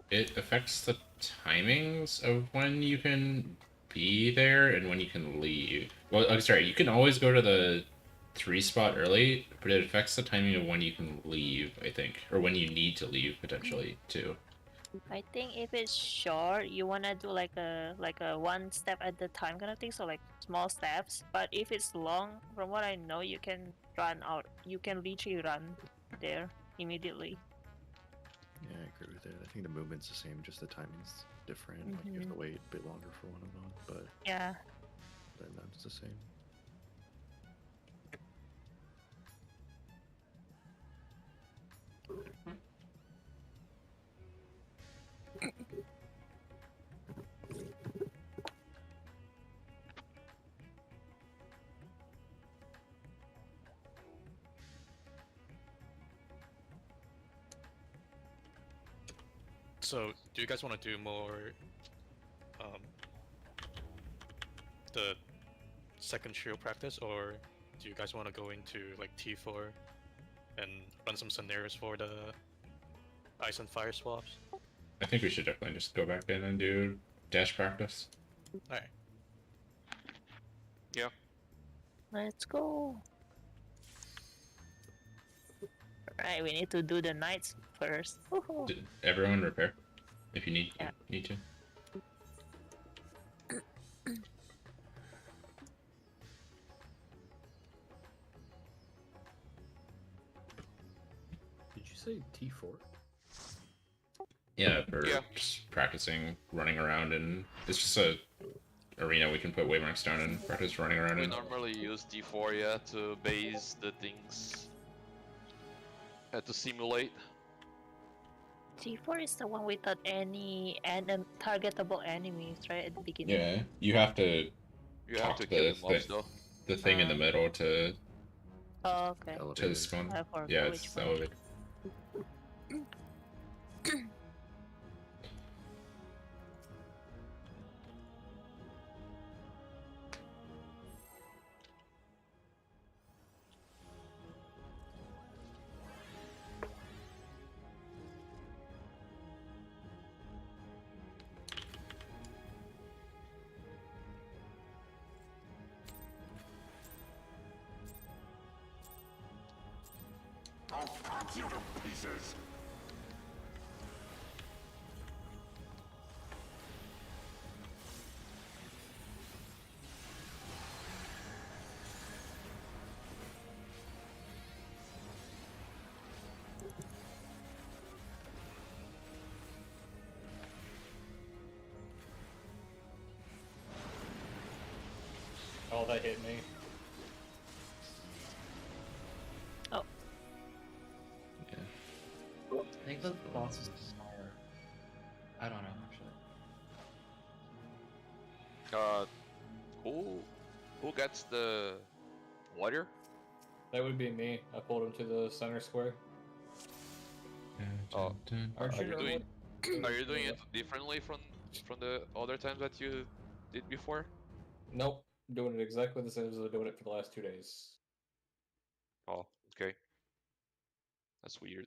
It affects the timings of when you can be there and when you can leave. Well, I'm sorry, you can always go to the 3 spot early, but it affects the timing of when you can leave, I think, or when you need to leave potentially too. I think if it's short, you wanna do like a one step at the time kind of thing, so like small steps. But if it's long, from what I know, you can run out. You can literally run there immediately. Yeah, I agree with it. I think the movement's the same, just the timing's different. Like you have to wait a bit longer for one of them, but Yeah. then that's the same. So, do you guys want to do more the second shield practice, or do you guys want to go into like T4 and run some scenarios for the ice and fire swaps? I think we should definitely just go back in and do dash practice. Alright. Yeah. Let's go. Right, we need to do the knights first. Woohoo. Did everyone repair if you need Yeah. to. Did you say T4? Yeah, for Yeah. just practicing running around, and it's just a arena we can put waymarks down and practice running around We in. normally use D4, yeah, to base the things. To simulate. T4 is the one without any targetable enemies, right, at the beginning? Yeah, you have to You have talk to kill the, the mobs though. the thing in the middle to Oh, okay. to Elevator. spawn. I forgot Yeah, which it's one. elevator. I'll cut you to pieces. Oh, that hit me. Yeah. I think the boss is smaller. I don't know actually. Who gets the warrior? That would be me. I pulled him to the center square. Oh. Aren't Are you you doing? normally- Are you doing it differently from the other times that you did before? Nope. Doing it exactly the same as I've been doing it for the last 2 days. Oh, okay. That's weird.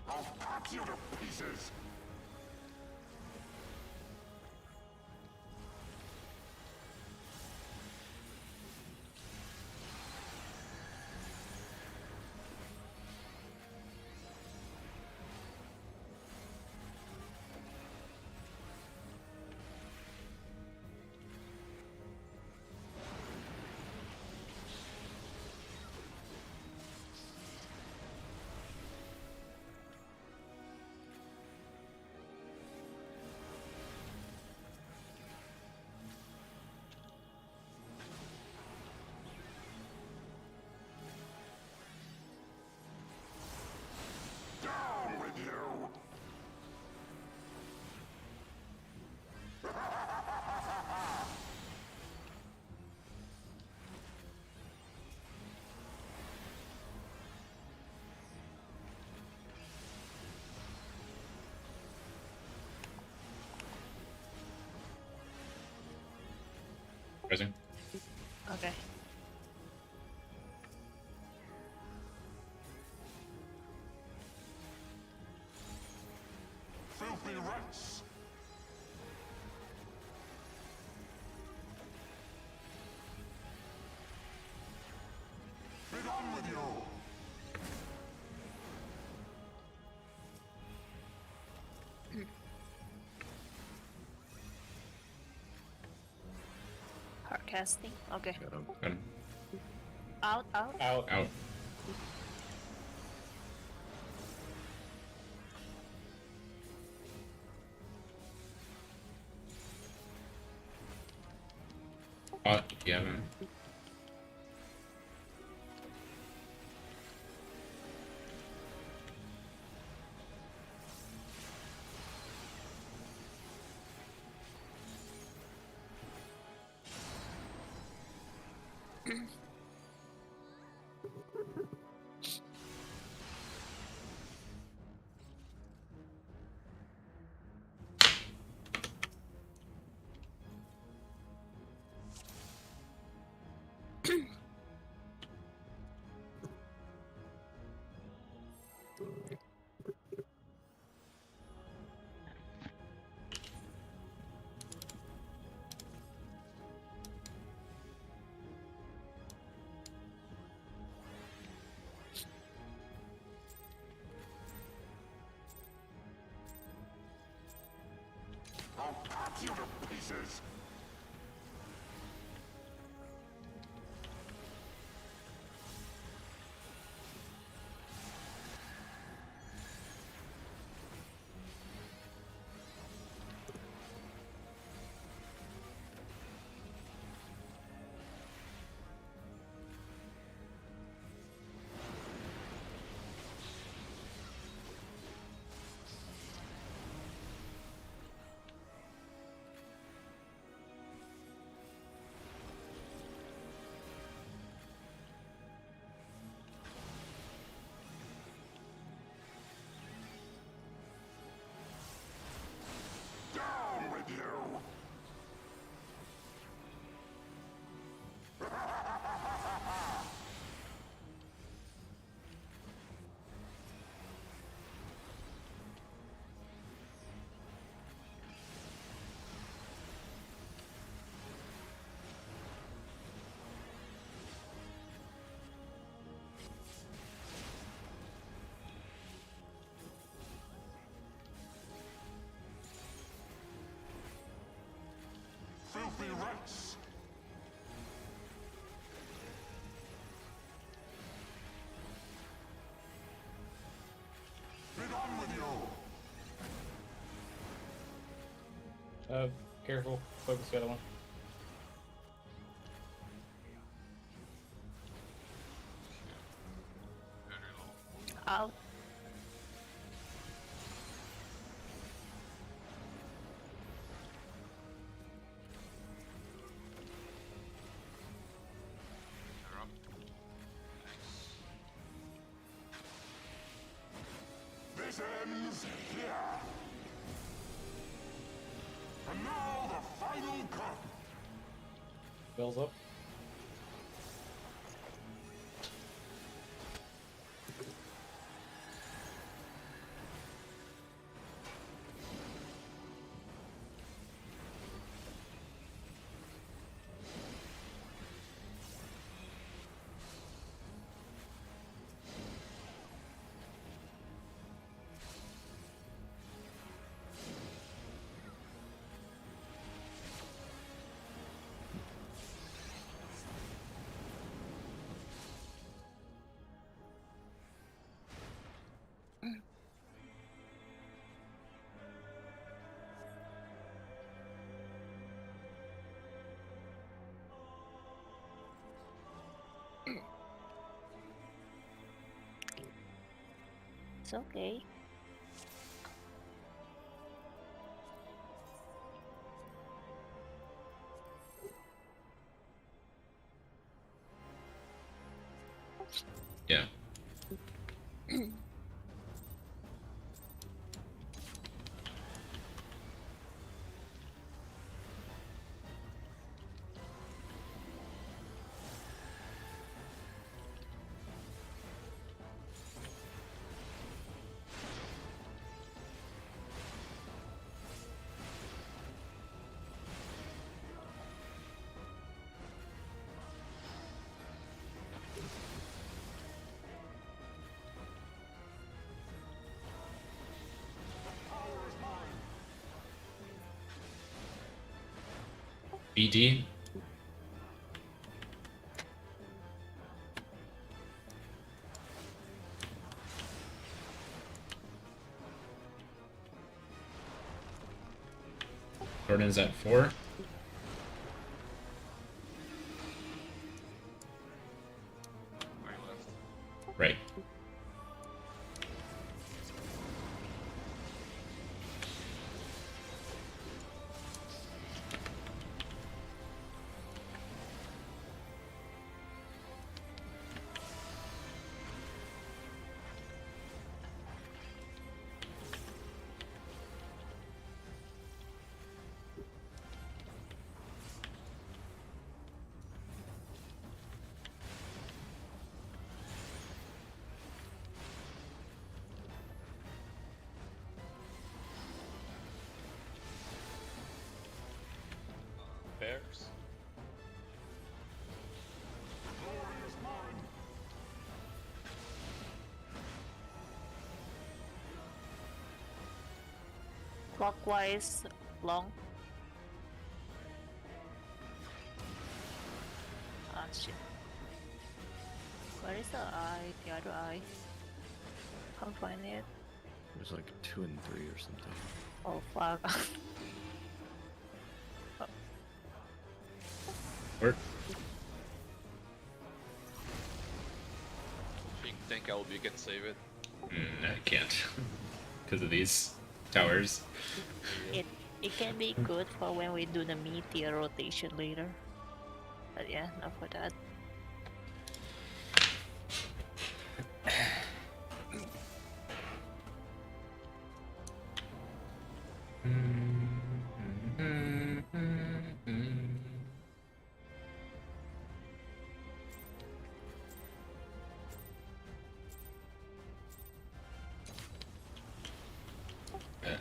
I'll cut you to pieces. Down with you. Rising. Okay. Filthy rats. Be done with you. Hard casting. Okay. Got him. Got him. Out, out. Out. Out. Yeah, man. I'll cut you to pieces! Down with you! Filthy rats! Be gone with you! Careful. Focus the other one. Out. This ends here! And now the final cut! Bells up. It's okay. Yeah. BD? Jordan's at 4. Right. cares? Clockwise, long. Ah shit. Where is the eye? The other eye? Can't find it. There's like 2 and 3 or something. Oh fuck. Work. Think LB can save it. I can't. Because of these towers. It can be good for when we do the meteor rotation later. But yeah, not for that.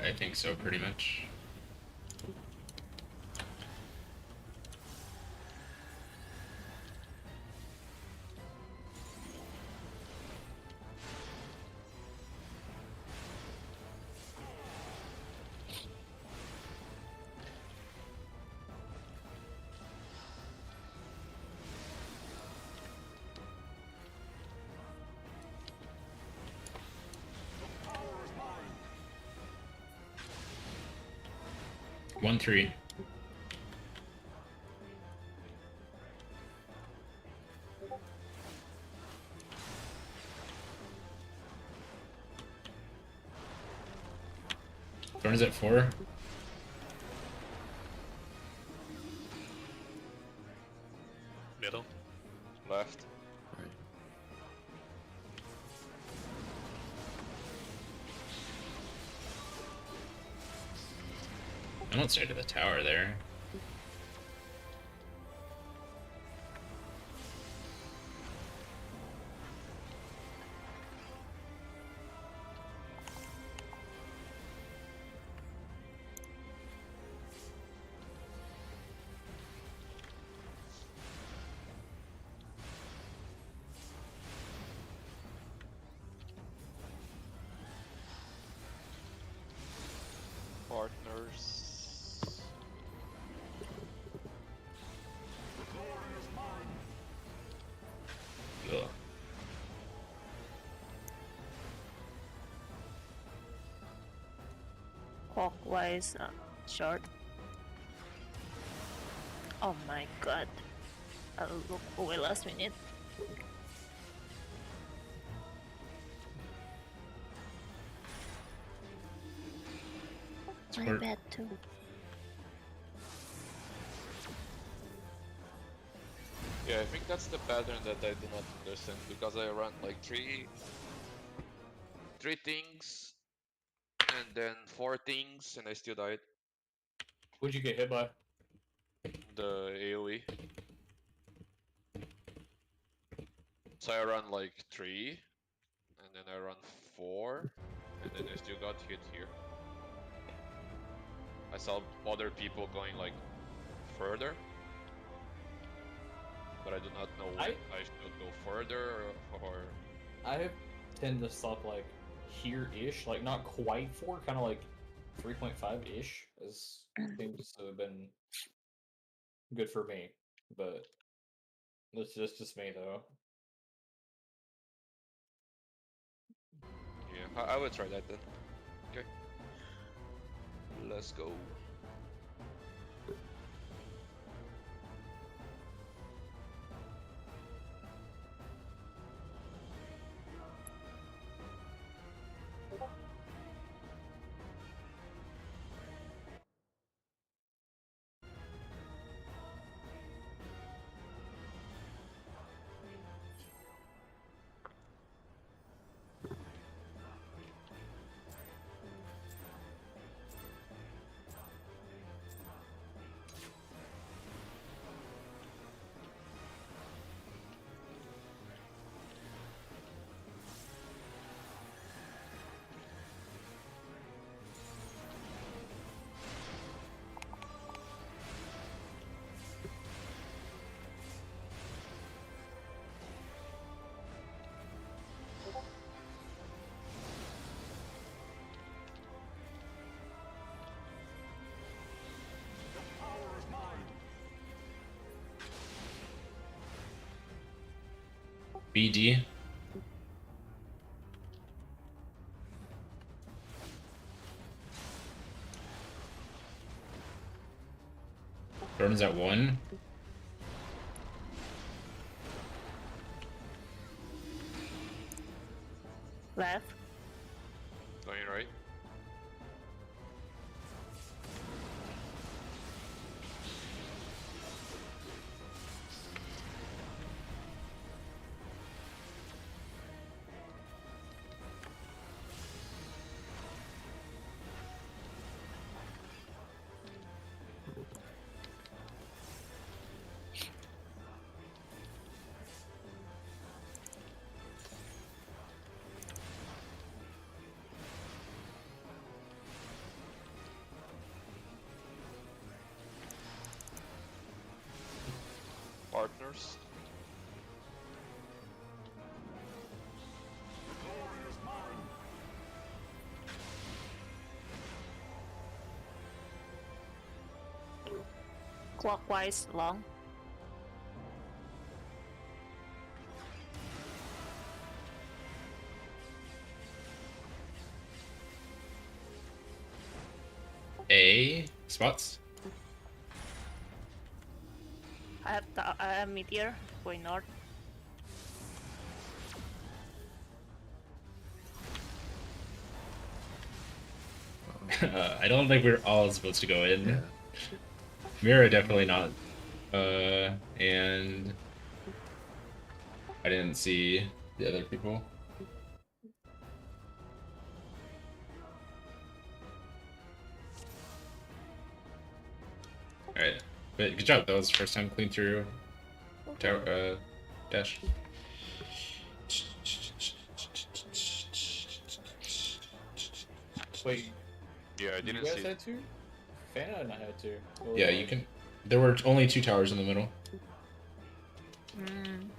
I think so, pretty much. One, 3. Thorn's at 4. Middle. Left. Right. I don't stay to the tower there. Partners. Ugh. Clockwise, short. Oh my god. I'll look away last minute. My Smart. bad too. Yeah, I think that's the pattern that I do not understand because I run like three things and then 4 things and I still died. What'd you get hit by? The AoE. So I run like 3 and then I run 4 and then I still got hit here. I saw other people going like further, but I do not know when I should go further or I tend to stop like here-ish, like not quite 4, kind of like 3.5-ish, as seems to have been good for me. But that's just me though. yeah, I would try that then. Okay. Let's go. BD. Jordan's at 1. Left. Going right. Partners. Clockwise long. A spots. I have meteor going north. I don't think we're all supposed to go in. Yeah. Mira definitely not. And I didn't see the other people. Alright. But good job. That was the first time clean through tower, dash. Wait, Yeah, I you didn't guys see. had to? Fana and I had to. Or Yeah, like- you can. There were only 2 towers in the middle. Mm.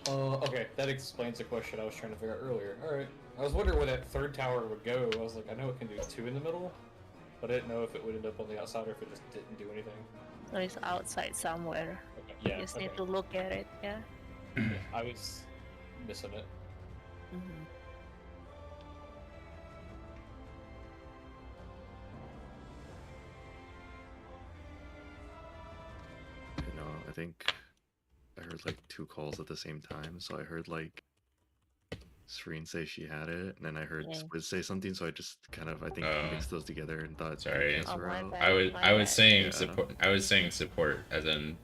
Okay, that explains the question I was trying to figure out earlier. Alright. I was wondering where that third tower would go. I was like, I know it can do 2 in the middle, but I didn't know if it would end up on the outside or if it just didn't do anything. So it's outside somewhere. Okay, yeah, You just okay. need to look at it. Yeah. Yeah, I was missing it. Mm-hmm. You know, I think I heard like 2 calls at the same time. So I heard like Serene say she had it, and then I heard Yeah. Squiz say something. So I just kind of Oh. mixed those together and thought, Sorry. cancel Oh, her my out. bad. I was saying Yeah. support. I was saying support as in.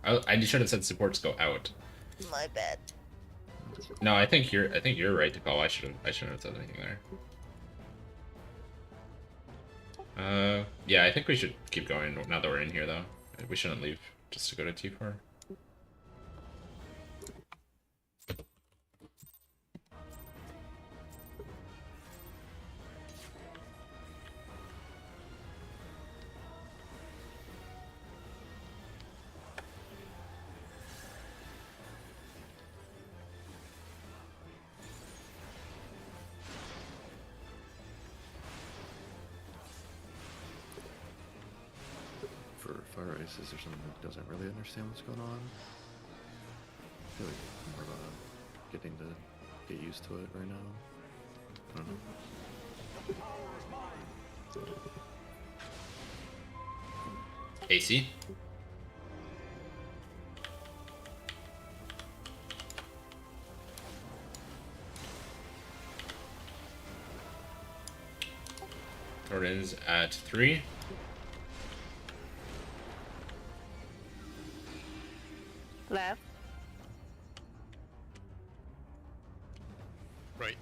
I should have said supports go out. My bad. No, I think you're right to call. I shouldn't have said anything there. Yeah, I think we should keep going now that we're in here though. We shouldn't leave just to go to T4. For Fire Ice, is there someone who doesn't really understand what's going on? I feel like more about getting to get used to it right now. I don't know. AC. Jordan's at 3. Left. Right.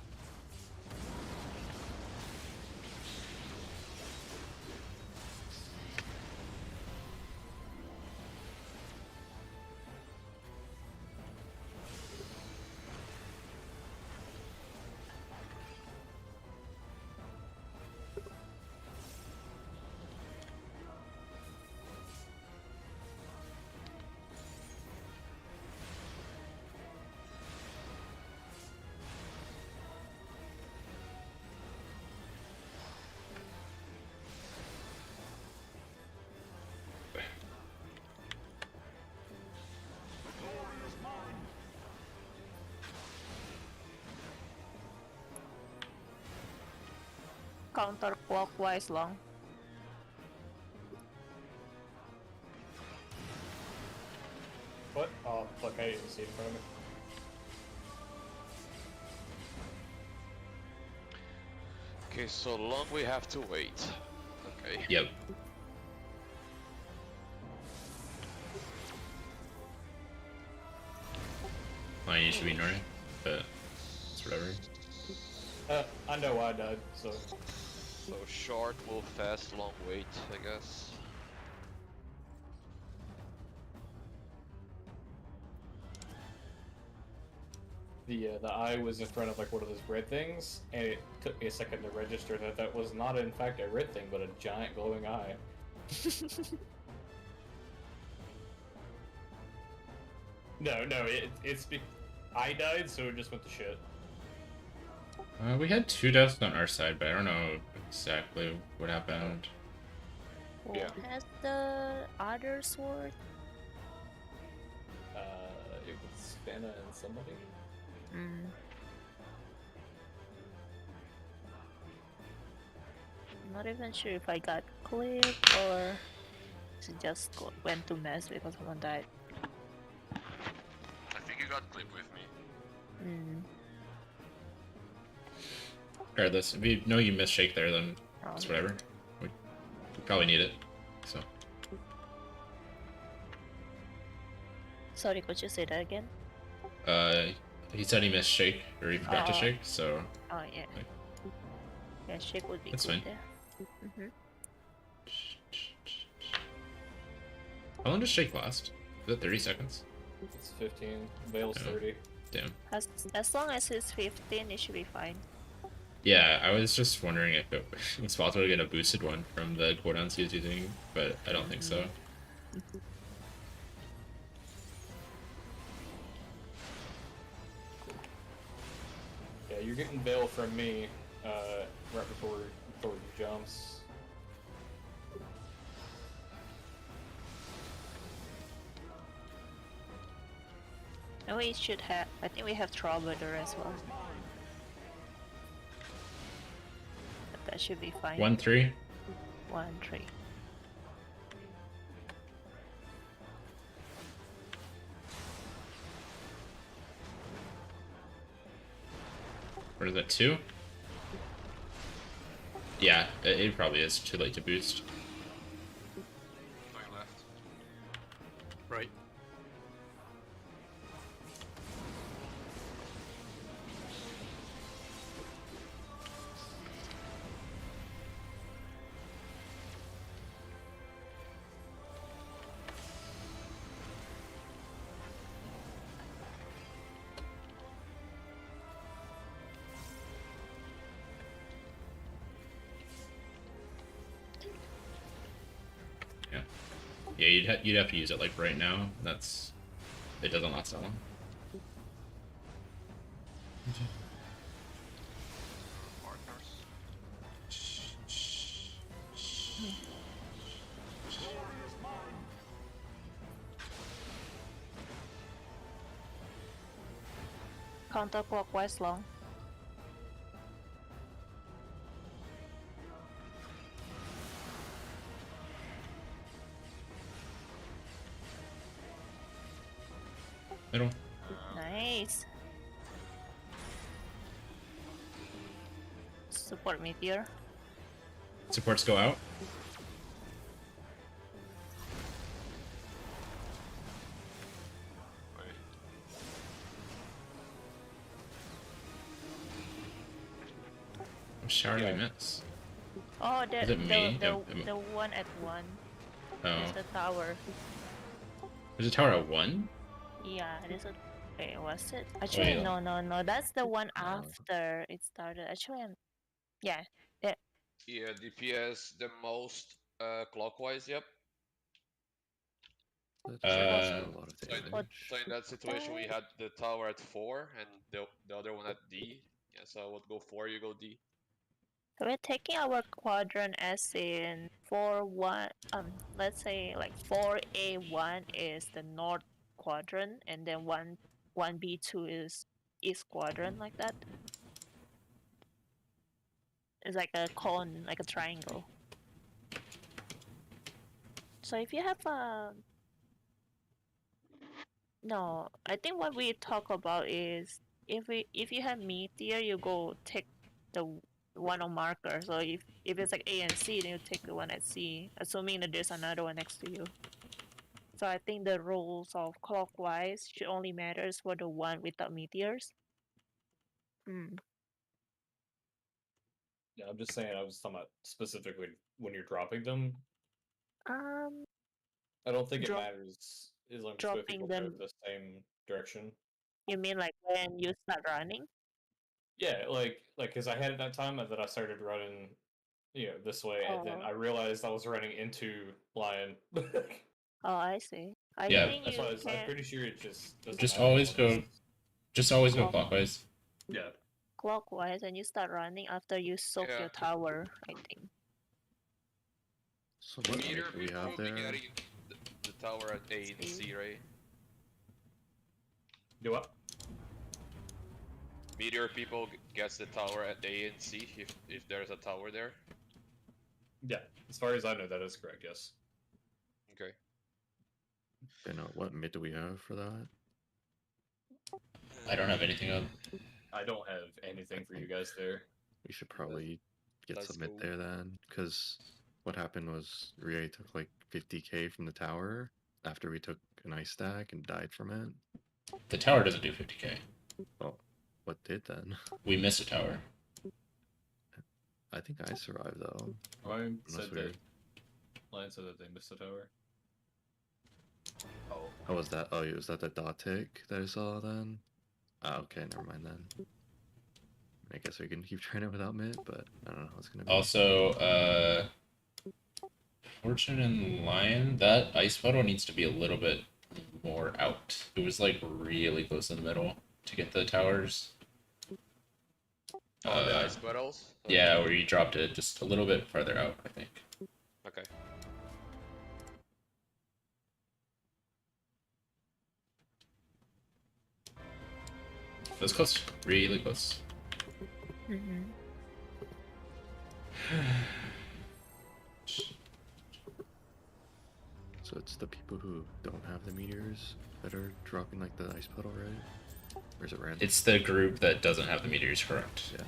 counterclockwise long. What? Oh, fuck, I didn't even see it in front of me. Okay, so long we have to wait. Okay. Yep. Well, you should be ignoring, but it's whatever. I know I died, so. So short, move fast, long wait, I guess. The eye was in front of like one of those red things, and it took me a second to register that that was not in fact a red thing, but a giant glowing eye. No, I died, so it just went to shit. We had 2 deaths on our side, but I don't know exactly what happened. Who Yeah. has the other sword? It was Spanna and somebody. Mm. I'm not even sure if I got clipped or it just went to mess because someone died. I think you got clipped with me. Mm. Regardless, if you know you missed Shake there, then it's Oh. whatever. We probably need it, so. Sorry, could you say that again? He said he missed Shake, or he forgot to Oh. Shake, so. Oh yeah. Like- Yeah, shake would be That's good fine. there. Mm-hmm. How long does Shake last? Is it 30 seconds? It's 15. Veil's Oh. 30. Damn. As long as it's 15, it should be fine. Yeah, I was just wondering if it was possible to get a boosted one from the cooldowns he was using, but I don't think so. Yeah, you're getting Veil from me, right before he jumps. And we should have. I think we have Troubadour as well. But that should be fine. 1-3. 1-3. What is that, 2? Yeah, it probably is too late to boost. Going left. Right. Yeah, you'd have to use it like right now. It doesn't last that long. Partners. Counterclockwise long. Middle. Nice. Support meteor. Supports go out. Wait. What shower did I Yeah. miss? Oh, Is it me? the one at 1. Oh. There's a tower. There's a tower at 1? Yeah, there's a. Wait, was it? Actually, Wait. no. That's the one after it started. Actually, yeah. Yeah, DPS the most clockwise, yep. That doesn't Uh, also do a lot of So in, damage. so in that situation, we had the tower at 4 and the other one at D. Yeah, so I would go 4, you go D. So we're taking our quadrant as in 4-1. Let's say like 4A1 is the north quadrant, and then 1B2 is east quadrant, like that. It's like a cone, like a triangle. So if you have a no, I think what we talk about is if you have meteor, you go take the one on marker. So if it's like A and C, then you take the one at C, assuming that there's another one next to you. So I think the rules of clockwise should only matters for the one without meteors. Hmm. Yeah, I'm just saying. I was talking about specifically when you're dropping them. Um, I don't think it Drop- matters as long as both dropping people go them. the same direction. You mean like when you start running? Yeah, because I had it that time, and then I started running, this way, and then Oh. I realized I was running into Lion. Oh, I see. I Yeah. think That's you why I'm can pretty sure it just doesn't Just matter always as long go. as- Just always go Clock- clockwise. Yeah. clockwise, and you start running after you soak Yeah. your tower. I think. So what Meteor mate do we people have be there? getting the tower at A and C, right? Do what? Meteor people gets the tower at A and C if there's a tower there. Yeah, as far as I know, that is correct. Yes. Okay. Then what mid do we have for that? I don't have anything up. I don't have anything for you guys there. We should probably get Let's some mid go. there then, because what happened was Rie took like 50k from the tower after we took an ice stack and died from it. The tower doesn't do 50k. Oh, what did then? We missed a tower. I think I survived though. Ryan Unless said we're- that. Lion said that they missed the tower. Oh. Oh, was that? Oh, was that the dot tick that I saw then? Ah, okay, never mind then. I guess we can keep trying it without mid, but I don't know how it's gonna be. Also, Fortune and Lion, that ice puddle needs to be a little bit more out. It was like really close in the middle to get the towers. Oh, the ice puddles? Yeah, where you dropped it just a little bit further out, I think. Okay. It was close, really close. Mm-hmm. So it's the people who don't have the meteors that are dropping like the ice puddle, right? Or is it random? It's the group that doesn't have the meteors, correct? Yeah.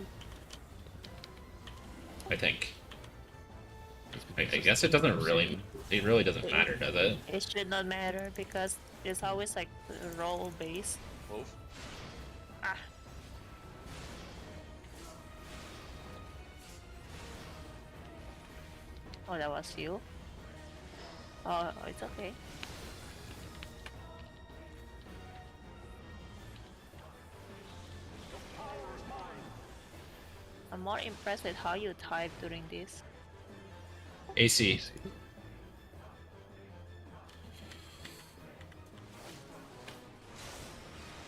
I think. It's I because guess it doesn't really. It really doesn't matter, does it? It should not matter because it's always like roll base. Move. Ah. Oh, that was you. Oh, it's okay. I'm more impressed with how you type during this. AC.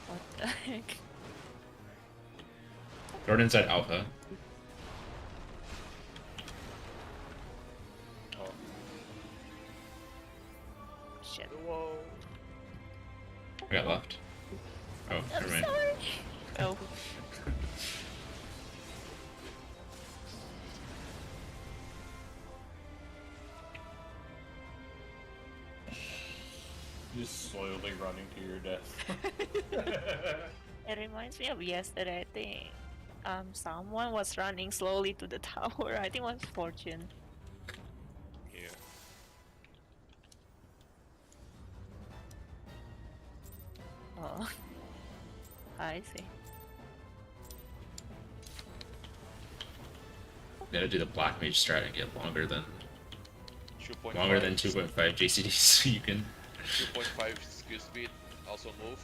What the heck? Throw it inside Alpha. Oh. Shit. Whoa. I got left. Oh, I'm never mind. sorry. Oh. Just slowly running to your death. It reminds me of yesterday, I think. Someone was running slowly to the tower. I think it was Fortune. Yeah. Oh. I see. Gotta do the black mage strat and get longer than 2.5. longer than 2.5 JCD, so you can. 2.5 skill speed. Also move.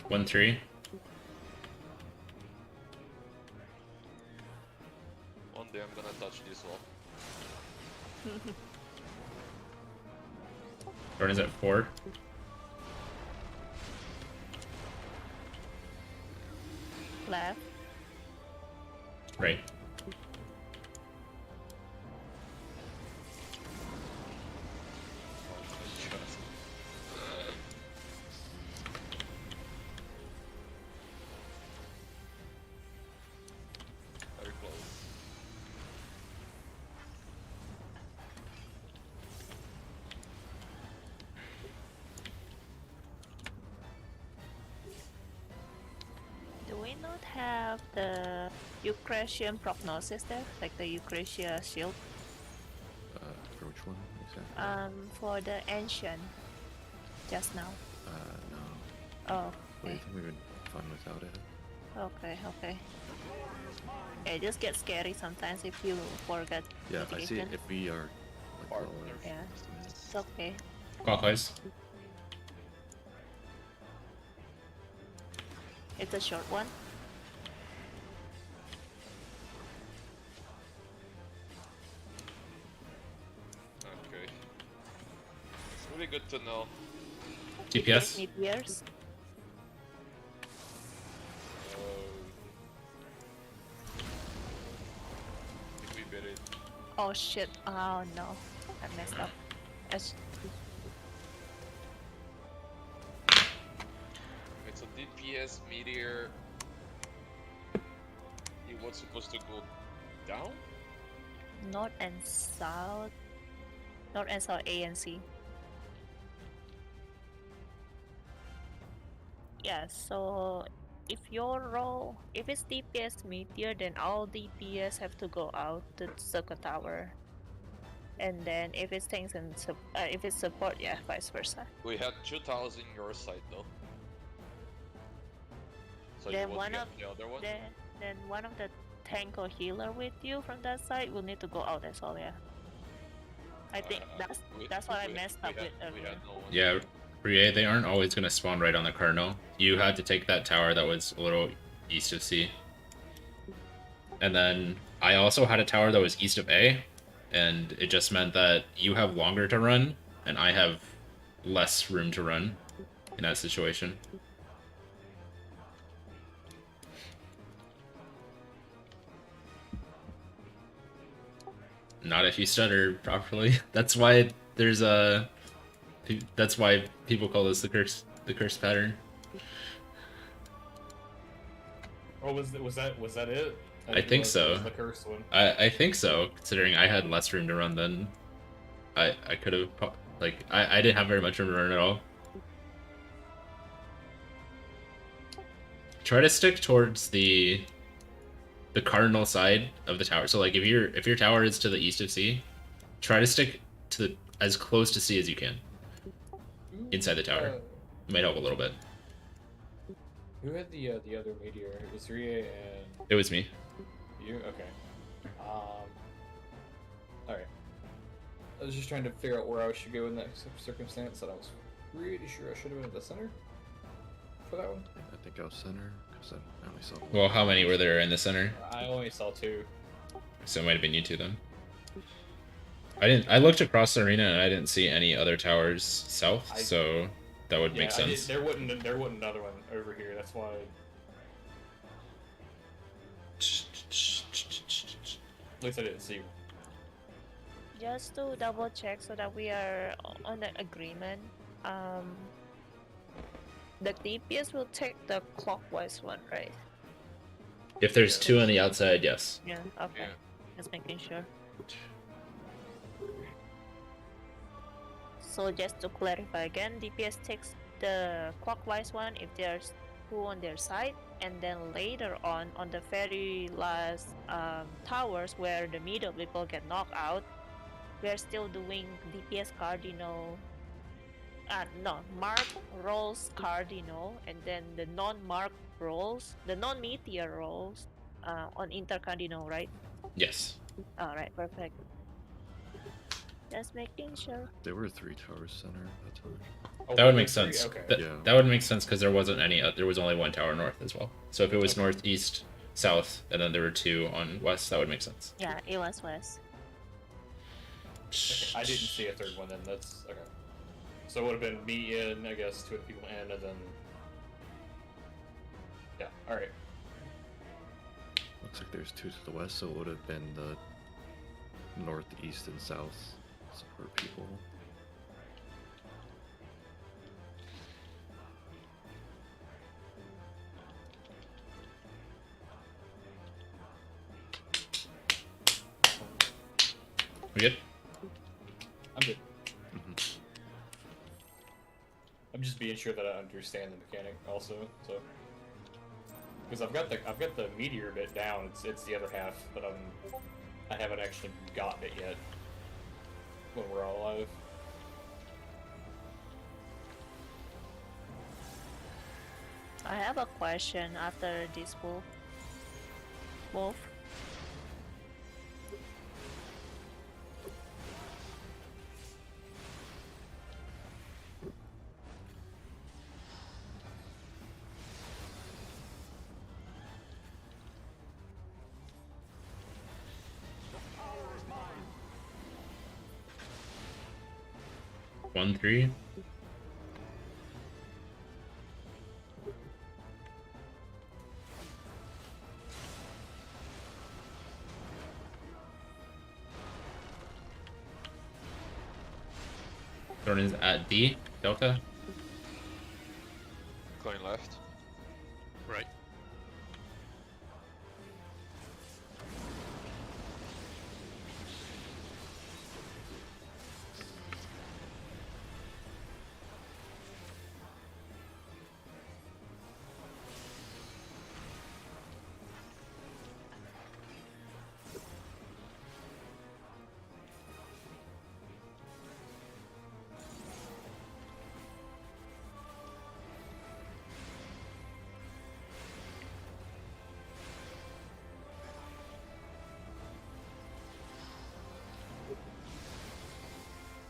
One 3. One day I'm gonna touch this wall. Jordan's at 4. left. Right. Very close. Do we not have the Eucratian prognosis there? Like the Eucratia shield? For which one exactly? For the ancient. Just now. No. Oh, But I okay. think we would fun without it. Okay, okay. It just gets scary sometimes if you forget Yeah, I see mitigation. if we are like Or- lower. Yeah. just a minute. It's okay. Clockwise. It's a short one. Okay. It's really good to know. TPS. Meteors. I think we beat it. Oh shit. Oh no. I messed up. That's- It's a DPS meteor. It was supposed to go down? North and south. North and south A and C. Yeah, so if it's DPS meteor, then all DPS have to go out to Circle Tower. And then if it's tanks and if it's support, yeah, vice versa. We had 2,000 your side though. So Then you one want of the other one? then one of the tank or healer with you from that side will need to go out as well, yeah. I think that's what I messed up with We earlier. had no one. Yeah, Brie, they aren't always going to spawn right on the Cardinal. You had to take that tower that was a little east of C. And then I also had a tower that was east of A, and it just meant that you have longer to run, and I have less room to run in that situation. Not if you stutter properly. That's why there's a... That's why people call this the curse pattern. Oh, was that it? I think so. It was the cursed one. I think so, considering I had less room to run than I could have, like, I didn't have very much room to run at all. Try to stick towards the cardinal side of the tower. So like if your tower is to the east of C, try to stick to as close to C as you can. Inside the tower. It might help a little bit. Who had the other meteor? It was Rie and It was me. you. Okay. All right. I was just trying to figure out where I should go in that circumstance, and I was pretty sure I should have been at the center for that one. I think I was center because I only saw one. Well, how many were there in the center? I only saw two. So it might have been you two then. I looked across the arena and I didn't see any other towers south, so that would make sense. There wasn't another one over here. That's why. At least I didn't see. Just to double check so that we are on the agreement, the DPS will take the clockwise one, right? If there's two on the outside, yes. Yeah, okay. Yeah. Just making sure. So just to clarify again, DPS takes the clockwise one if there's two on their side, and then later on the very last towers where the middle people get knocked out, we're still doing DPS cardinal. Mark rolls cardinal, and then the non-mark rolls, the non-meteor rolls on intercardinal, right? Yes. Alright, perfect. Just making sure. There were 3 towers center at that time. Oh, That would there make were three? sense. Okay. Yeah. That would make sense because there wasn't any. There was only one tower north as well. So if it was northeast, south, and then there were two on west, that would make sense. Yeah, it was west. Okay, I didn't see a third one then. That's okay. So it would have been me in, I guess, two of the people in, and then. Yeah. All right. Looks like there's two to the west, so it would have been the north, east, and south support people. We good? I'm good. Mhm. I'm just being sure that I understand the mechanic also. So, because I've got the meteor bit down. It's the other half that I haven't actually gotten it yet. When we're all alive. I have a question after this move. The power is mine. 1-3. Thorn is at D, Delta. Going left. Right.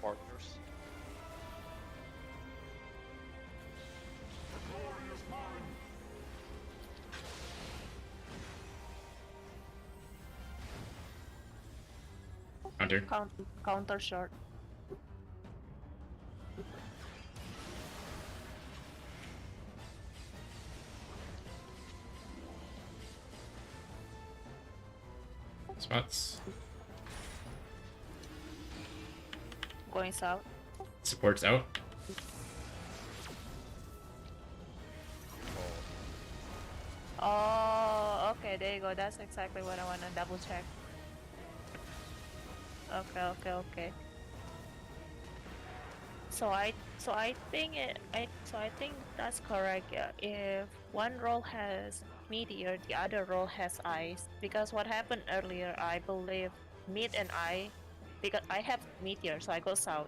Partners. The glory is mine. Counter. Counter short. Spots. Going south. Supports out. Oh, okay, there you go. That's exactly what I want to double check. Okay. So I think I think that's correct. Yeah. If one roll has meteor, the other roll has ice. Because what happened earlier, I believe mid and I, because I have meteor, so I go south.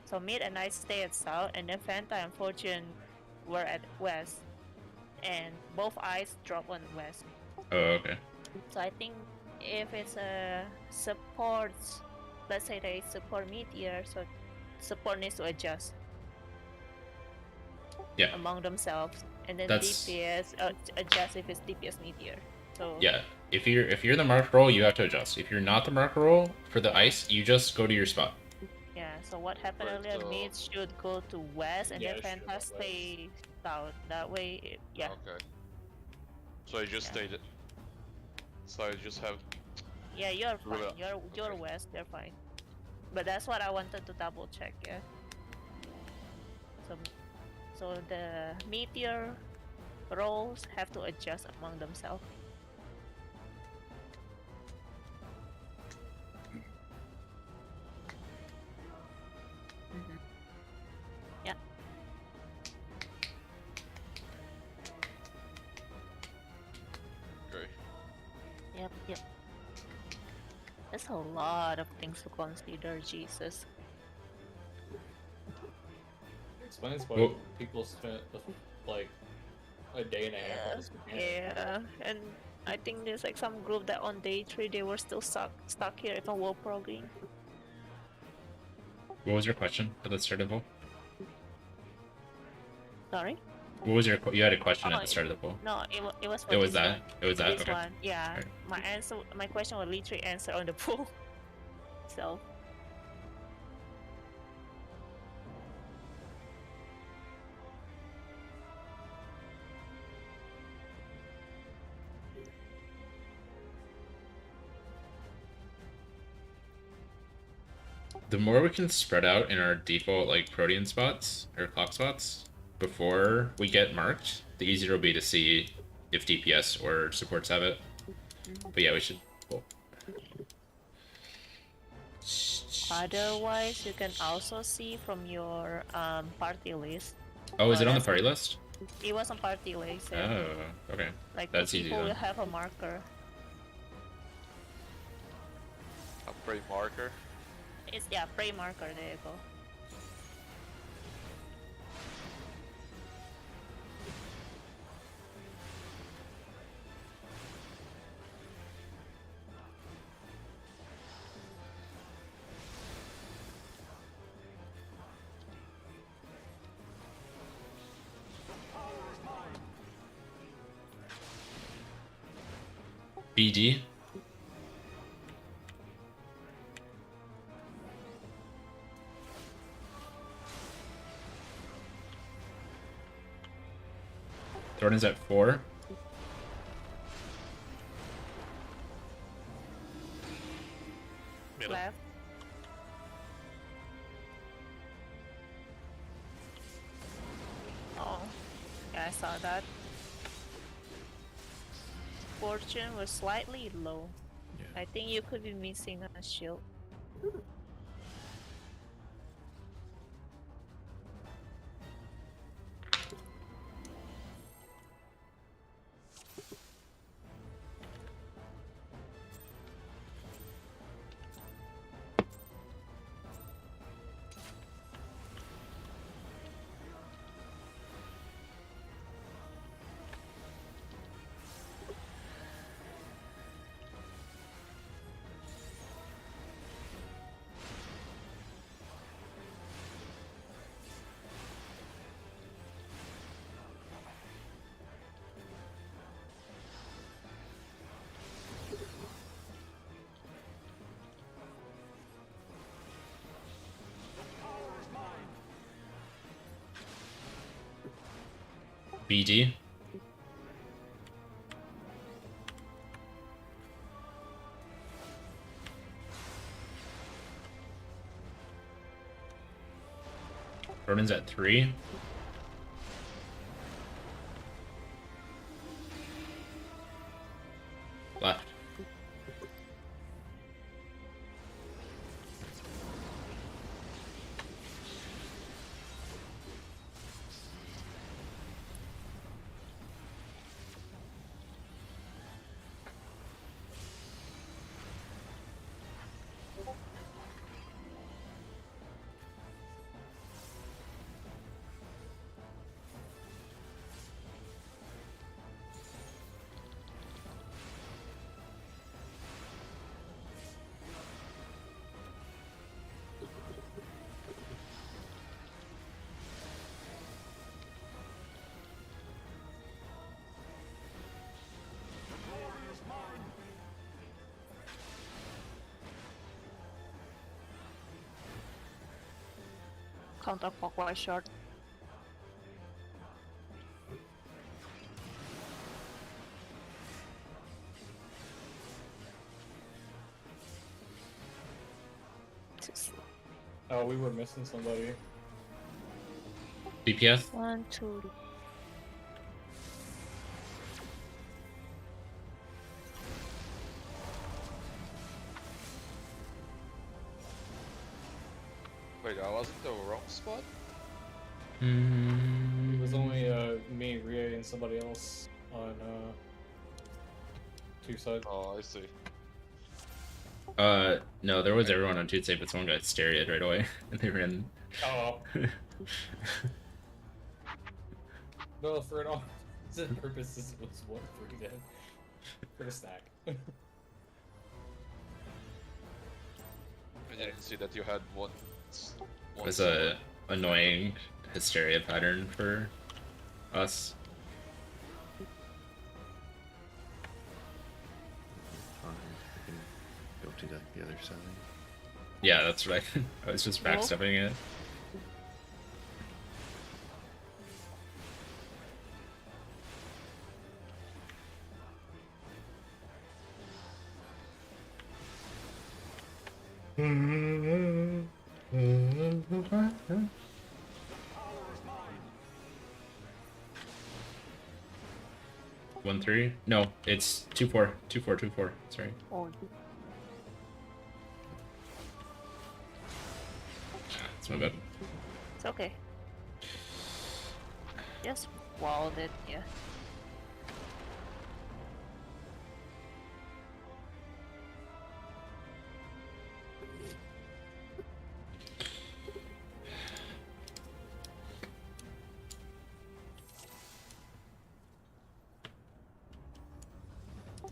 So mid and I stay at south, and then Fanta and Fortune were at west, and both eyes drop on west. Oh, okay. So I think if it's a support, let's say they support meteor, so support needs to adjust Yeah. among themselves, and then That's- DPS adjust if it's DPS meteor. So Yeah. If you're the mark roll, you have to adjust. If you're not the mark roll for the ice, you just go to your spot. yeah. So what happened Right, earlier? so- Mid should go to west, and Yeah, then it should go Fanta west. stay south. That way, yeah. Okay. So I just Yeah. stayed. So I just have. Yeah, you're fine. Well, You're okay. west. You're fine. But that's what I wanted to double check. Yeah. So the meteor rolls have to adjust among themselves. Mhm. Yeah. Okay. Yep. There's a lot of things to consider, Jesus. Explains why Well- people spent like a day and a half on this mechanic. Yeah, and I think there's like some group that on day 3 they were still stuck here if I were progging. What was your question at the start of the poll? Sorry? What was you had a question Oh, at the start of the poll? No, it was for It was this that. one. It was For that. this Okay. one, yeah. Alright. My question was literally answered on the poll. So The more we can spread out in our default like protein spots or clock spots before we get marked, the easier it'll be to see if DPS or supports have it. But yeah, we should. Well. Otherwise, you can also see from your party list. Oh, is it on the that's party list? It was on party list. Yeah. Oh, okay. Like That's the easy people will then. have a marker. A prey marker. It's prey marker. There you go. BD. Jordan's at 4. Middle. Left. Oh, yeah, I saw that. Fortune was slightly low. Yeah. I think you could be missing a shield. BD. Jordan's at 3. Left. Counterclockwise short. Oh, we were missing somebody. DPS. 1, 2. Wait, I was in the wrong spot? It was only me, Ria, and somebody else on 2 side. Oh, I see. No, there was everyone on Tuesday, but someone got stereoed right away, and they ran. Oh. No, for all intents and purposes, it was 1 free then. For the stack. I didn't see that you had one. It was a annoying hysteria pattern for us. Fine. I can go to the other side. Yeah, that's right. I was just backstepping it. One three? No, it's 2-4. 2-4. 2-4. Sorry. Oh, That's my bad. it's okay. Just walled it, yeah.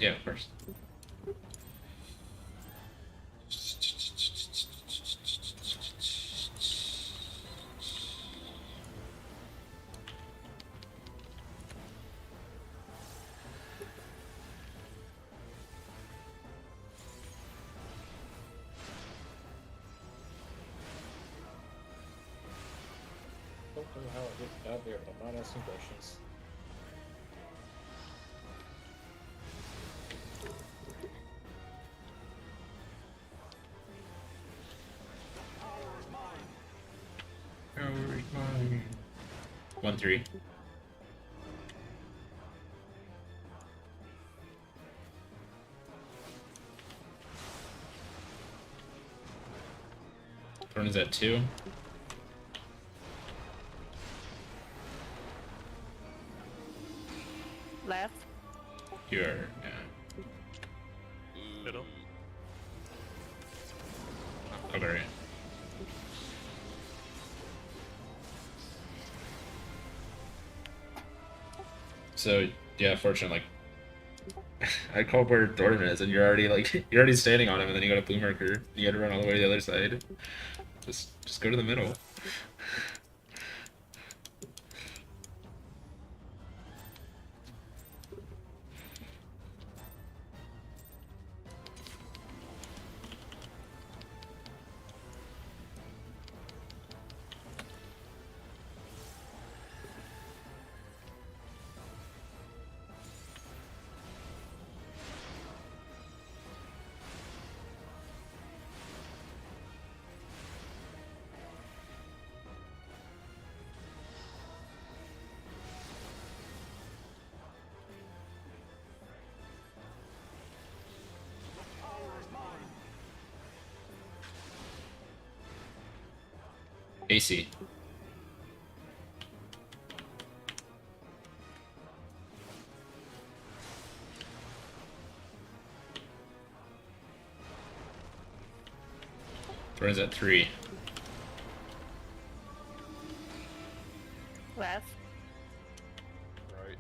Yeah, of course. Don't know how it gets out there, but I'm not asking questions. One three. Thorn is at 2. Left. You are. Middle. Okay. Right. So yeah, fortunate. Like, I called where Thorn is, and you're already like you're already standing on him, and then you got a blue marker. You got to run all the way to the other side. Just go to the middle. AC. Thorn is at 3. Left. Right.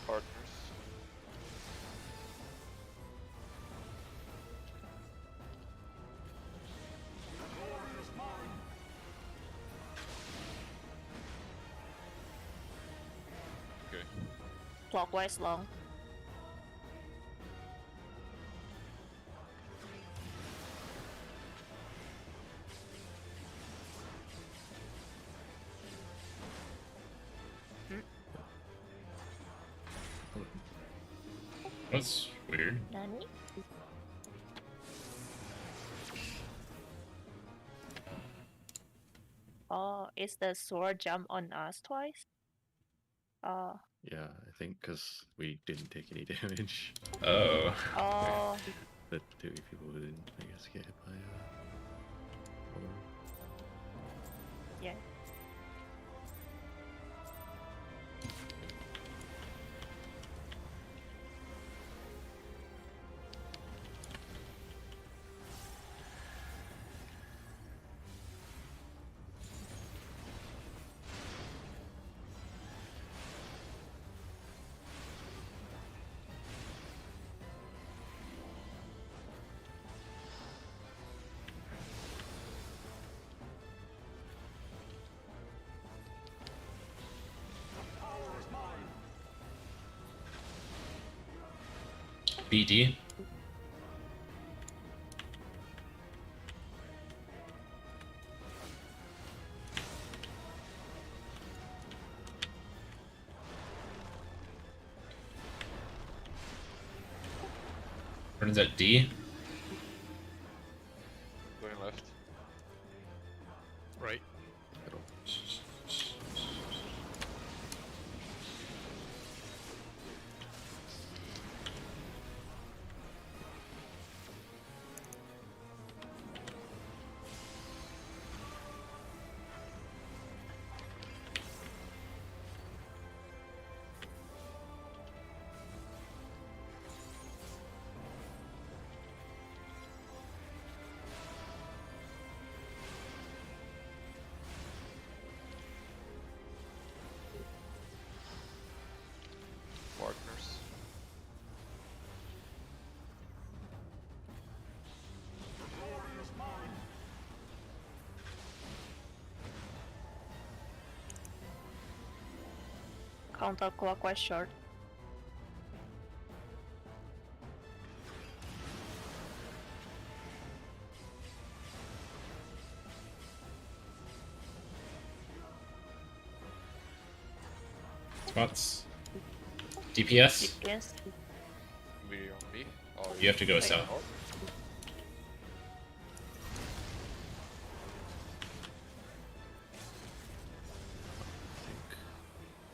Partners. Okay. Clockwise long. That's weird. Nani? Oh, is the sword jump on us twice? Oh. Yeah, I think because we didn't take any damage. Oh. Oh. The two people who didn't, I guess, get hit by orb. Yeah. BD. Turns at D. Going left. Right. Middle. Partners. Counterclockwise short. Spots. DPS. Yes. Video on B. Oh, You have to go Wait. south.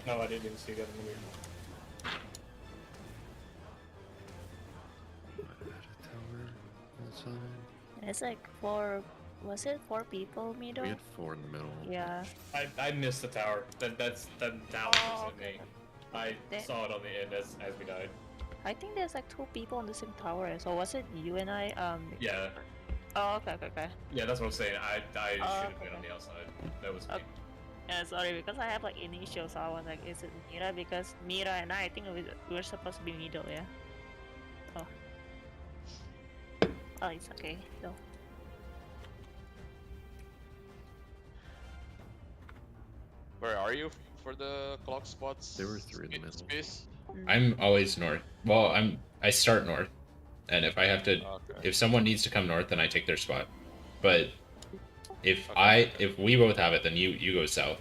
No, I didn't even see that in the movie. Might have had a tower outside. It's like four. Was it 4 people middle? We had 4 in the middle. Yeah. I missed the tower. That Oh, was okay. me. I That- saw it on the end as we died. I think there's like 2 people on the same tower. So was it you and I? Yeah, Oh, okay. yeah, that's what I'm saying. I should have okay. been on the outside. That was me. Okay. Yeah, sorry, because I have like initials, so I was like, is it Mira? Because Mira and I think we're supposed to be middle, yeah. Oh. Oh, it's okay. No. Where are you for the clock spots? There were 3 in the middle. Space? I'm always north. Well, I start north, and if I have to, Okay. if someone needs to come north, then I take their spot. But if Okay. if we both have it, then you go south.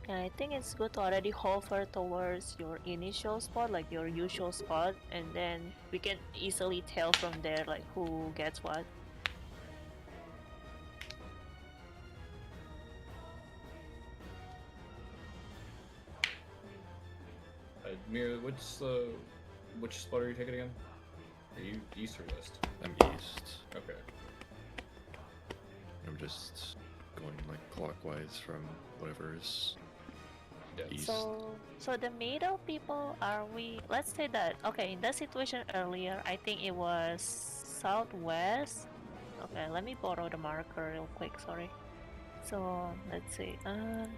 Yeah, I think it's good to already hover towards your initial spot, like your usual spot, and then we can easily tell from there like who gets what. Mira, which spot are you taking again? Are you east or west? I'm east. Okay. I'm just going like clockwise from whatever is Yeah. east. So the middle people, are we? Let's say that okay. In that situation earlier, I think it was southwest. Okay, let me borrow the marker real quick. Sorry. So let's see.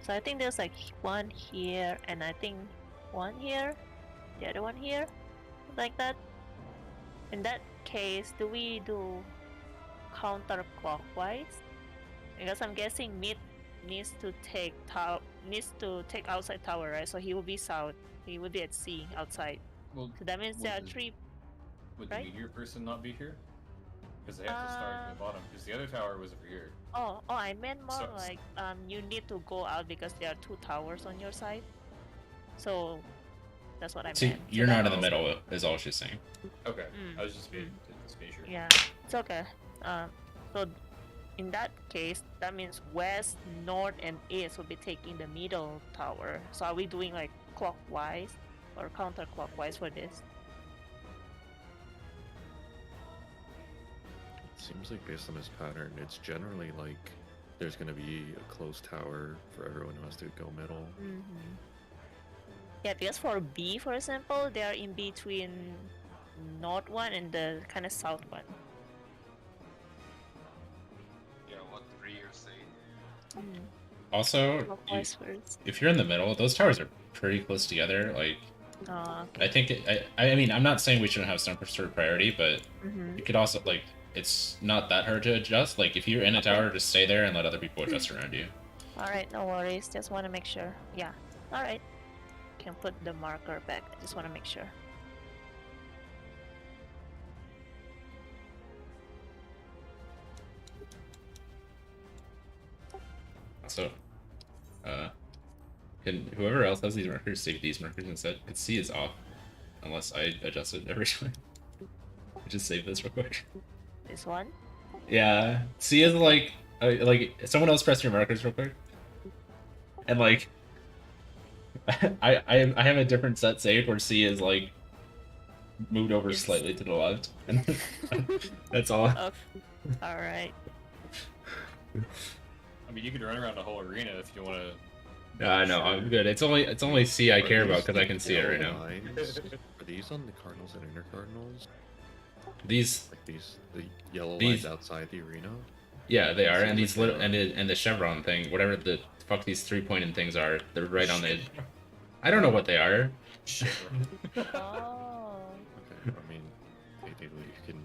So I think there's like one here, and I think one here, the other one here, like that. In that case, do we do counterclockwise? Because I'm guessing mid needs to take outside tower, right? So he will be south. He will be at C outside. Well, So that means there are would the- 3. Would right? the meteor person not be here? Because they have to start at the bottom. Because the other tower was over here. Oh, I meant more So- like you need to go out because there are 2 towers on your side. So that's what I See, meant. So you're not in that- the middle, is all she's saying. Okay. Mm, I was just being sure. Yeah, it's okay. So in that case, that means west, north, and east will be taking the middle tower. So are we doing like clockwise or counterclockwise for this? Seems like based on this pattern, it's generally like there's gonna be a close tower for everyone who has to go middle. Mm-hmm. Yeah, because for B, for example, they are in between north one and the kind of south one. Yeah, what 3 you're saying? Also, Clockwise first. if you're in the middle, those towers are pretty close together. Like, Okay. I think I mean, I'm not saying we shouldn't have some sort of priority, but Mm-hmm. you could also like it's not that hard to adjust. Like, if you're in a tower, just stay there and let other people adjust around you. All right, no worries. Just want to make sure. Yeah. All right. can put the marker back. I just want to make sure. Also, can whoever else has these markers save these markers instead? Because C is off, unless I adjust it every time. Just save this real quick. This one? Yeah, C is like someone else press your markers real quick, and like I have a different set saved where C is like moved over It's- slightly to the left, and that's all. Oh, all right. I mean, you could run around the whole arena if you want to. Yeah, I know, I'm good. It's only C I care about because I can see it right now. Lines, are these on the cardinals and inner cardinals? These, Like the yellow These- lines outside the arena? yeah, they are, and Seems these like little and the chevron thing, whatever the fuck these 3-pointed things are, they're right on the. I don't know what they are. Oh. Okay, I mean, technically you can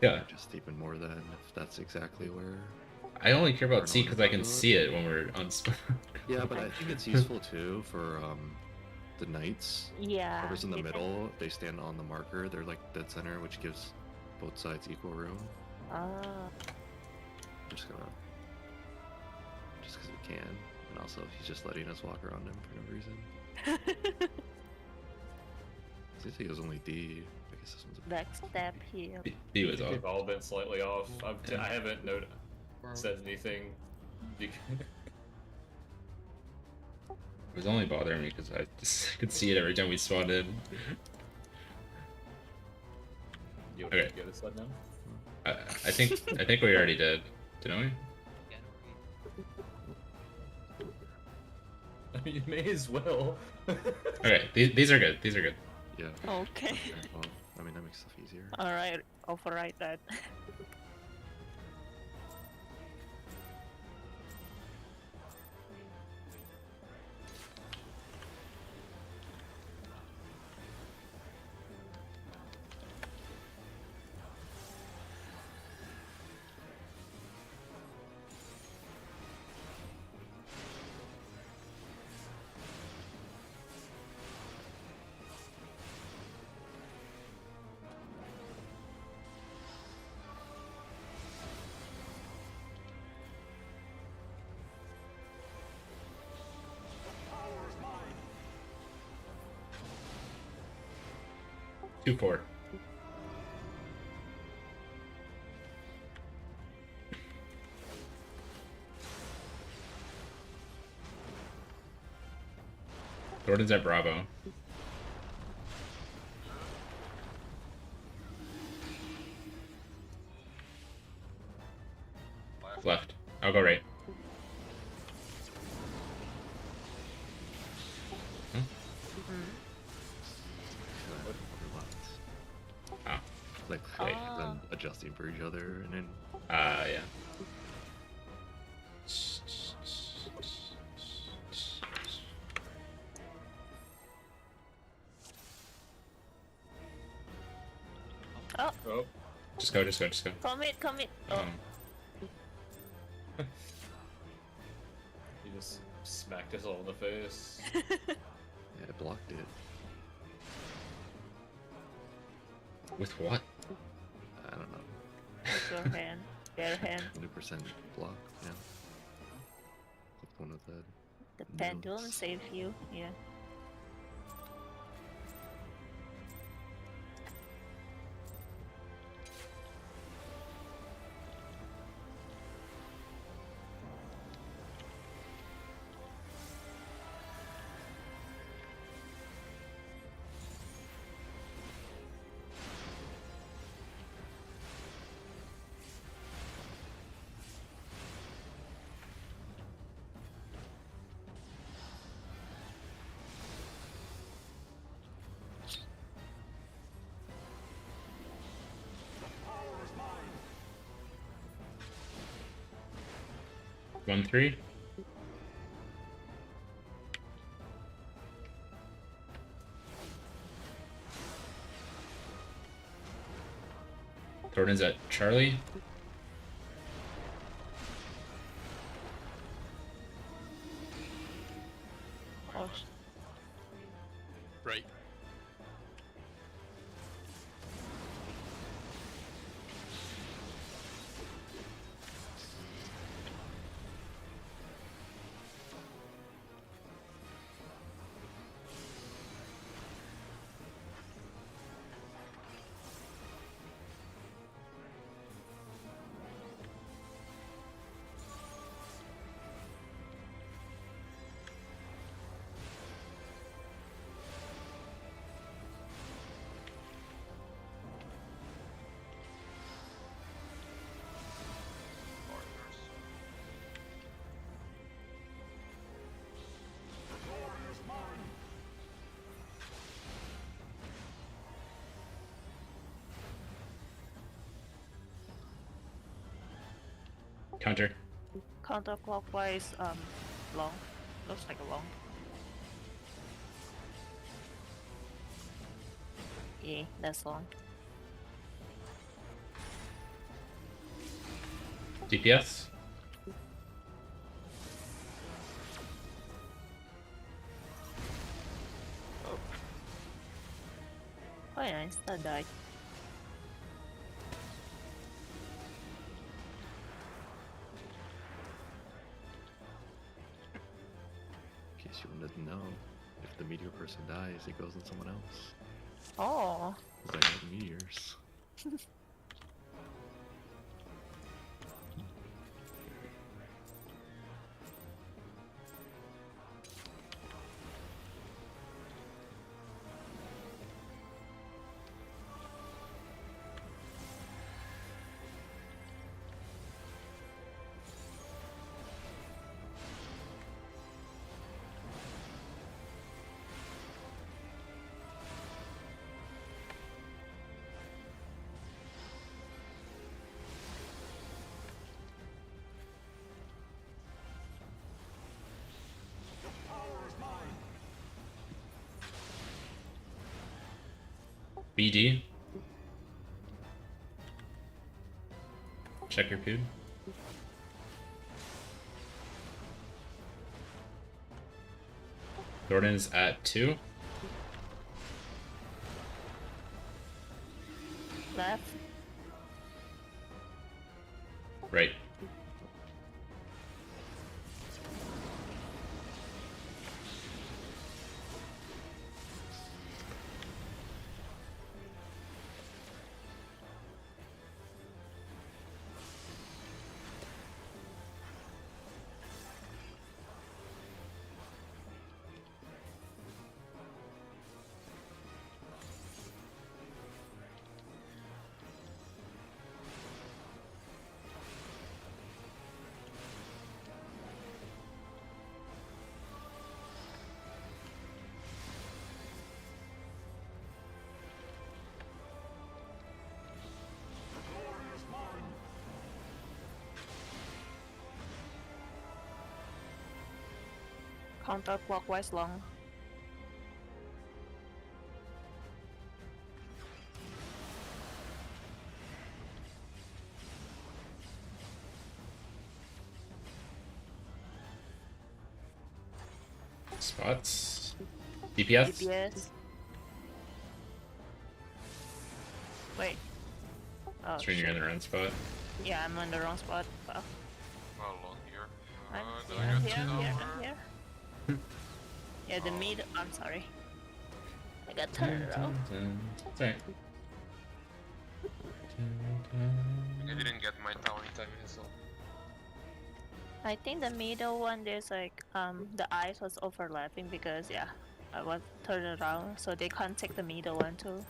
Yeah, just even more than if that's exactly where. I only care about C Cardinal because I can and see it when we're on. Yeah, but I think it's useful too for the knights. Yeah. Whoever's in the you can- middle, if they stand on the marker, they're like dead center, which gives both sides equal room. Ah. I'm just gonna, just because we can, and also he's just letting us walk around him for no reason. Since he was only D, I guess this one's a Backstab here. B was off. We've all been slightly off. I haven't said anything. It was only bothering me because I just could see it every time we spawned in. You Okay. go to sled now? I think we already did, didn't we? I mean, you may as well. Okay, these are good. These are good. yeah. Okay. Okay, well, I mean that makes stuff easier. All right. Override that. 2-4. Jordan's at Bravo. Left. I'll go right. Oh. Like them adjusting for each other, and then Yeah. Oh, Just go, just go, just go. Commit. Oh. you just smacked us all in the face. yeah, it blocked it. With what? I don't know. With your hand. Bare hand. 100% block. Yeah. Click one of the. The pendulum notes. save you. Yeah. One, 3. Jordan's at Charlie. Oh, Counter. Counterclockwise, long. Looks like a long. Yeah, that's long. DPS. Oh nice, that died. In case you wanted to know, if the meteor person dies, it goes on someone else. Oh, 'Cause I know the meteors. BD. Check your food. Jordan's at 2. left. Right. Counterclockwise long. Spots. DPS. DPS. Wait. Oh, Screen, you're in the wrong spot. yeah, I'm in the wrong spot. Wow. How long here? I'm Did here, I get here, turned here, over? here. Yeah, the mid. I'm sorry. I got turned around. It's alright. I didn't get my town in time, so. I think the middle one there's like the eyes was overlapping because yeah, I was turned around, so they can't take the middle one too.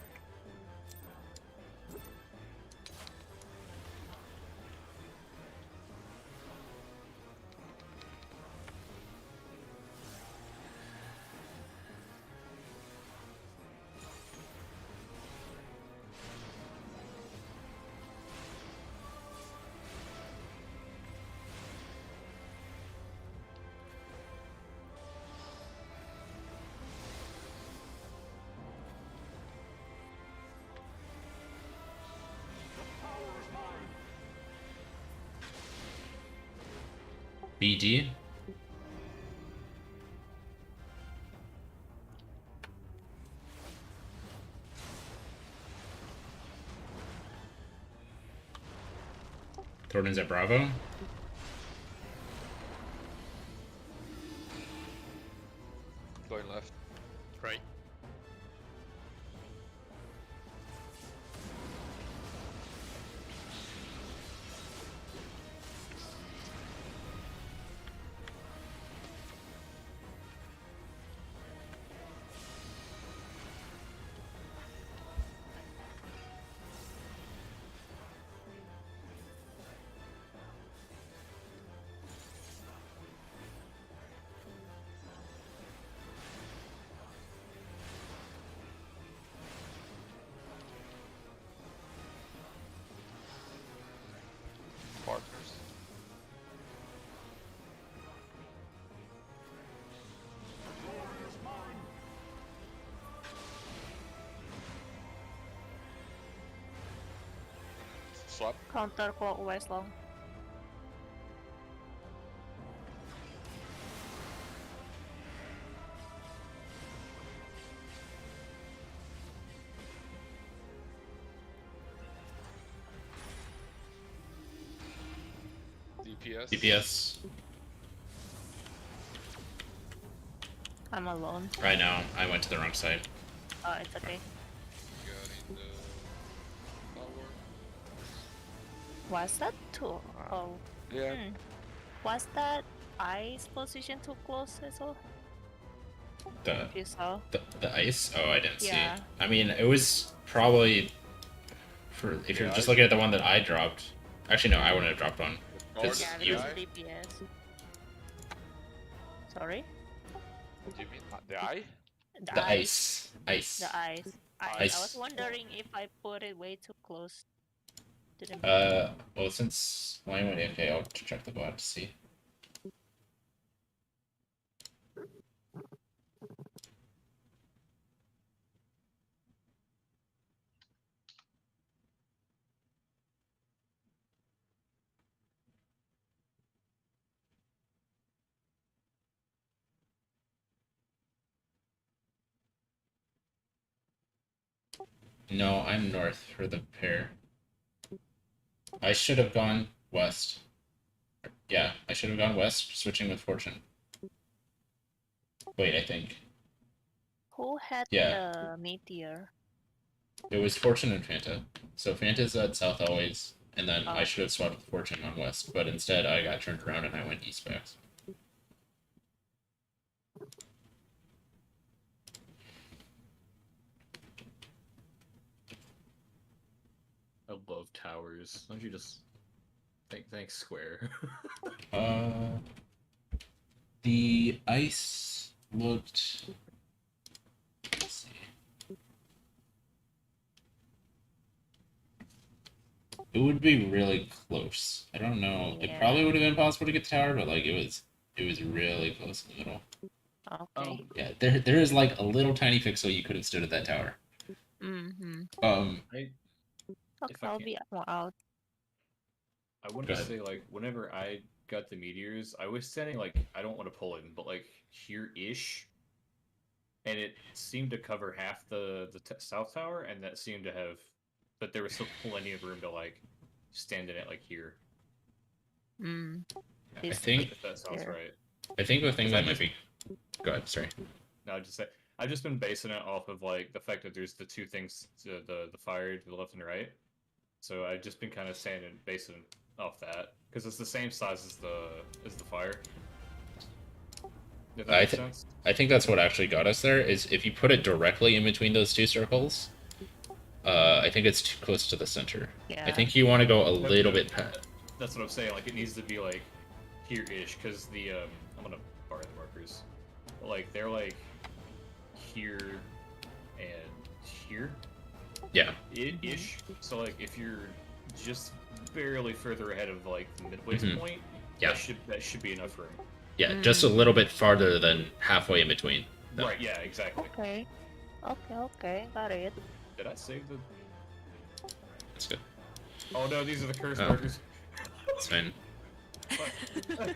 BD. Jordan's at Bravo. Going left. Right. Swap. Counterclockwise long. DPS. DPS. I'm alone. Right now, I went to the wrong side. Oh, it's okay. Got in the tower. Was that too? Oh. Yeah. Was that ice position too close as well? The If you saw. the ice? Oh, I didn't Yeah. see. I mean, it was probably for if you're just looking at the one that I dropped. Actually, no, I wouldn't have dropped one. It's Yeah, you. because DPS. Sorry? What do you mean? The eye? The ice. Ice. The ice. I Ice. was wondering if I put it way too close to the Well, since mine went okay, I'll check the bot to see. No, I'm north for the pair. I should have gone west. Yeah, I should have gone west, switching with Fortune. Wait, I think. Who had Yeah. the meteor? It was Fortune and Fanta. So Fanta's at south always, and then I Oh. should have swapped with Fortune on west, but instead I got turned around and I went east back. I love towers. Don't you just thanks Square? The ice looked. Let's see. It would be really close. I don't know. It Yeah. probably would have been possible to get the tower, but like it was really close in the middle. Okay. Yeah, there is like a little tiny pixel you could have stood at that tower. Mm-hmm. I Okay, If I I'll can- be more out. wanted Go to ahead. say, like, whenever I got the meteors, I was standing, like, I don't want to pull in, but, like, here-ish. And it seemed to cover half the south tower, and that seemed to have... But there was still plenty of room to, like, stand in it, like, here. Mm. I This think If that sounds here. right. the thing Is that that might be. Go ahead. Sorry. No, just say... I've just been basing it off of, like, the fact that there's the two things, the fire to the left and right. So I've just been kind of saying and basing off that because it's the same size as the fire. If that makes sense. I think that's what actually got us there. Is if you put it directly in between those two circles, I think it's too close to the center. Yeah. I think you want to go a little bit past. That's what I'm saying. Like it needs to be like here-ish because the I'm gonna borrow the markers. But, like they're like here and here. Yeah. Ish. So like if you're just barely further ahead of like the midway Mhm. point, Yeah. that should be enough room. Yeah, just a little bit farther than halfway in between. No. Right. Yeah. Exactly. Okay. Okay, got it. Did I save the? That's good. Oh no, these are the curse Oh. markers. It's fine. Did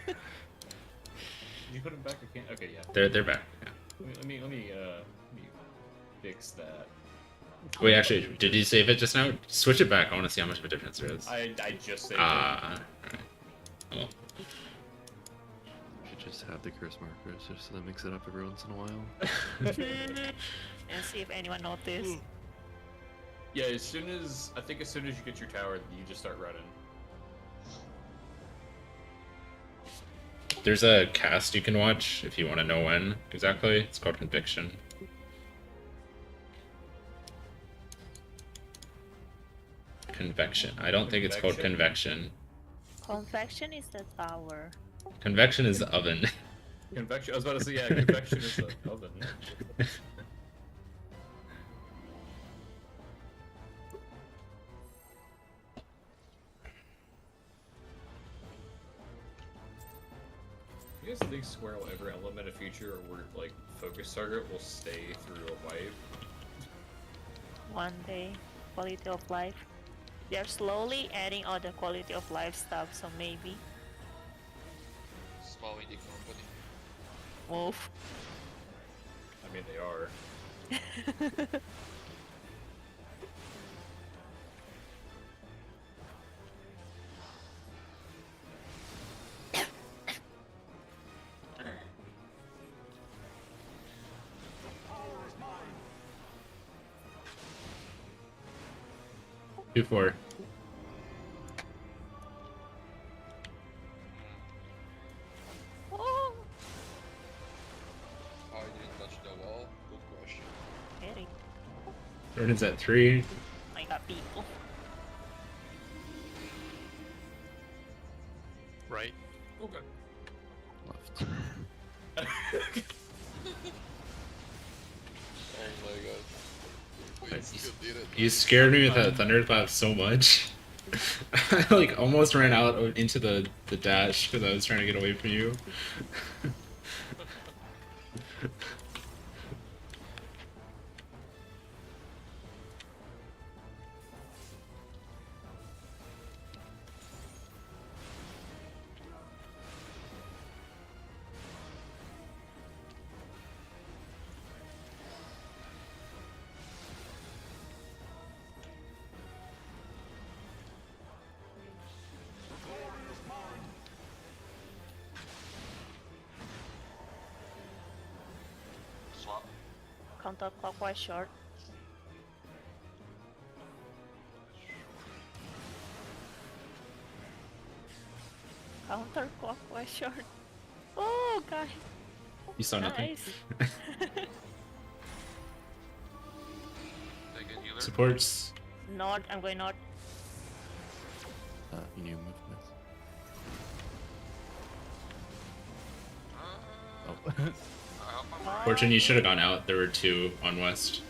you put them back? I can't. Okay, yeah. They're back. Yeah. Let me fix that. Wait, actually, did you save it just now? Switch it back. I want to see how much of a difference there is. I just saved Alright. Well, Should just have the curse markers just so that mix it up every once in a while. And see if anyone noticed. it. Yeah, as soon as you get your tower, you just start running. there's a cast you can watch if you want to know when exactly. It's called Conviction. Convection. I don't think it's called Convection. Convection is the tower. Convection is the oven. Convection. I was about to say, yeah, convection is the oven. You guys think Square will ever implement a feature where like focus target will stay through a wipe? One day. Quality of life. They're slowly adding all the quality of life stuff, so maybe. Small indie company. Move. I mean, they are. Two, 4. Oh, How I didn't touch the wall? Good question. very. Jordan's at 3. I got people. Right. Okay. Left. Oh my god. Wait, Like, still did it. You scared me with that thunderclap so much. I like almost ran out into the dash because I was trying to get away from you. Swap. Counterclockwise short. Counterclockwise short. Oh, guys. You saw nothing. Nice. Take a healer. Supports. Not. I'm going not. You need movement. Oh. I hope I'm right. Fortune, you should have gone out. There were 2 on west.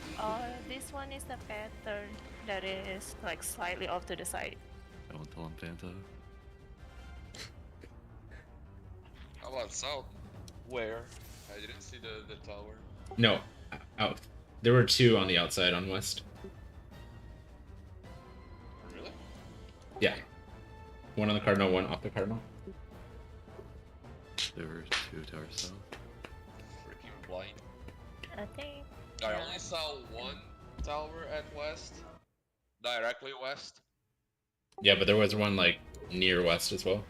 This one is the pattern that is like slightly off to the side. Don't tell him Fanta. How about south? Where? I didn't see the tower. No, out. There were 2 on the outside on west. Really? Yeah. 1 on the cardinal, 1 off the cardinal. There were 2 towers south. Freaking blind. I think. I Yeah. only saw 1 tower at west. Directly west. Yeah, but there was one like near west as well.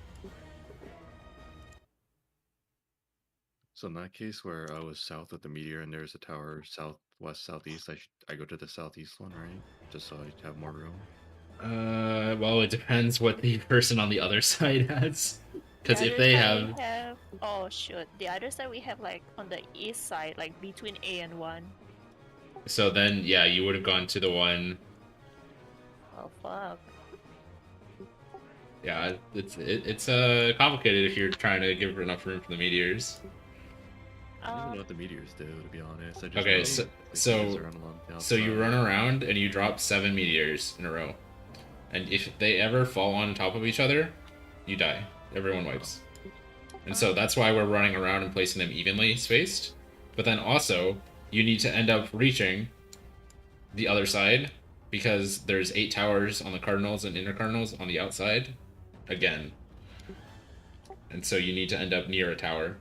So in that case, where I was south of the meteor and there's a tower southwest, southeast, I go to the southeast one, right? Just so I have more room. Well, it depends what the person on the other side has. Because The if other they side we have, oh shoot, the other side we have like on the east side, like between A and 1. so then yeah, you would have gone to the one. Oh fuck. Yeah, it's complicated if you're trying to give enough room for the meteors. I don't even know Um, what the meteors do, to be honest. I just Okay, know so- the so- kids are running along the So you outside. run around and you drop 7 meteors in a row, and if they ever fall on top of each other, you die. Everyone wipes. And so that's why we're running around and placing them evenly spaced. But then also, you need to end up reaching the other side because there's 8 towers on the cardinals and inner cardinals on the outside again. And so you need to end up near a tower.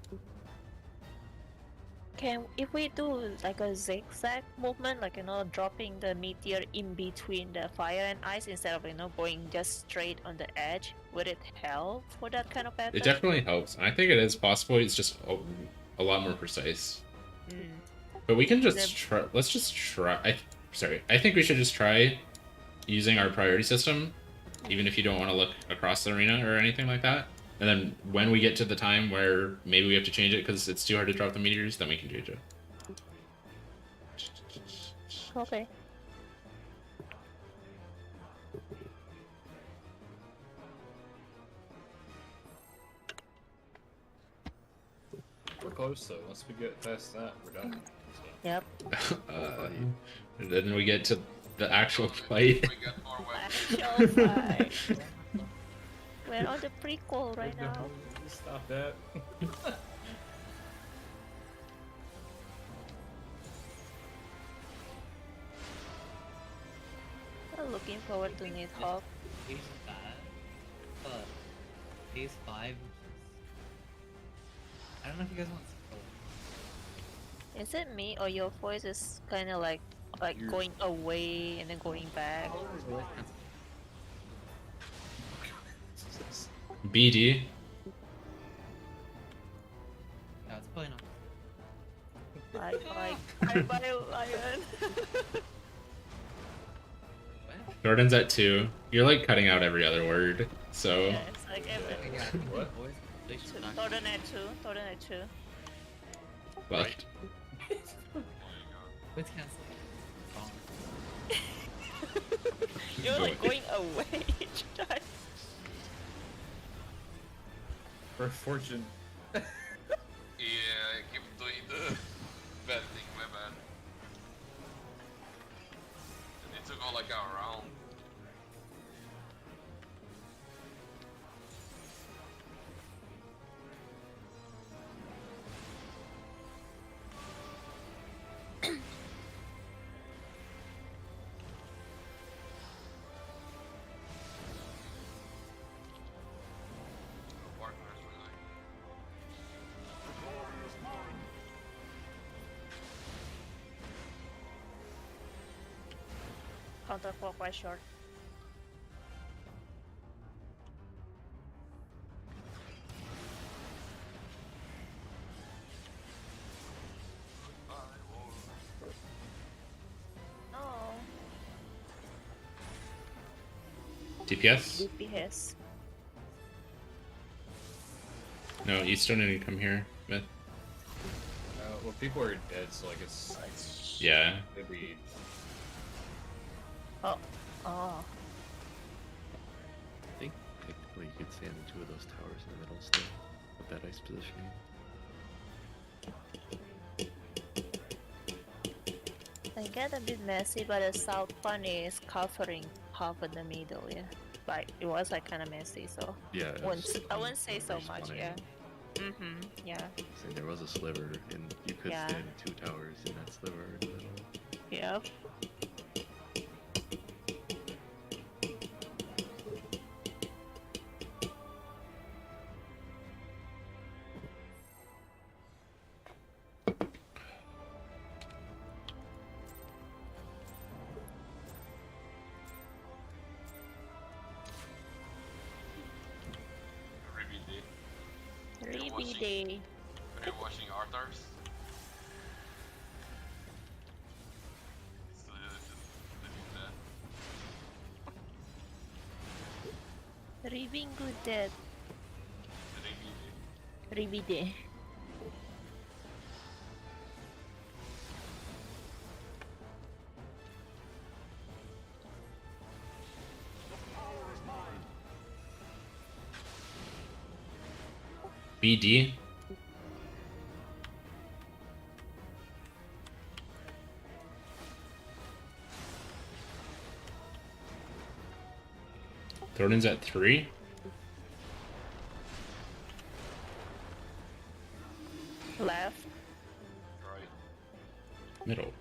if we do like a zigzag movement, like dropping the meteor in between the fire and ice instead of going just straight on the edge, would it help for that kind of pattern? It definitely helps. And I think it is possible. It's just a lot more precise. Mm. But we can just Then- try. Let's just try. I think we should just try using our priority system, even if you don't want to look across the arena or anything like that. And then when we get to the time where maybe we have to change it because it's too hard to drop the meteors, then we can change it. Okay. We're close though. Once we get past that, we're done. So. Yep. And then we get to the actual fight. We got more weapons. Actual fight. We're on the prequel right now. Stop that. looking forward to Nidhogg. Phase is bad, but phase 5 is I don't know if you guys want to Is it me or your voice is kind of like You're- going away and then going back? BD. No, it's probably not. Bye Lion. Jordan's at 2. You're like cutting out every other word, so Yeah, it's like every. Yeah, I think the voice they should not- Jordan at 2. Jordan at 2. left. Voice cancel. You're like Boy. going away each time. For fortune. Yeah, I keep doing the bad thing, my bad. I need to go like around. Partners, really. Counterclockwise short. No. DPS? DPS. No, you still need to come here, Myth. Well, people are dead, so like it's Yeah. it'd be Oh. I think technically you could stand in 2 of those towers in the middle still, with that ice positioning. They get a bit messy, but the south one is covering half of the middle, yeah. Like it was like kind of messy, so Yeah, it I wouldn't say so much, respawning. yeah. Yeah, So there was a sliver, and you could Yeah. stand in 2 towers in that sliver in the middle. yeah. Really Really day. Are you watching Arthurs? So, that. Ribbing good dead. Really. Ribby day. BD? Jordan's at 3? Left. Right. Middle.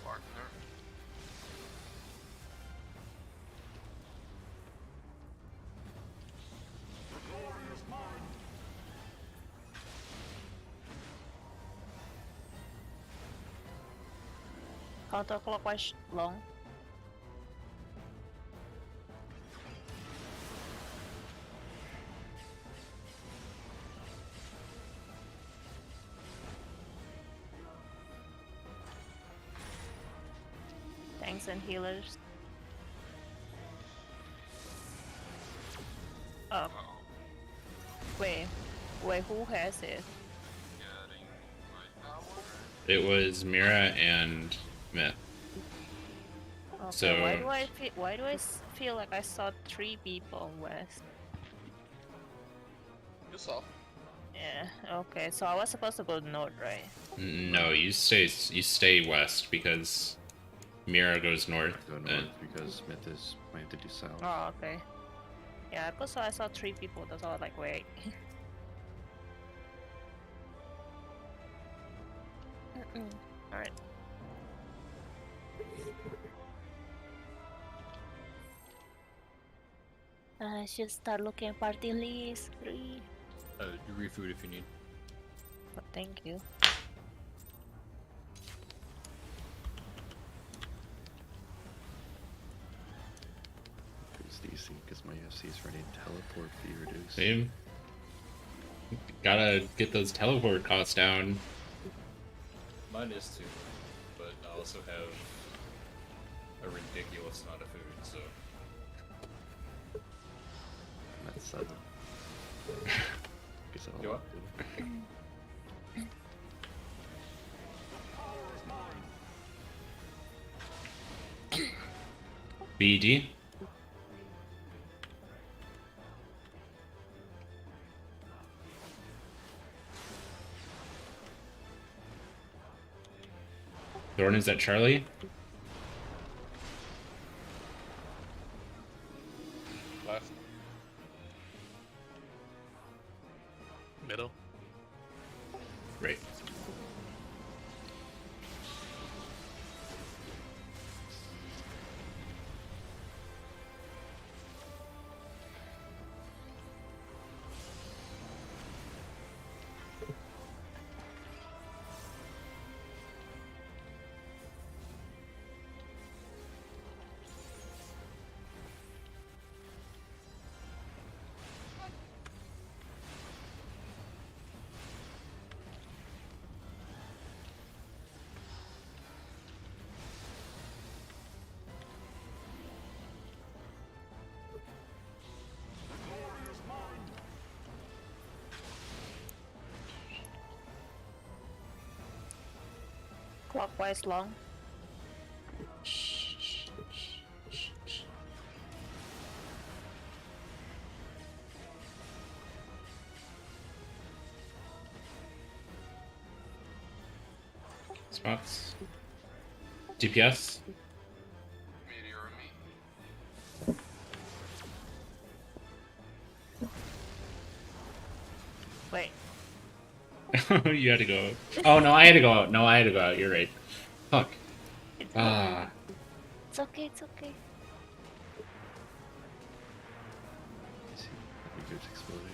Partner. Counterclockwise long. Tanks and healers. Oh, Uh-oh. wait, who has it? Getting my tower. It was Mira and Myth. Okay, So- why do I feel like I saw 3 people west? You saw. Yeah, okay, so I was supposed to go north, right? No, you stay west because Mira goes north. Go north because Smith is planted to south. Oh, okay. Yeah, I saw 3 people, that's all I was like, wait. Alright. I should start looking at party list. 3. Refood if you need. But thank you. It's DC because my FC is ready to teleport fee reduced. Same. Gotta get those teleport costs down. Mine is too, but I also have a ridiculous amount of food, so. That's 7. Guess I'll Do what? do. BD. Thorn is at Charlie. Left. Middle. Right. Clockwise long. Spots. DPS. Meteor or me. Wait. You had to go. Oh no, I had to go out. No, I had to go out. You're right. Fuck. It's Ah. It's okay, it's okay. I see. Figure's exploding.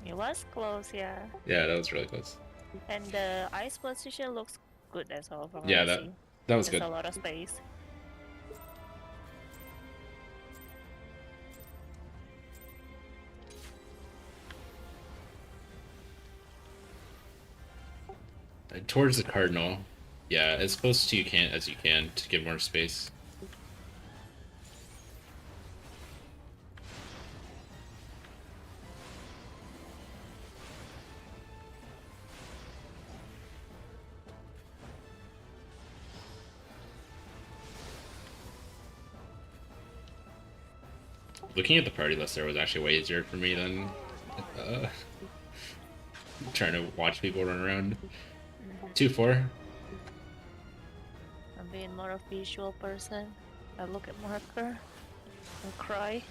It was close, yeah. Yeah, that was really close. And the ice position looks good as well from what Yeah, I that see. that was There's good. a lot of space. Towards the cardinal. Yeah, as close to as you can to give more space. Looking at the party list there was actually way easier for me than trying to watch people run around. 2-4. I'm being more of a visual person. I look at marker and cry.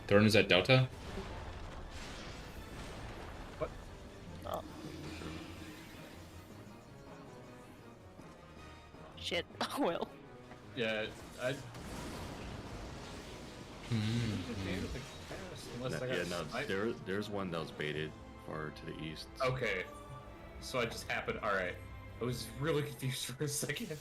Thorn is at Delta. Oh. Shit. Well. Yeah, I. Unless I got Yeah, no, sniped. there's one that was baited far to the east. Okay, so I just happened. All right, I was really confused for a second.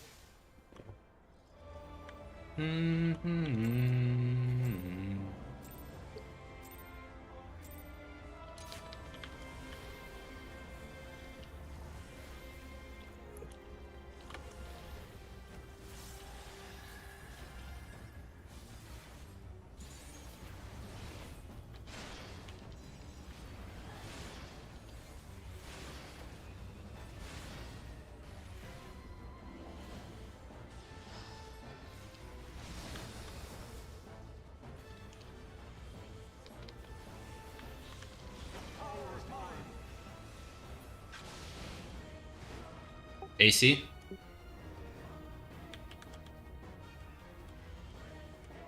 AC?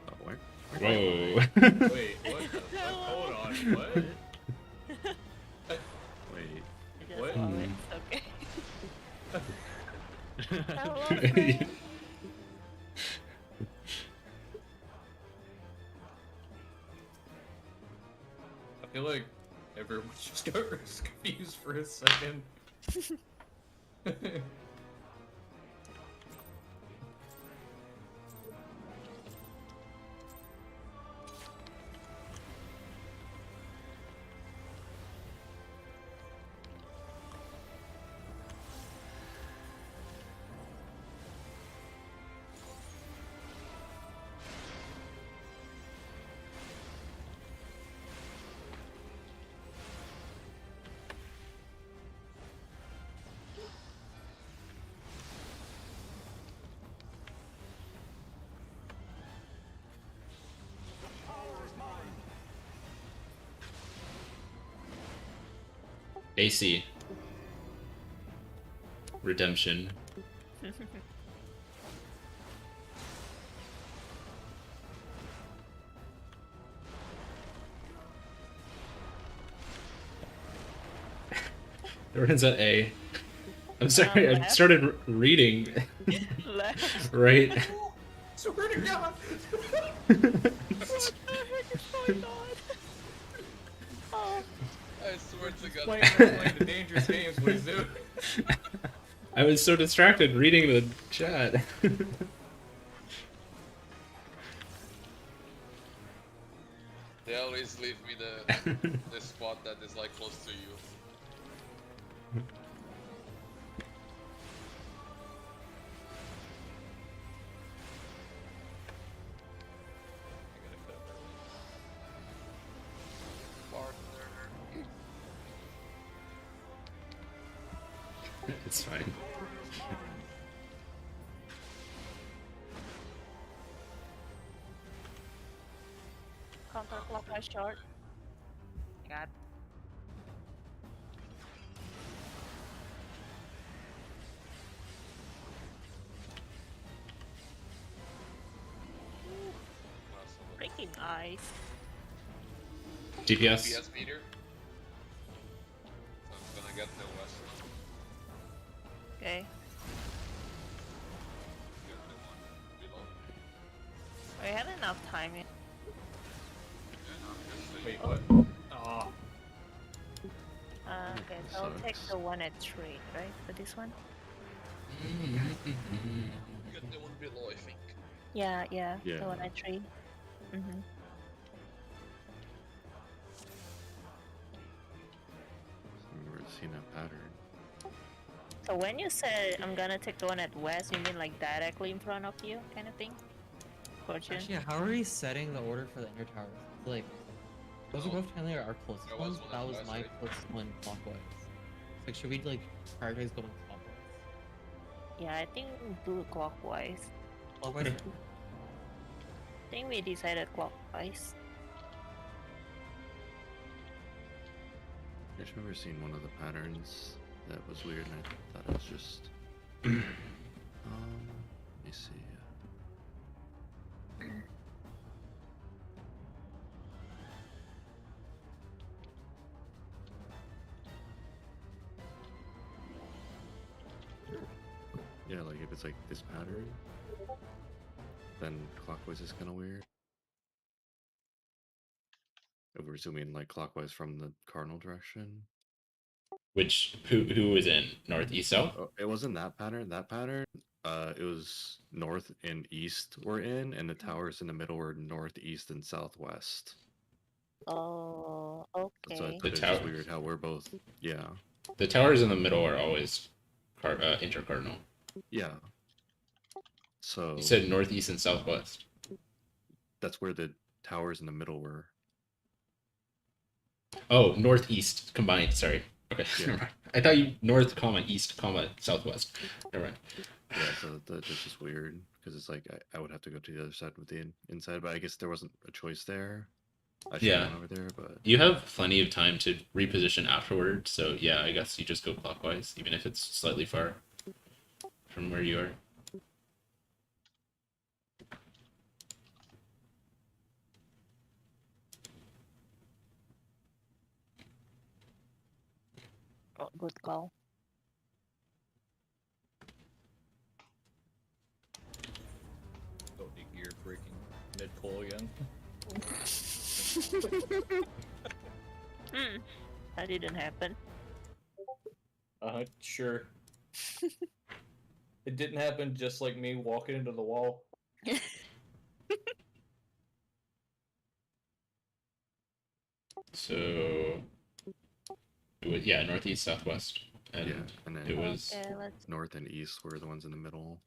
Oh, where? Whoa. Wait, what? The fuck? Hold on, what? Wait. I just What? love it. It's okay. I love it. I feel like everyone just got confused for a second. AC. Redemption. Everyone's at A. I'm sorry, I left. started reading. Left. Right. Swear to God! What the heck is going on? Oh, I swear to God. Playing the dangerous games, what he's doing. I was so distracted reading the chat. They always leave me the spot that is like close to you. Partner. It's fine. counterclockwise short. God. Freaking nice. DPS. PS meter. So I'm gonna get the west. Okay. Get the one below. We have enough time. Wait, what? Oh. Okay, so I'll take the one at 3, right? For this one? Get the one below, I think. Yeah, Yeah. the one at 3. Mm-hmm. We're seeing a pattern. So when you said I'm gonna take the one at west, you mean like directly in front of you, kind of thing? Fortune? Actually, how are we setting the order for the inner towers? Like, those are No. both technically our closest There was ones. one That at was west, my right? closest one clockwise. Like, should we like prioritize going clockwise? Yeah, I think do it clockwise. Clockwise. I think we decided clockwise. I just remember seeing one of the patterns that was weird, and I thought it was just. Let me see. Yeah, like if it's like this pattern, then clockwise is kind of weird. If we're zooming like clockwise from the cardinal direction. Which who was in north, east, south? Oh, it wasn't that pattern. That pattern, it was north and east were in, and the towers in the middle were north, east, and southwest. Oh, So I okay. thought The it was tower- just weird how we're both. Yeah. The towers in the middle are always intercardinal. Yeah. So You said northeast and southwest. that's where the towers in the middle were. Oh, northeast combined. Sorry. Okay. Yeah. Never mind. I thought you north, east, southwest. Never mind. Yeah, so that's just weird because it's like I would have to go to the other side with the inside, but I guess there wasn't a choice there. I should Yeah. have gone over there, but You have plenty of time to reposition afterward, so yeah, I guess you just go clockwise, even if it's slightly far. from where you are. Oh, good call. Don't need gear breaking mid pull again. That didn't happen. Sure. It didn't happen just like me walking into the wall. So it was, yeah, northeast, southwest, and Yeah, and then it was Okay, let's. north and east were the ones in the middle.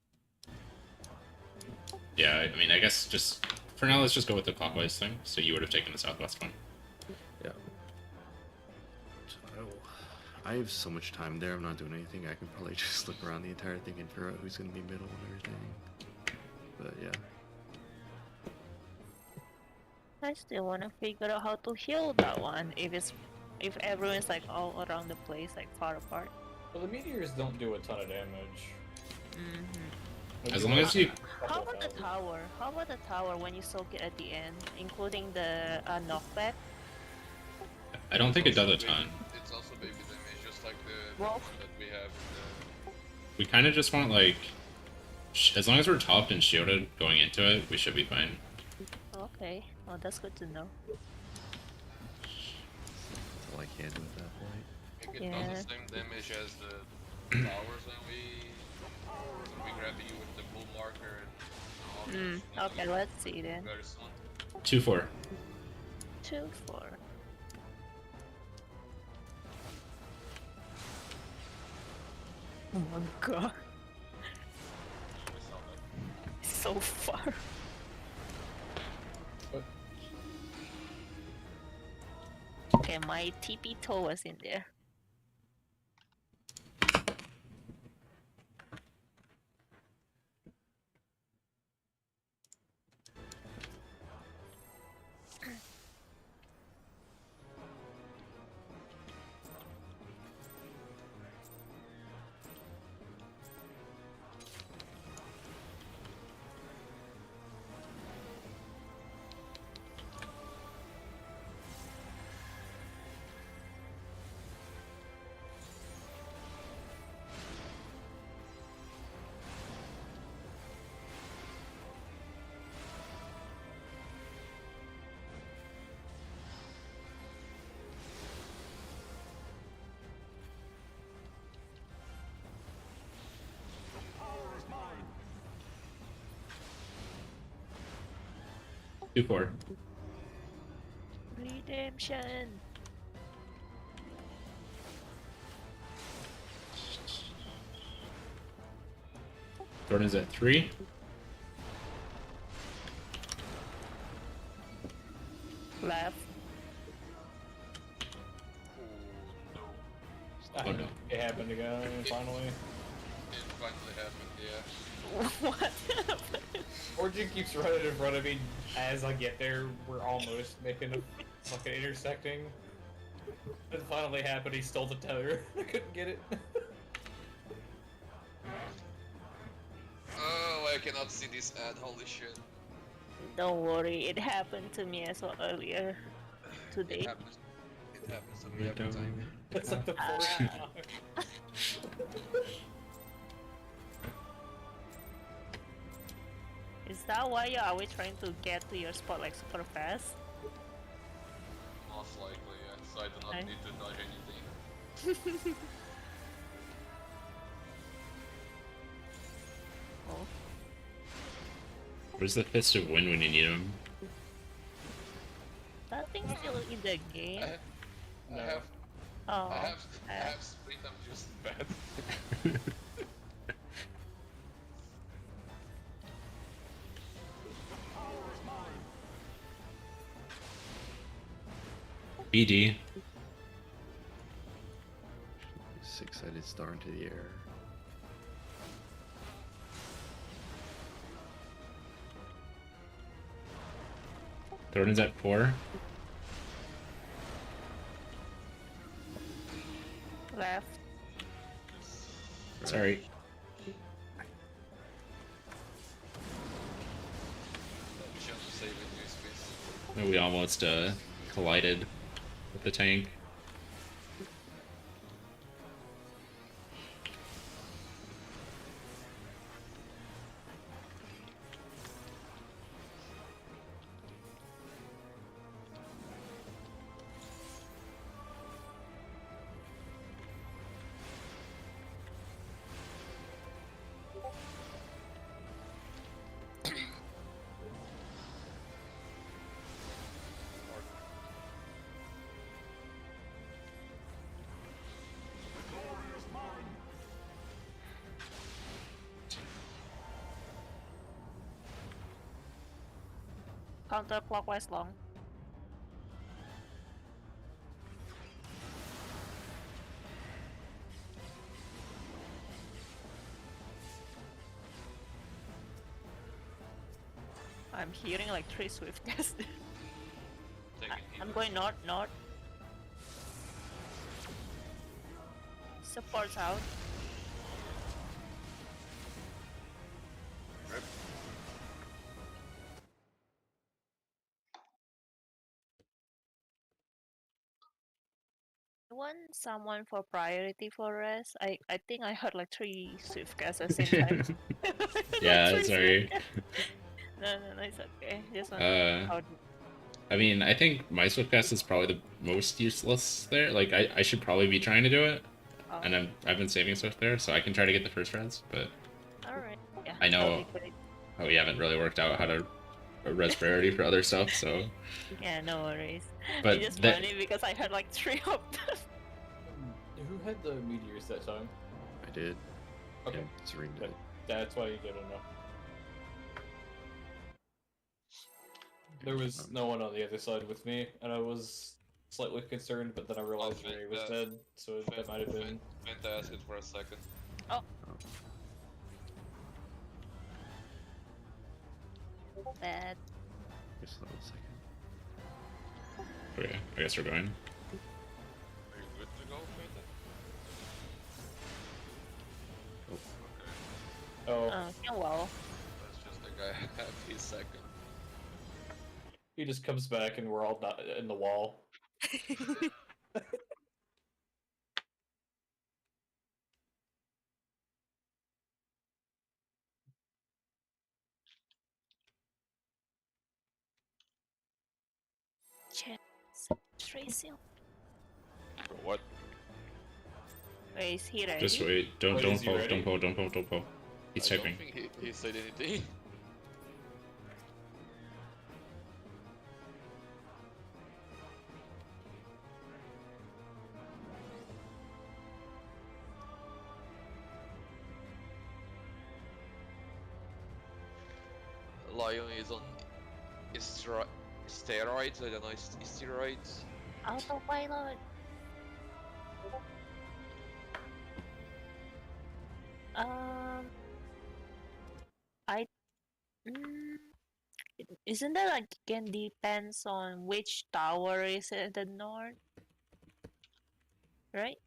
yeah. I mean, I guess just for now, let's just go with the clockwise thing. So you would have taken the southwest one. Yeah. So I have so much time there. I'm not doing anything. I can probably just look around the entire thing and figure out who's gonna be middle and everything. But yeah. I still want to figure out how to heal that one. If everyone's like all around the place, like far apart. Well, the meteors don't do a ton of damage. They As do long like as you- a How couple about the thousand. tower? How about the tower when you soak it at the end, including the knockback? I don't think it does a Also ton. It's also baby damage, just like the Well- one that we have in We kind of just want like, as long as we're topped and shielded going into it, we should be fine. Okay, well that's good to know. That's all I can do at that point. the... Make it Yeah. does the same damage as the towers when we grab you with the bull marker and all Okay, let's see then. very soon. 2-4. 2-4. Oh my god. So far. Okay, my TP toe was in there. Power is mine. 2-4. Redemption. Jordan's at 3. Left. Oh no. Oh no. It happened again, finally. It finally happened, yeah. What happened? Origin keeps running in front of me. As I get there, we're almost making a fucking intersecting. It finally happened, he stole the tether. I couldn't get it. Oh, I cannot see this ad, holy shit. Don't worry, it happened to me as well earlier today. It happens to me every time. It's like the fourth Ah. time. Is that why you're always trying to get to your spot like super fast? Most likely, yeah. So I do not Okay. need to dodge anything. Oh. Where's the Fist of Wind when you need him? That thing's still in the game. I have, Oh. I have sprint, I'm just bad. Power is mine. BD. 6-sided star into the air. Jordan's at 4. Left. Sorry. We almost collided with the tank. Counterclockwise long. I'm hearing like 3 swift gusts. I'm going north. Supports out. Want someone for priority for rest? I think I heard like 3 swift gusts at the same time. Yeah, Like 3 sorry. swift gusts. No, it's okay. Just want I mean, I think my Swiftcast is probably the most useless there. Like, I should probably be trying to do it, and I've been saving Swift there, so I can try to get the first res, but Alright. Yeah. I that'll know be great. we haven't really worked out how to res priority for other stuff, so... Yeah, no worries. But It's just that- funny because I heard like 3 of them. Who had the meteors that time? I did. Okay. And Serene did. That's why you get to know. There was no one on the other side with me, and I was slightly concerned, but then I realized Ray was dead, so that might have been... Fantastic for a second. Bad. Just a little second. Okay, I guess we're going. Are you good to go, Phantom? Oh, Yeah, well. That's just like a happy second. he just comes back and we're all in the wall. Tracy. For what? Wait, is he ready? Just wait. Don't Wait, is he pull. ready? Don't pull. Don't pull. Don't pull. He's I typing. don't think he said anything. Lion is on steroids, I don't know, steroids. Autopilot. I. Isn't that like can depends on which tower is at the north, right?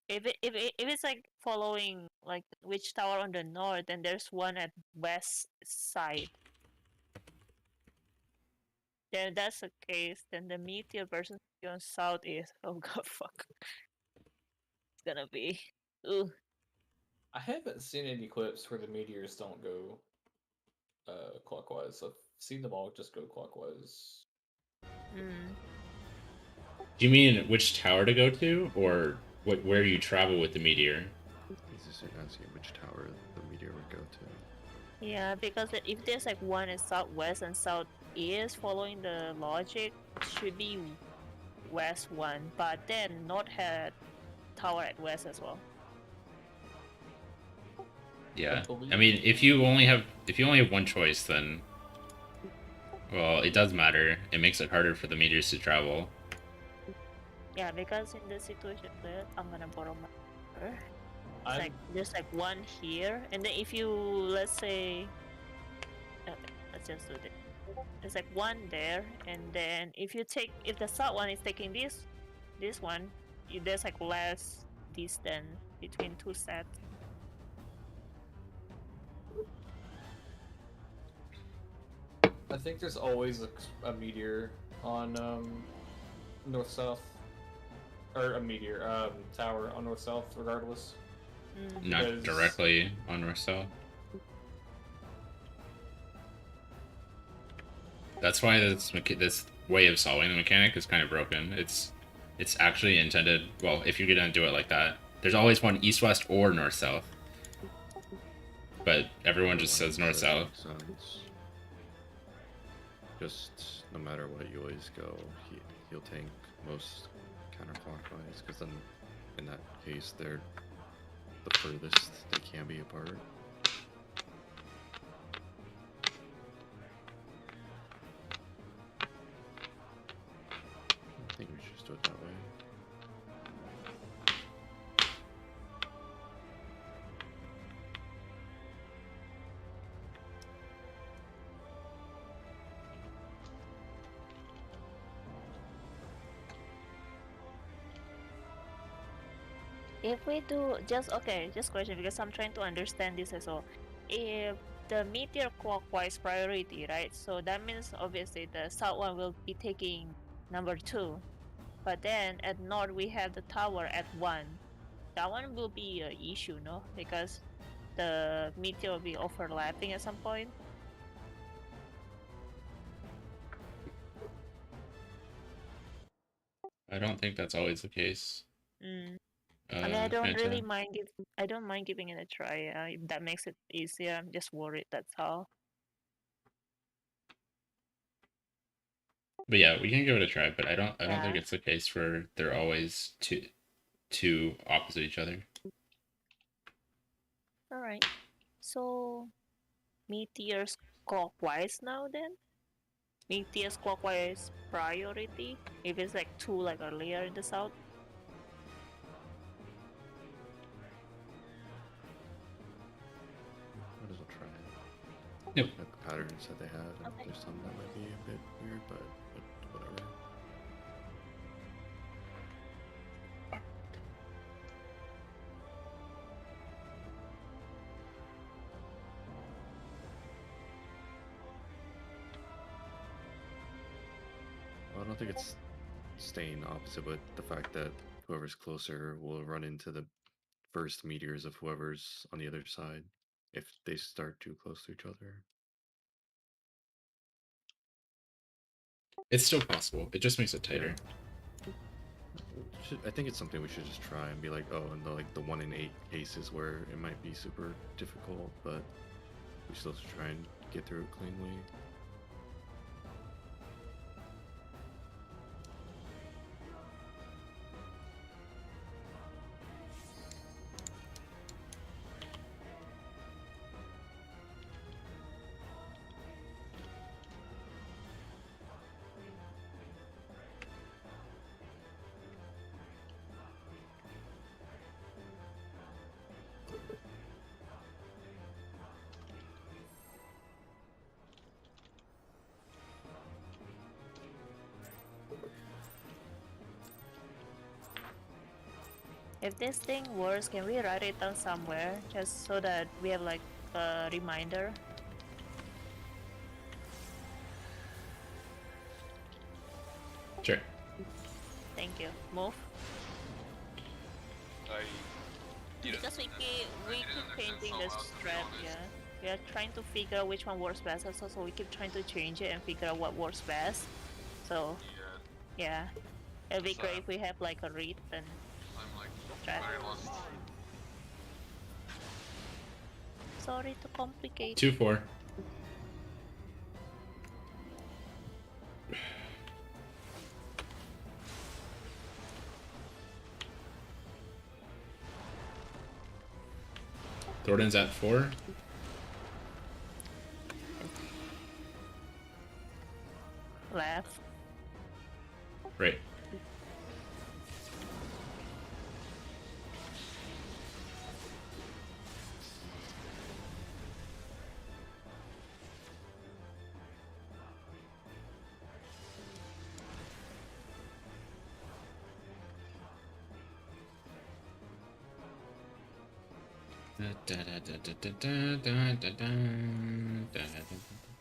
If it's like following like which tower on the north, and there's one at west side. Then that's the case. Then the meteor versus on south is oh god fuck. It's gonna be ooh. I haven't seen any clips where the meteors don't go clockwise. I've seen them all just go clockwise. Do you mean which tower to go to, or where you travel with the meteor? He's just asking which tower the meteor would go to. Yeah, because if there's like one in southwest and southeast, following the logic, should be west one, but then north had tower at west as well. Yeah, I mean, if you only have one choice, then well, it does matter. It makes it harder for the meteors to travel. Yeah, because in the situation that I'm gonna borrow my it's I'm- like there's like one here, and then if you let's say okay, let's just do this. There's like one there, and then if the south one is taking this one, there's like less distance between two sets. I think there's always a meteor on north-south, or a meteor tower on north-south, regardless. Not Because- directly on north south. That's why this way of solving the mechanic is kind of broken. It's actually intended. Well, if you're gonna do it like that, there's always one east-west or north-south. But everyone just says north-south. Just no matter what, you always go. He'll tank most counterclockwise, because then in that case they're the furthest they can be apart. I think we should just do it that way. If we do just question because I'm trying to understand this as well. If the meteor clockwise priority, right? So that means obviously the south one will be taking number 2, but then at north we have the tower at 1. That one will be an issue, no? Because the meteor will be overlapping at some point. I don't think that's always the case. I mean, I don't Fanta? really mind I don't mind giving it a try. If that makes it easier, I'm just worried. That's all. But yeah, we can give it a try. But I don't think Yeah. it's the case where they're always two opposite each other. All right. So meteors clockwise now then. Meteors clockwise priority. If it's like 2 like earlier in the south. Might as well try it. Yep. At the patterns that they have, and Okay. there's some that might be a bit weird, but whatever. Well, I don't think it's staying opposite, but the fact that whoever's closer will run into the first meteors of whoever's on the other side if they start too close to each other. It's still possible. It just makes it tighter. I think it's something we should just try and be like, oh, and the 1 in 8 cases where it might be super difficult, but we still should try and get through it cleanly. If this thing works, can we write it down somewhere just so that we have like a reminder? Sure. Thank you. Move. I didn't. Because we keep understand changing the somehow, to be strap, honest. yeah. We are trying to figure out which one works best, so we keep trying to change it and figure out what works best. So Yeah, yeah, it'd be So- great if we have like a read and I'm like strap. very lost. Sorry to complicate. 2-4. Thornton's at 4. Left. Right.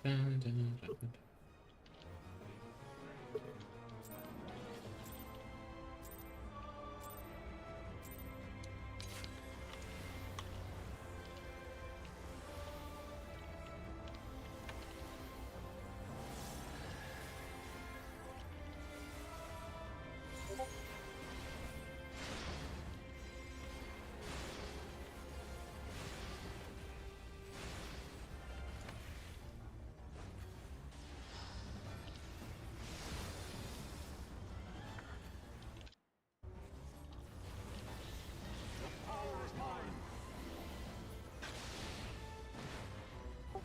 Dun, dun, dun, dun. Power is mine.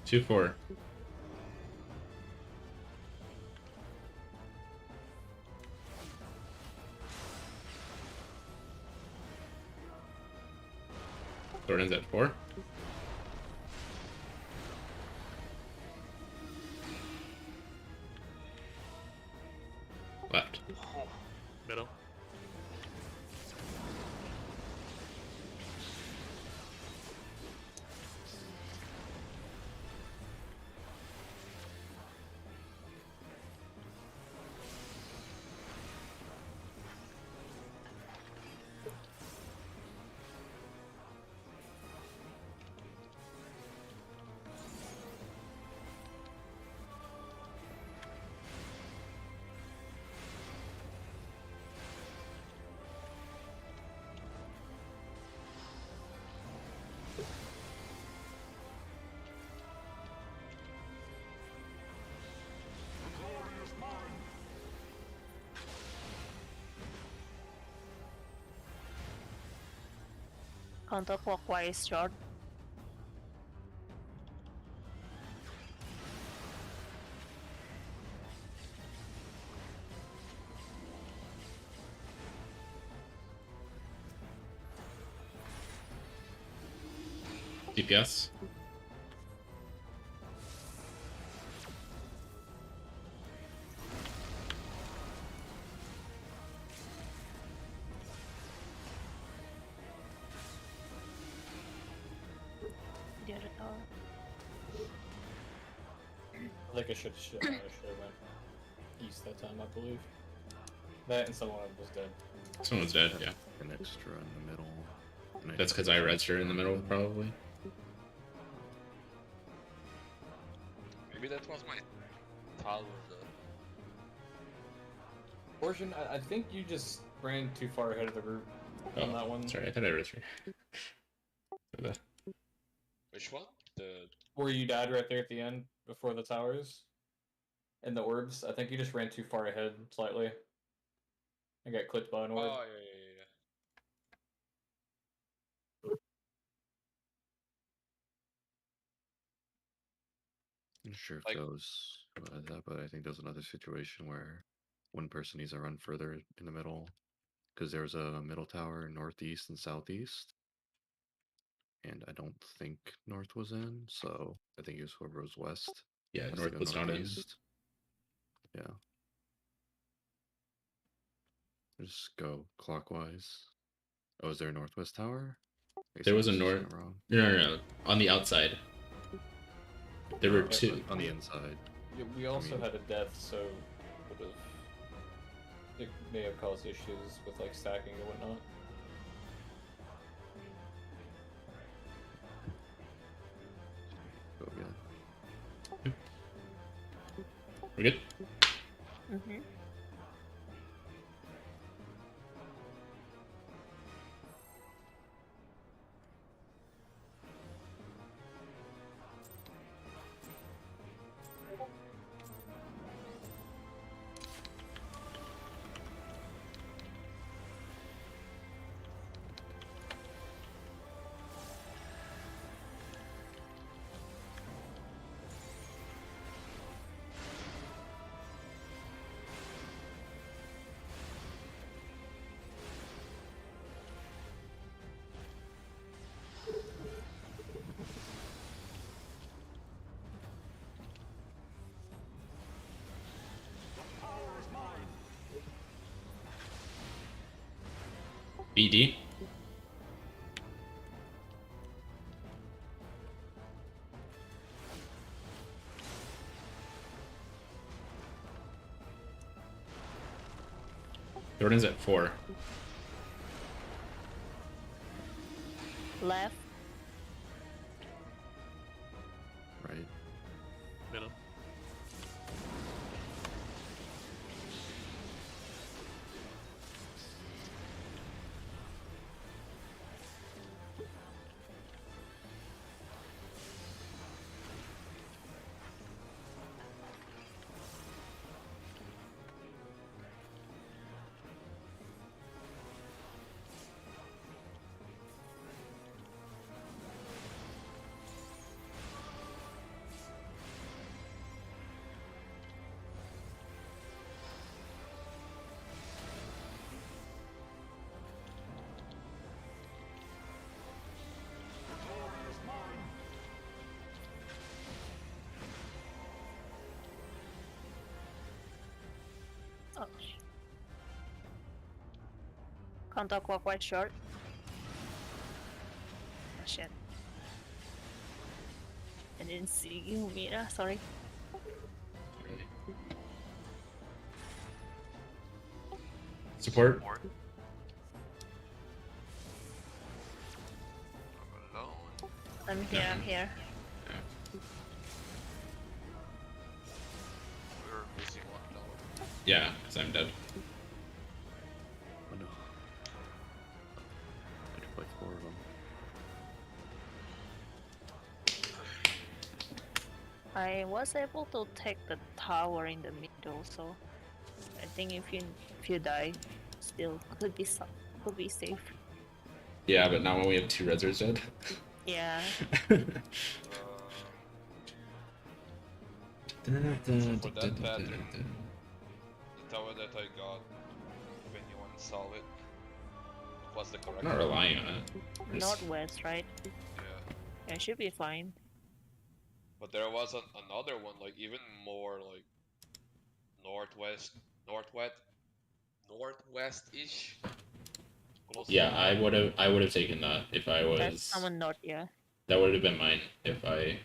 2-4. Thornton's at 4. Left. Middle. The glory is mine. Counterclockwise, Jord. DPS. The other tower. I think I should have went east that time, I believe. That and someone was dead. Someone's dead, yeah. An extra in the middle. and That's because I registered in the middle, probably. Maybe that was my tower. Portion, I think you just ran too far ahead of the group on that one. Sorry, I thought I registered. Which one? The Where you died right there at the end before the towers and the orbs. I think you just ran too far ahead slightly. I got clipped by an orb. Oh yeah. I'm not sure if Like- that was that, but I think there's another situation where one person needs to run further in the middle because there's a middle tower northeast and southeast, and I don't think north was in, so I think it was whoever was west. Yeah, has to north go was not in. northeast. Yeah. Just go clockwise. Oh, is there a northwest tower? I guess There I'm was a just north. looking wrong. No. On the outside. There were No, two. on the inside. Yeah, we also mean- had a death, so it may have caused issues with like stacking and whatnot. Oh yeah. We good? Mm-hmm. Power is mine. BD. Jordan's at 4. Left. Right. Middle. Oh. Counterclockwise short. Shit. I didn't see you, Mira. Sorry. Support. Alone. I'm here. I'm here. We're missing one tower. Yeah, because I'm dead. Oh no. I can play 4 of them. I was able to take the tower in the middle, so I think if you die, still could be safe. Yeah, but not when we have 2 reserves dead. Yeah. So for that pattern, the tower that I got, if anyone saw it, was the correct I'm not one. relying on it. Just- Northwest, right? Yeah. Yeah, it should be fine. But there was another one, like even more like northwest-ish. Close Yeah, to I would have taken that if I That's was. someone not, yeah. That would have been mine if I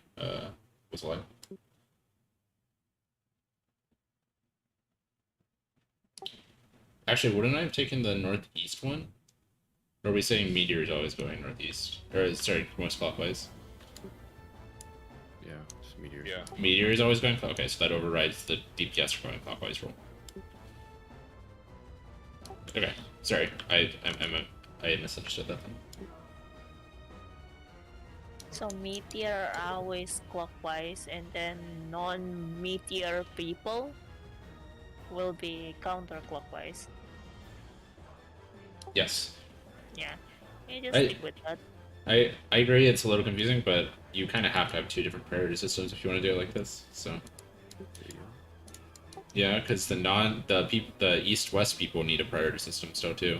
was alive. Actually, wouldn't I have taken the northeast one? Or are we saying meteor is always going northeast? Or sorry, most clockwise. Yeah, just meteors. Yeah. Meteor is always going clockwise. Okay, so that overrides the DPS for going clockwise rule. Okay, sorry, I misunderstood that then. So meteor are always clockwise, and then non-meteor people will be counterclockwise. Yes, Yeah, you just I- stick with that. I agree. It's a little confusing, but you kind of have to have 2 different priority systems if you want to do it like this. So There you go. yeah, because the east-west people need a priority system still too.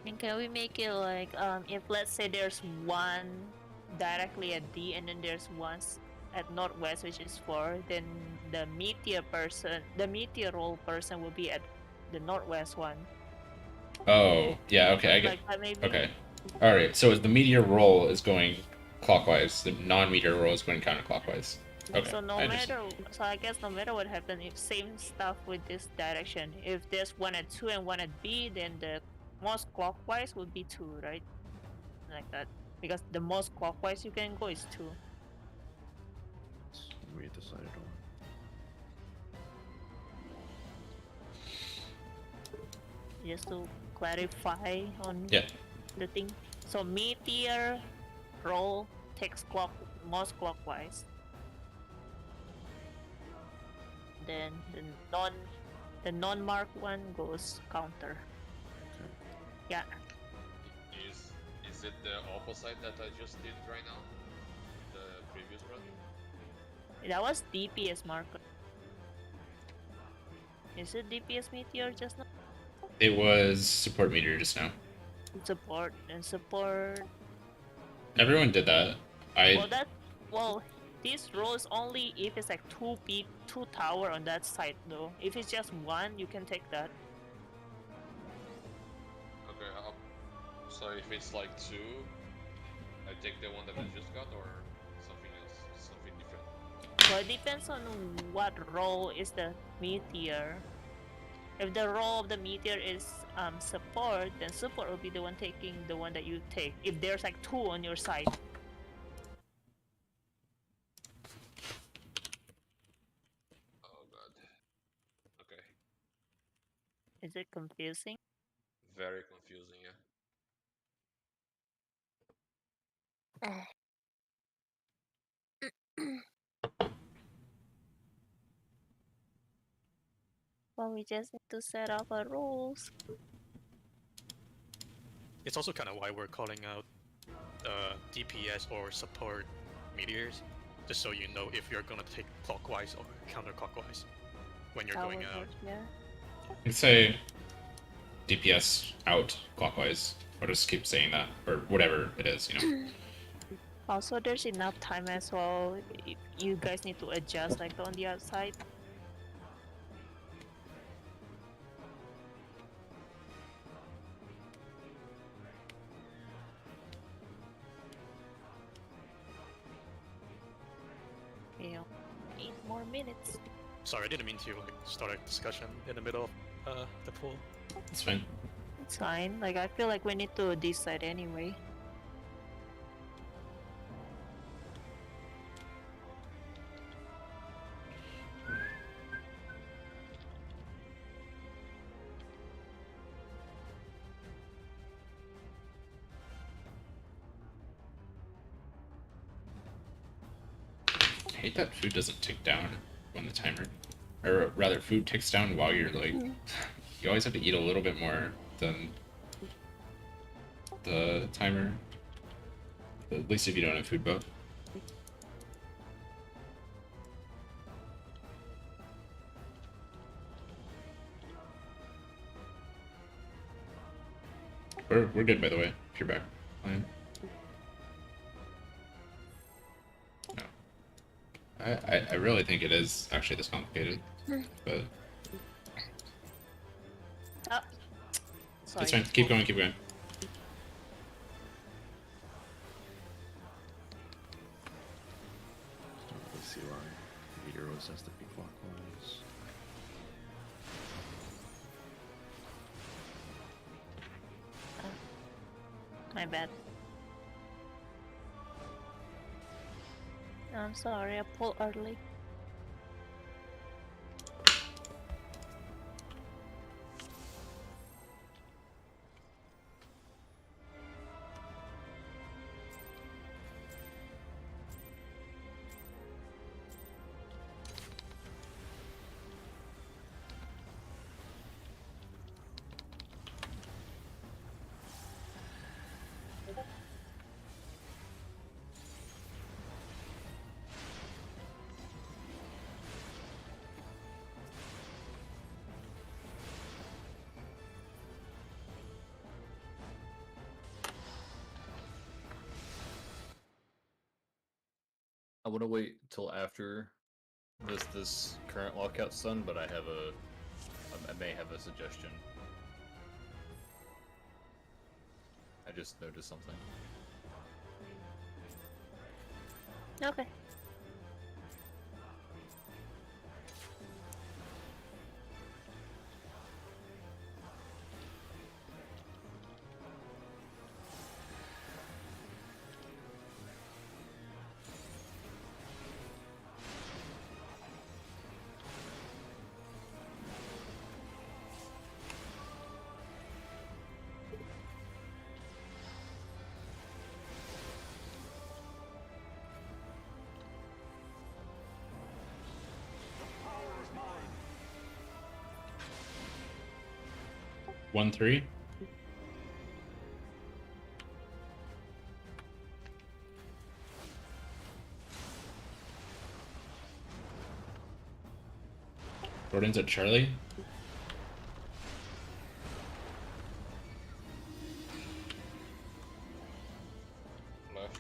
And can we make it like if let's say there's one directly at D and then there's one at northwest which is 4, then the meteor role person will be at the northwest one. Oh yeah, okay, I get. Like that maybe. Okay, all right. So the meteor roll is going clockwise. The non-meteor roll is going counterclockwise. Okay. So I I guess no matter what happens, if same stuff with this direction. If there's one at 2 and one at B, then the most clockwise would be 2, right? Like that. Because the most clockwise you can go is 2. We decided on. Just to clarify on Yeah. the thing. So meteor roll takes most clockwise. Then the non-marked one goes counter. Yeah. Is it the opposite that I just did right now? The previous run? That was DPS marker. Is it DPS meteor just now? It was support meteor just now. Support and support. Everyone did that. This roll is only if it's like two tower on that side though. If it's just one, you can take that. Okay, so if it's like 2, I take the one that I just got, or something else, something different. Well, it depends on what role is the meteor. If the role of the meteor is support, then support will be the one taking the one that you take. If there's like 2 on your side. Oh god. Okay. Is it confusing? Very confusing, yeah. Well, we just need to set up our rules. It's also kind of why we're calling out DPS or support meteors, just so you know if you're gonna take clockwise or counterclockwise when you're going out. Yeah. You can say DPS out clockwise, or just keep saying that, or whatever it is, you know. Also, there's enough time as well. If you guys need to adjust like on the outside. You know, 8 more minutes. Sorry, I didn't mean to like start a discussion in the middle of the pool. It's fine. It's fine. Like I feel like we need to decide anyway. I hate that food doesn't tick down when the timer, or rather, food ticks down while you're like. You always have to eat a little bit more than the timer. At least if you don't have food buff. We're good, by the way, if you're back playing. No. I really think it is actually this complicated, but Sorry. it's fine. Keep going, keep going. Let's see why meteor always has to be clockwise. My bad. I'm sorry, I pulled early. I want to wait till after this current lockout's done, but I may have a suggestion. I just noticed something. Okay. Power is mine. 1-3. Jordan's at Charlie. Left.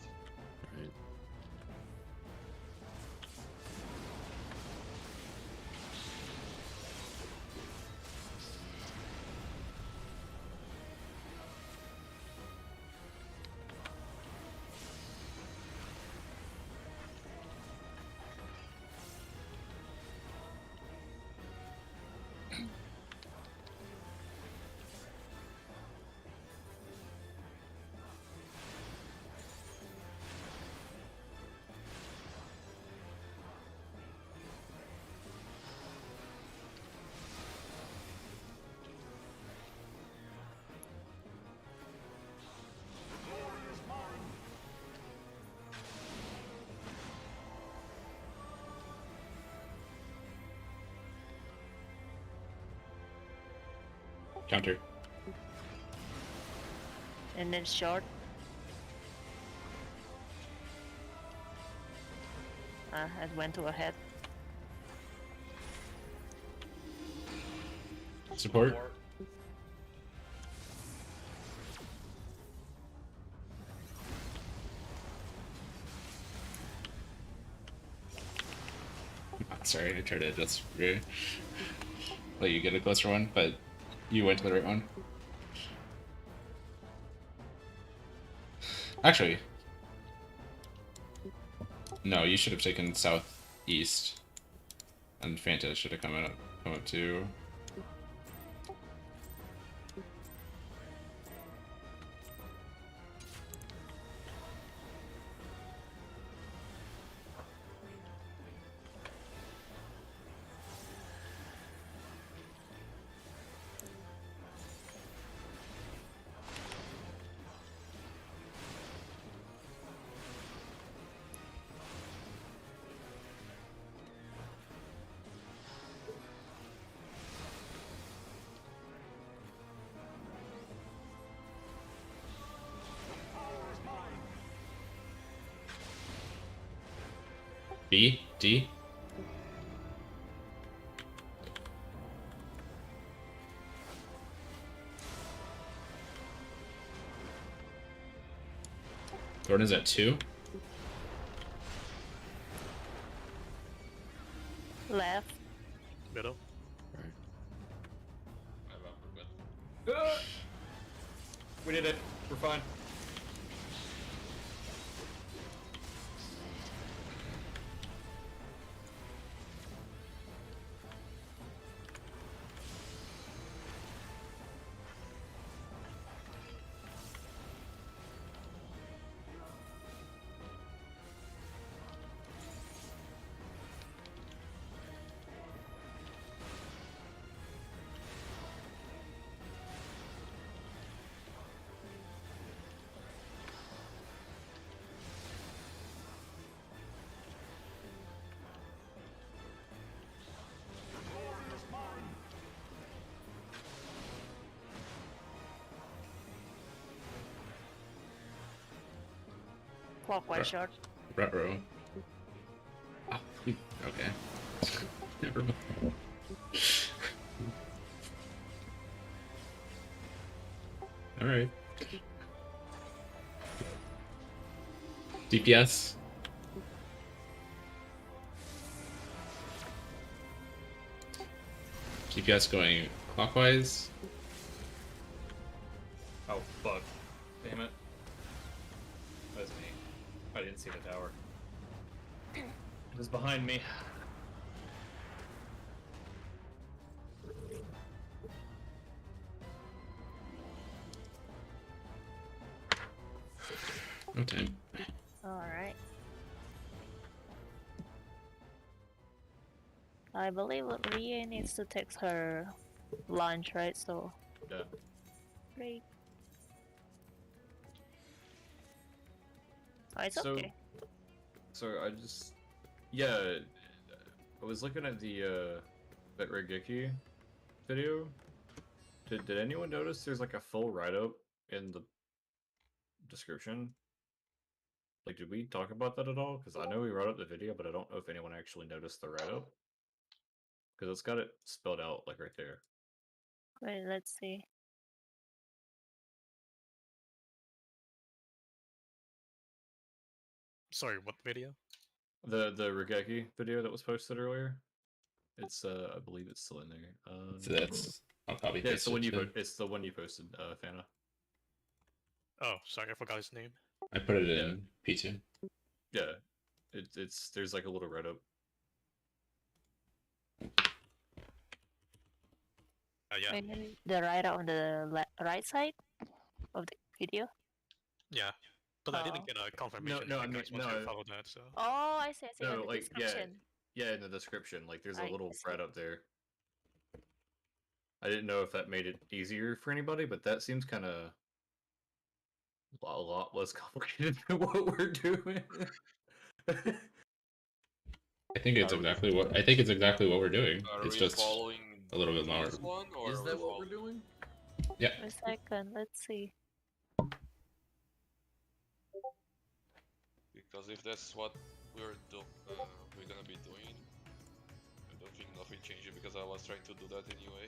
Right. Counter. And then short. It went to a head. Support. Sorry, I tried to just let you get a closer one, but you went to the right one. Actually, no, you should have taken southeast, and Fanta should have come up too. B, D. Gordon's at 2. Left. Middle. We did it. We're fine. Clockwise short. Retro. Oh, okay. Never mind. Alright. DPS. DPS going clockwise. Oh, fuck. Damn it. That was me. I didn't see the tower. It was behind me. Okay. Alright. I believe Rie needs to take her lunch, right? So. Yeah. Great. Oh, it's So- okay. So I just, yeah, I was looking at the that Regeki video. Did anyone notice there's like a full write-up in the description? Like, did we talk about that at all? Because I know we wrote up the video, but I don't know if anyone actually noticed the write-up. Because it's got it spelled out like right there. Wait, let's see. Sorry, what video? The Regeki video that was posted earlier. It's I believe it's still in there. So that's. I'll copy Yeah, it's paste the one it. it's the one you posted, Fana. Oh, sorry, I forgot his name. I put it in P2. Yeah, it's there's like a little write-up. Yeah. Wait, the right on the right side of the video. Yeah. But I didn't Oh. get a confirmation. no, if I you mean, guys want no. to follow that, so. Oh, I see. I see. No, on the like, yeah. description. Yeah, in the description, like there's a Right, little I see. write-up there. I didn't know if that made it easier for anybody, but that seems kind of a lot less complicated than what we're doing. I think it's exactly what we're doing. Are It's we just following a little bit more. this one, or Is are that we what we're following- doing? Yeah. A second, let's see. Because if that's what we're gonna be doing, I don't think nothing changes because I was trying to do that anyway.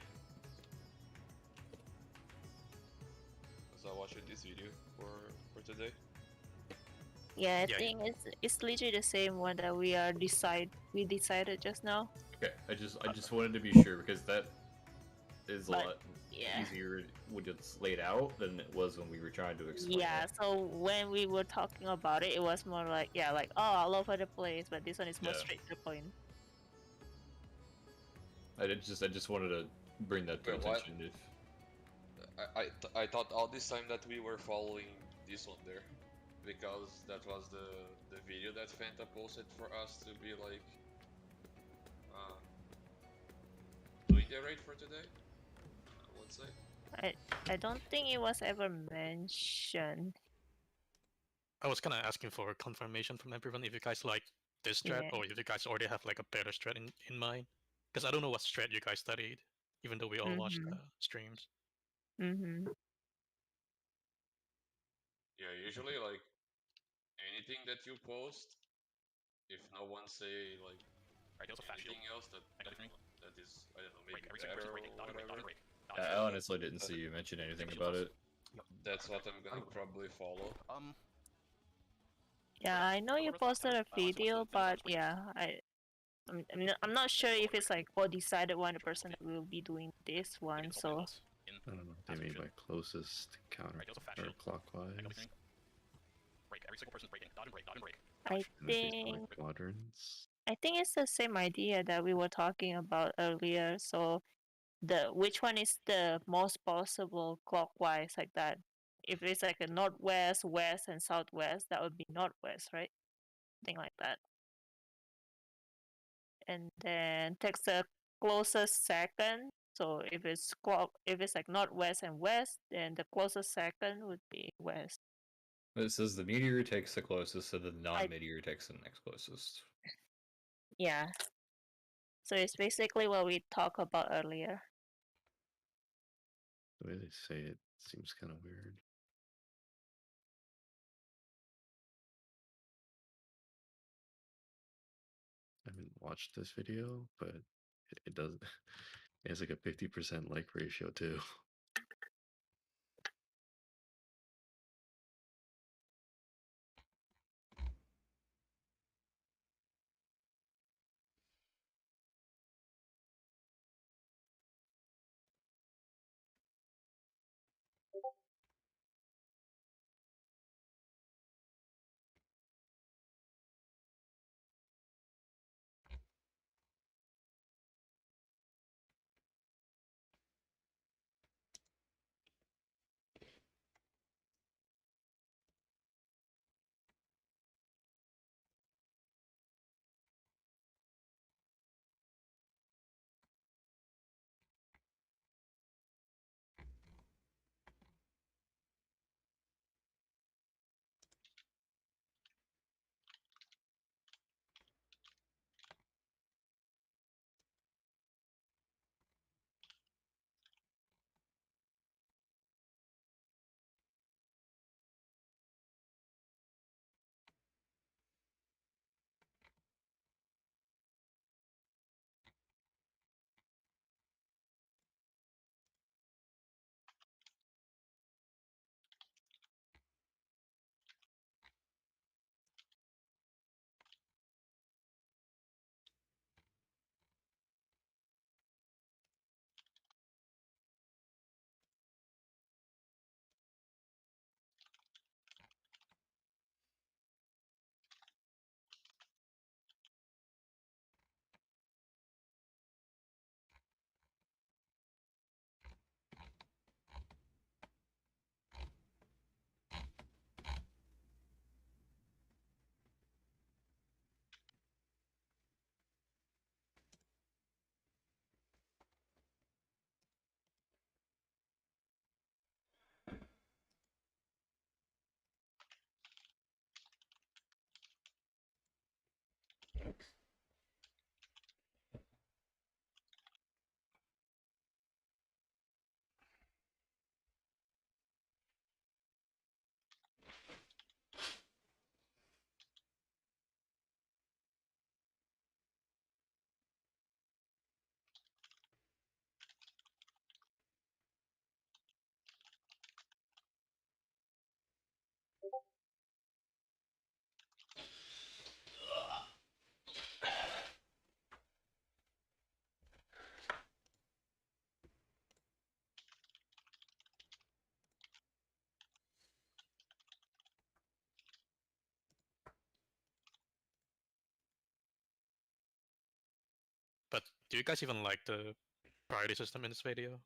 As I watched this video for today. Yeah, I Yeah. think it's literally the same one that we decided just now. Okay, I just wanted to be sure because that is a But, lot yeah. easier when it's laid out than it was when we were trying to explain Yeah, it. so when we were talking about it, it was more like, yeah, like, oh, all over the place, but this one is more Yeah. straight to the point. I just wanted to bring that to Wait, what? attention. If I thought all this time that we were following this one there, because that was the video that Fanta posted for us to be like doing the raid for today. I would say. I don't think it was ever mentioned. I was kind of asking for confirmation from everyone if you guys like this strat Yeah. or if you guys already have like a better strat in mind. Because I don't know what strat you guys studied, even though we all watched the streams. Mm-hmm. Yeah, usually like anything that you post, if no one say like anything else that is I don't know maybe better or whatever. I honestly didn't see you mention anything about it. That's what I'm gonna probably follow. Yeah, I know you posted a video, but yeah, I'm not sure if it's like or decided 100% that we'll be doing this one. So I don't know what they mean by closest counter or clockwise. I And if these think like quadrants. I think it's the same idea that we were talking about earlier. So which one is the most possible clockwise like that? If it's like a northwest, west, and southwest, that would be northwest, right? Thing like that. And then takes the closest second. So if it's like northwest and west, then the closest second would be west. It says the meteor takes the closest, so the non-meteor takes the next closest. Yeah. So it's basically what we talked about earlier. The way they say it seems kind of weird. I haven't watched this video, but it does. It has like a 50% like ratio too. Do you guys even like the priority system in this video?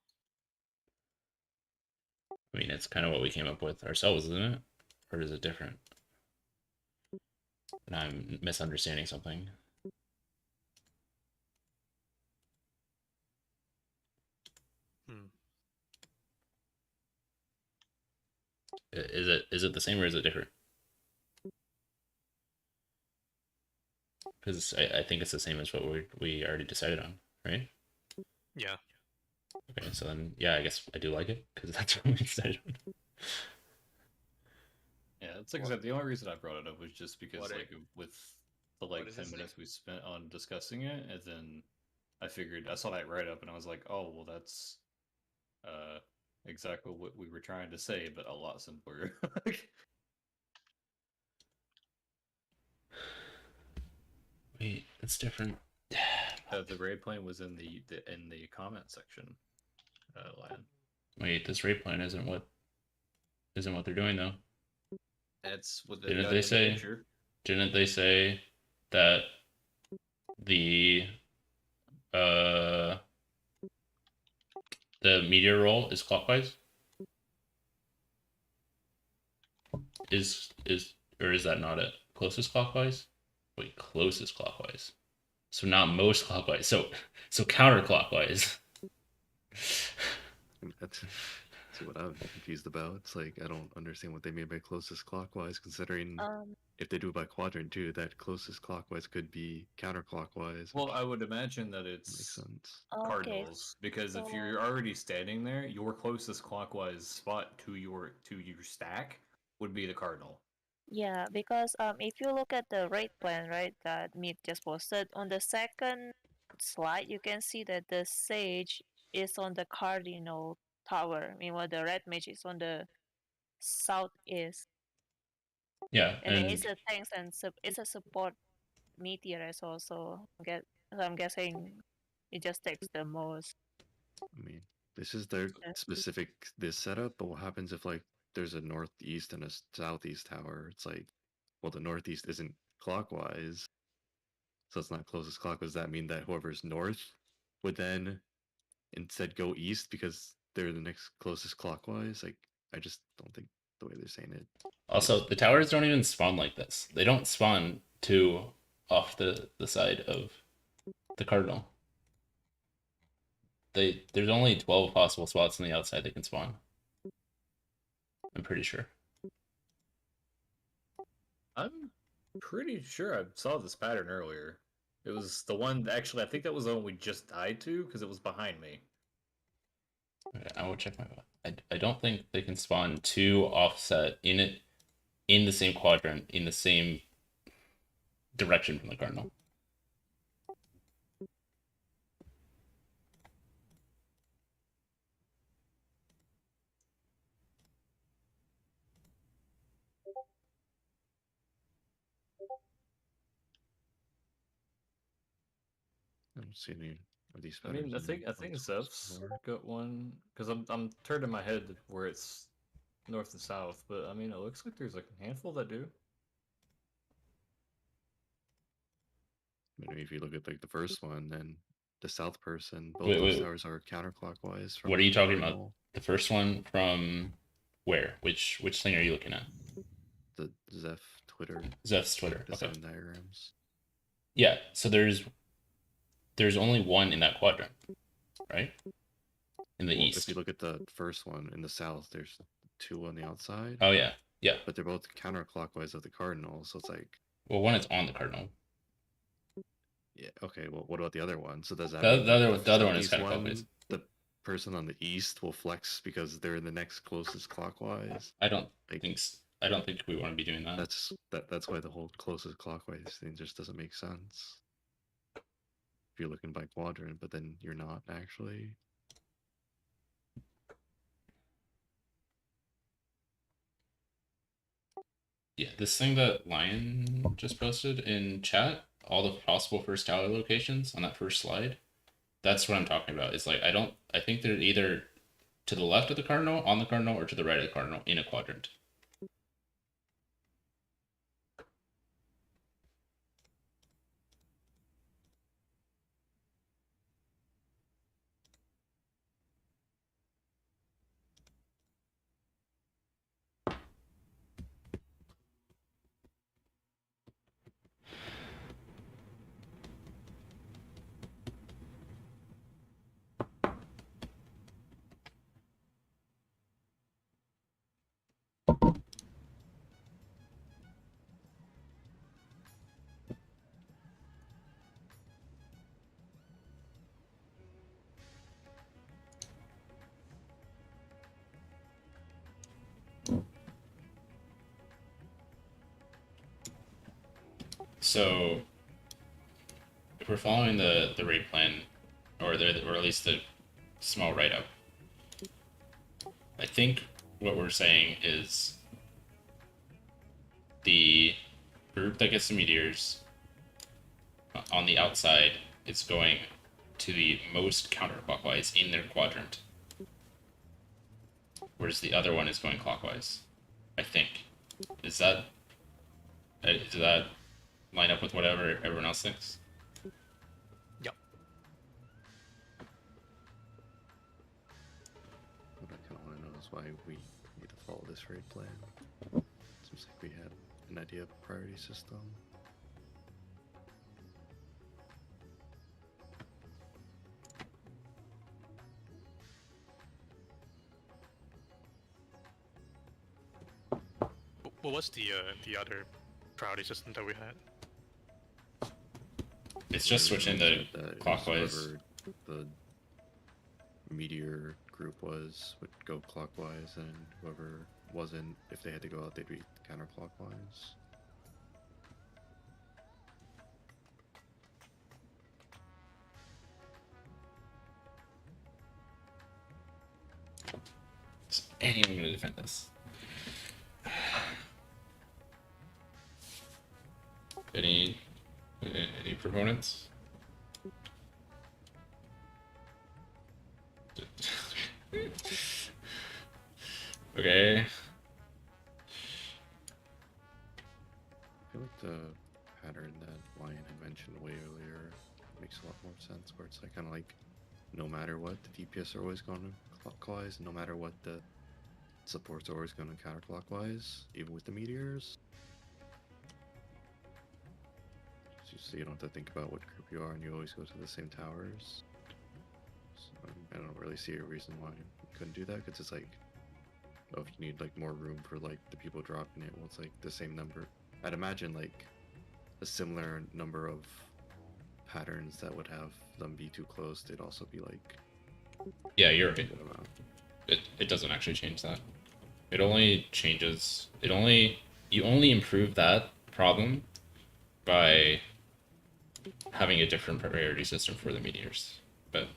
I mean, it's kind of what we came up with ourselves, isn't it? Or is it different? And I'm misunderstanding something. Hmm. Is it the same or is it different? Because I think it's the same as what we already decided on, right? Yeah. Okay, so then yeah, I guess I do like it because that's what we decided on. Yeah, it's like I said, the only reason I brought it up was just because What like with the like is 10 his minutes we spent on discussing it, and then I figured I saw that write up and I was like, oh well that's exactly what we were trying to say, but a lot simpler. Wait, it's different. The raid plan was in the comment section, Lion. Wait, this rate plan isn't what they're doing though. That's what they Didn't got they in the say? picture. Didn't they say that the uh the meteor roll is clockwise? Is or is that not it? Closest clockwise? Wait, closest clockwise. So not most clockwise. So counterclockwise. That's what I'm confused about. It's like I don't understand what they mean by closest clockwise, considering if they do it by quadrant too, that closest clockwise could be counterclockwise. Well, I would imagine that Makes it's sense. Okay, cardinals because if so you're already standing there, your closest clockwise spot to your stack would be the cardinal. yeah, because if you look at the rate plan, right, that Meet just posted on the second slide, you can see that the sage is on the cardinal tower. Meanwhile, the red mage is on the southeast, Yeah, and then and it's a tanks and it's a support meteor as well. So I'm guessing it just takes the most. I mean, this is their uh, specific this setup, but what happens if like there's a northeast and a southeast tower? It's like, well, the northeast isn't clockwise, so it's not closest clockwise. Does that mean that whoever's north would then instead go east because they're the next closest clockwise? Like, I just don't think the way they're saying it also the towers don't even spawn like this. They don't spawn two off the side of the cardinal. There's only 12 possible spots on the outside they can spawn. I'm pretty sure. I'm pretty sure I saw this pattern earlier. It was the one actually. I think that was the one we just died to because it was behind me. Okay, I will check my. I don't think they can spawn two offset in the same quadrant in the same direction from the cardinal. I don't see any of these I patterns. mean, I think Zeph's got one because I'm turning my head where it's north and south, but I mean, it looks like there's like a handful that do. I mean, if you look at like the first one, then the south person, both Wait, those wait. towers are counterclockwise from What are you talking about? cardinal. The first one from where? Which thing are you looking at? The Zeph Twitter, Zeph's Twitter. the Okay. 7 diagrams. Yeah. So there's only one in that quadrant, right? In the Well, east. if you look at the first one in the south, there's 2 on the outside. Oh yeah, yeah. But they're both counterclockwise of the cardinal, so it's like, Well, one is on the cardinal. yeah, okay. Well, what about the other one? So does that The mean other the one is southeast counterclockwise. the person on the east will flex because they're in the next closest clockwise? I don't Like, think we want to be doing that. that's why the whole closest clockwise thing just doesn't make sense. If you're looking by quadrant, but then you're not actually. Yeah, this thing that Lion just posted in chat, all the possible first tower locations on that first slide, that's what I'm talking about. It's like I think they're either to the left of the cardinal, on the cardinal, or to the right of the cardinal in a quadrant. So if we're following the raid plan, or at least the small write up, I think what we're saying is the group that gets the meteors on the outside is going to the most counterclockwise in their quadrant, whereas the other one is going clockwise. I think. Does that line up with whatever everyone else thinks? Yep. What I kind of want to know is why we need to follow this raid plan. Seems like we had an idea of a priority system. What was the other priority system that we had? It's just switching the clockwise. Whoever the meteor group was would go clockwise, and whoever wasn't, if they had to go out, they'd be counterclockwise. Is anyone going to defend this? Any proponents? Okay. I feel like the pattern that Lion had mentioned way earlier makes a lot more sense, where it's like kind of like no matter what, the DPS are always going clockwise, and no matter what, the supports are always going counterclockwise, even with the meteors. So you don't have to think about what group you are, and you always go to the same towers. So I don't really see a reason why you couldn't do that, because it's like, oh, if you need like more room for like the people dropping it, well, it's like the same number. I'd imagine like a similar number of patterns that would have them be too close. They'd also be like, yeah, you're right. It doesn't actually change that. It only changes. You only improve that problem by having a different priority system for the meteors. But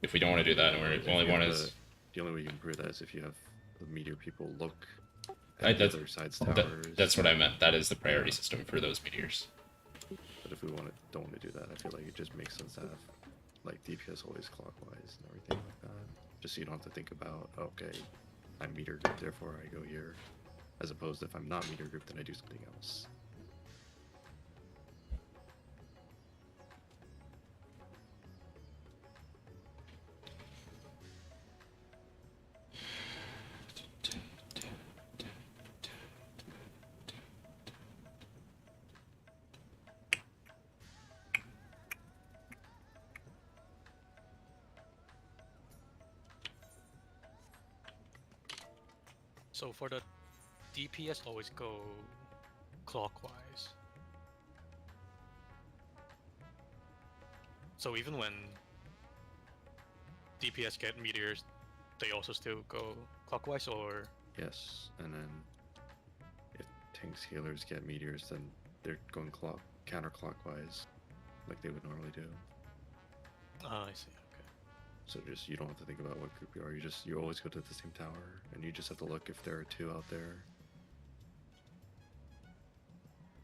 if we don't want to do that, and we're only one is the only way you can improve that is if you have the meteor people look at the other side's towers. That's what I meant. That is the priority system for those meteors. But if we don't want to do that, I feel like it just makes sense to have like DPS always clockwise and everything like that. Just so you don't have to think about, okay, I'm meter group, therefore I go here. As opposed to if I'm not meter group, then I do something else. So for the DPS, always go clockwise. So even when DPS get meteors, they also still go clockwise, or? Yes, and then if tanks healers get meteors, then they're going counterclockwise, like they would normally do. Ah, I see. Okay. So just you don't have to think about what group you are. You always go to the same tower, and you just have to look if there are two out there.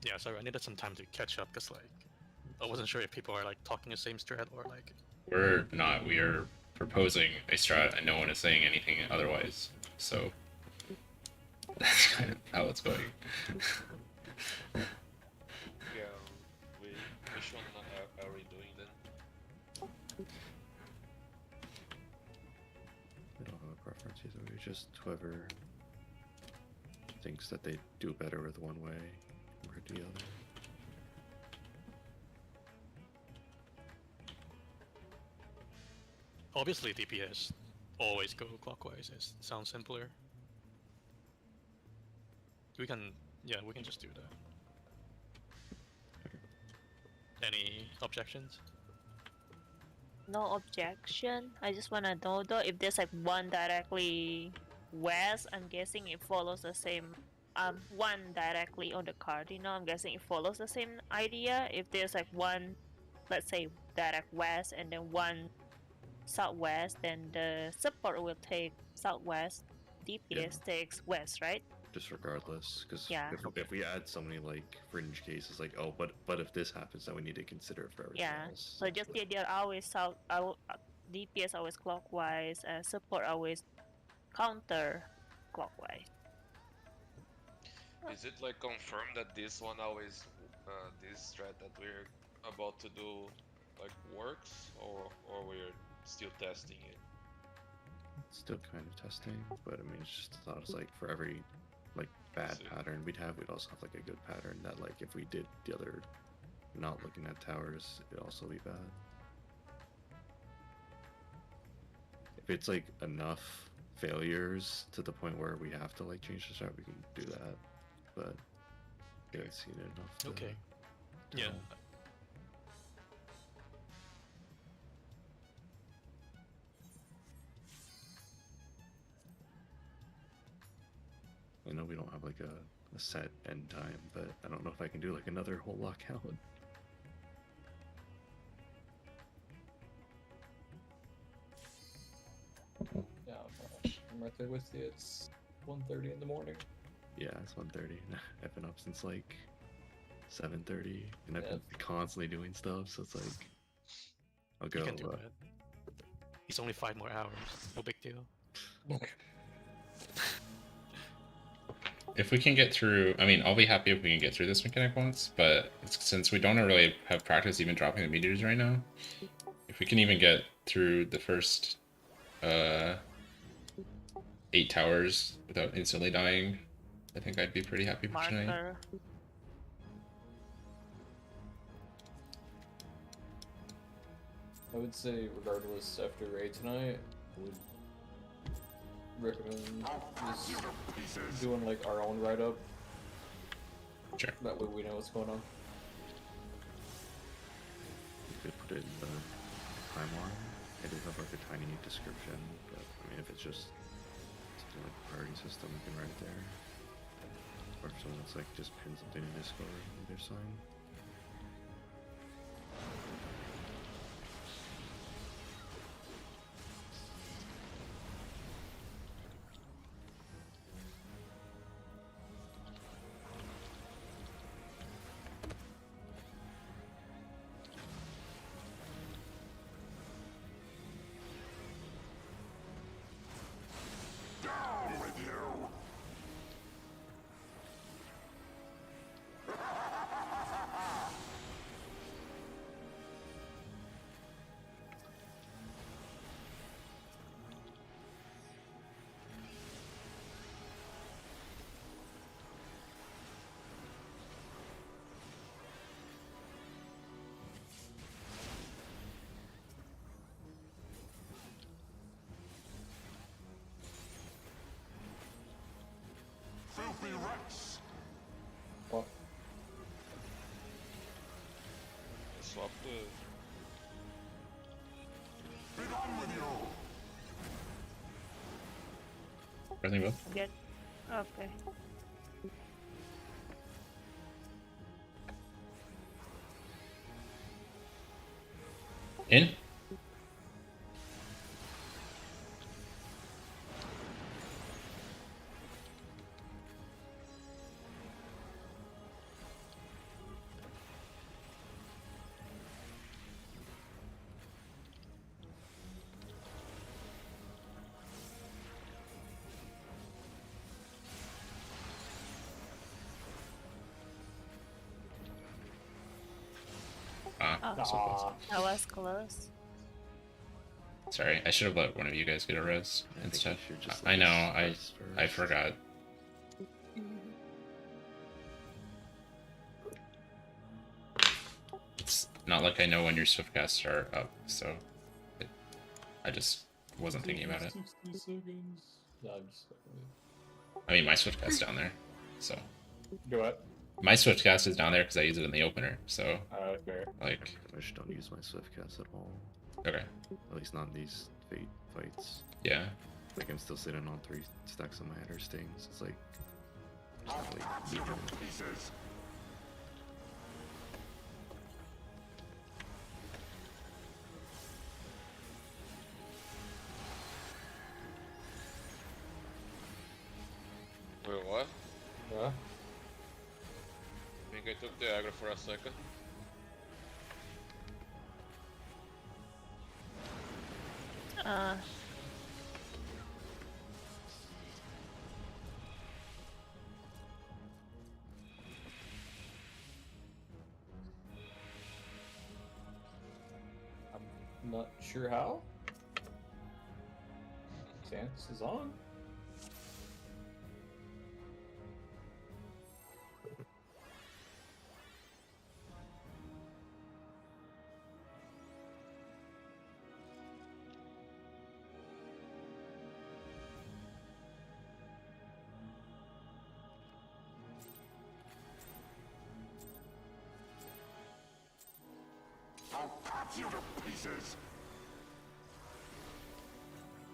Yeah, sorry, I needed some time to catch up because like I wasn't sure if people are like talking the same strat or like. We're not. We are proposing a strat, and no one is saying anything otherwise. So that's kind of how it's going. Yeah, which one are we doing then? We don't have a preference either. We just whoever thinks that they do better with one way compared to the other. Obviously, DPS always go clockwise. It sounds simpler. We can just do that. Any objections? No objection. I just wanna know though if there's like one directly west. I'm guessing it follows the same one directly on the card. You know, I'm guessing it follows the same idea. If there's like one, let's say direct west, and then one southwest, then the support will take southwest, DPS takes west, right? Just regardless, because Yeah. if we add so many like fringe cases, like oh, but if this happens, then we need to consider it for everything Yeah. else. So just they're always DPS always clockwise, support always counter clockwise. Is it like confirmed that this one always, this strat that we're about to do, like works, or we're still testing it? Still kind of testing, but I mean, it's just thought it's like for every like bad pattern we'd also have like a good pattern that like if we did the other, not looking at towers, it'd also be bad. If it's like enough failures to the point where we have to like change the strat, we can do that. But I haven't seen it enough. to Okay. tell. Yeah. I know we don't have like a set end time, but I don't know if I can do like another whole lockout. Yeah, I'm right there with you. It's 1:30 in the morning. Yeah, it's 1:30. I've been up since like 7:30, and I've Yeah. been constantly doing stuff. So it's like I'll go. You can do that. It's only 5 more hours. No big deal. If we can get through, I mean, I'll be happy if we can get through this mechanic once, but since we don't really have practice even dropping the meteors right now, if we can even get through the first 8 towers without instantly dying, I think I'd be pretty happy for tonight. Marker. I would say, regardless, after raid tonight, I would recommend just doing like our own write up. Sure. That way we know what's going on. You could put it in the timeline. I do have like a tiny description, but I mean, if it's just something like priority system, we can write it there. Or if someone wants like just pin something in Discord, either sign. Down with you! Filthy rats! What? Swap the. Be done with you! Everything well? Good. Okay. In? Ah, so close. That was close. Sorry, I should have let one of you guys get a res I and think stuff. you should just I let know, us I first. forgot. It's not like I know when your swiftcasts are up, so I just wasn't thinking about it. 60 seconds. No, I'm just I mean, my swiftcast's down there, so Go ahead. my swiftcast is down there because I use it in the opener. So Fair. like, I just don't use my Swiftcast at all. okay, At least not in these fate fights. yeah, Like I'm still sitting on 3 stacks on my header stings. It's like Wait, Cut you to pieces. Wait, what? Yeah. I think I took the aggro for a second. Uh, I'm not sure how. Stance is on. I'll cut you to pieces.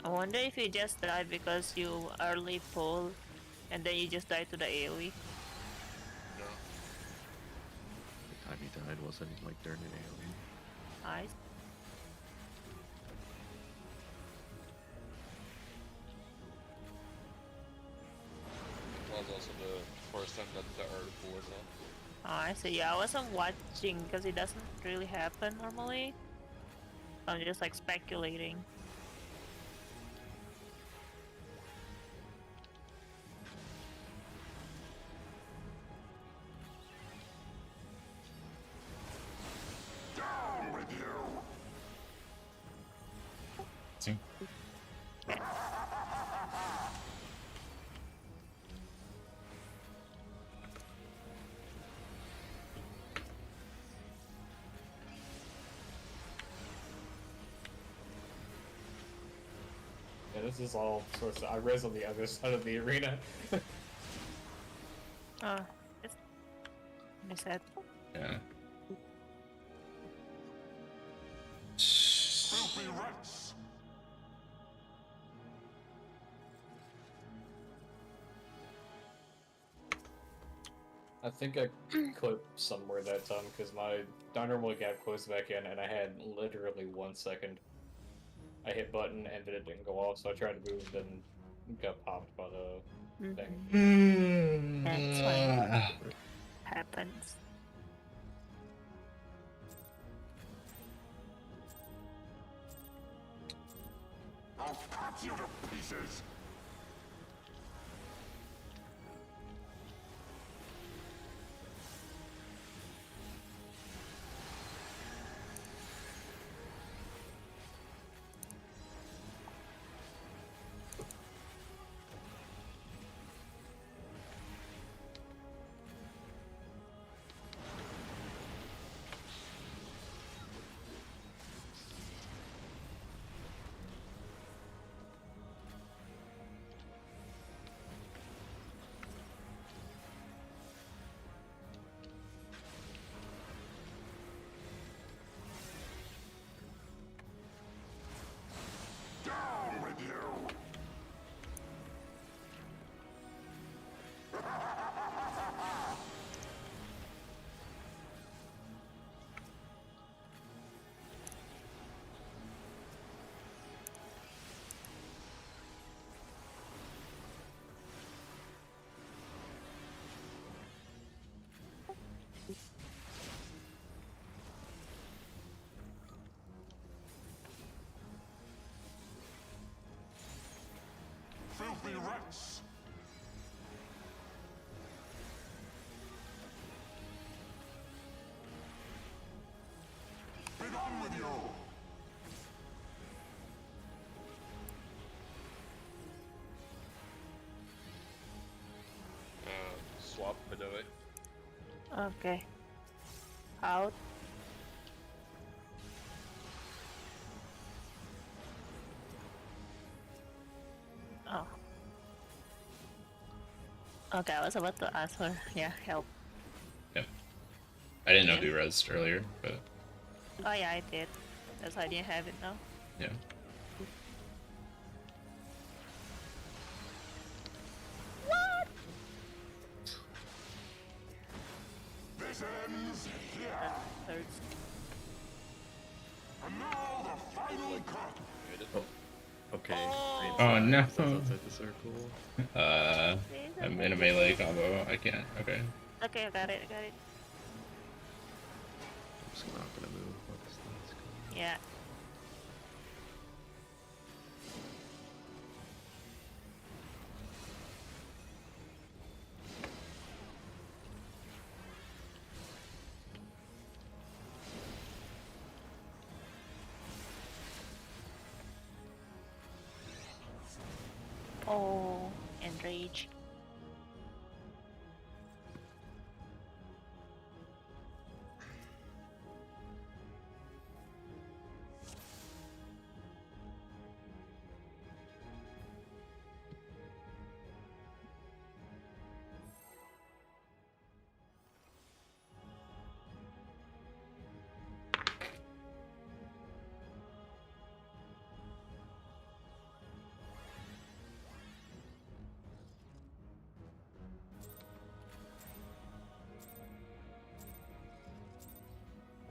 I wonder if you just died because you early pull and then you just died to the AoE. No. the time he died wasn't like during an AoE. Nice. It was also the first time that the early pull was on. Oh, I see. Yeah, I wasn't watching because it doesn't really happen normally. I'm just like speculating. Down with you. See? Yeah, this is all sorts of. I res on the other side of the arena. It's sad. Yeah. Filthy rats. I think I clipped somewhere that time because my normally gap closed back in and I had literally 1 second. I hit button and then it didn't go off, so I tried to move, then got popped by the thing. That's fine. Happens. I'll cut you to pieces. Down with you. Filthy rats. Be gone with you. Swap, by the way. Okay. Out. Oh. Okay, I was about to ask for help. Yep. I didn't know if you rezzed earlier, but Oh yeah, I did. That's why I didn't have it now. yeah. This ends here. Hurts. And now the final cut. Okay. Oh. Oh, no. That's outside the circle. I'm in a melee combo. I can't. Okay. Okay, I got it. I got it. I'm just not gonna move. What's this? Yeah. Oh, enrage.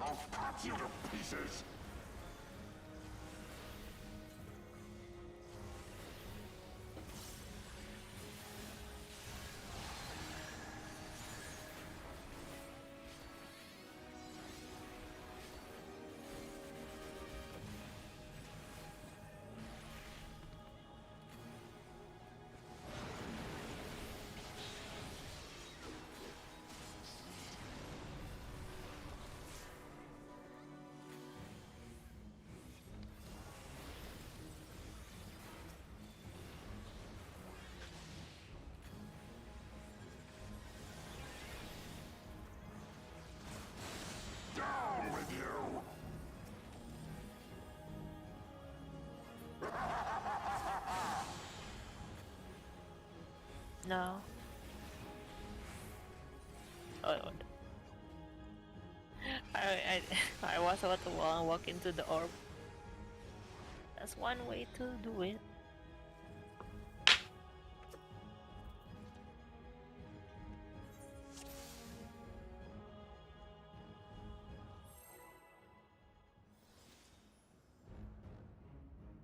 I'll cut you to pieces. Down with you. No. Oh, I was about to walk into the orb. That's one way to do it.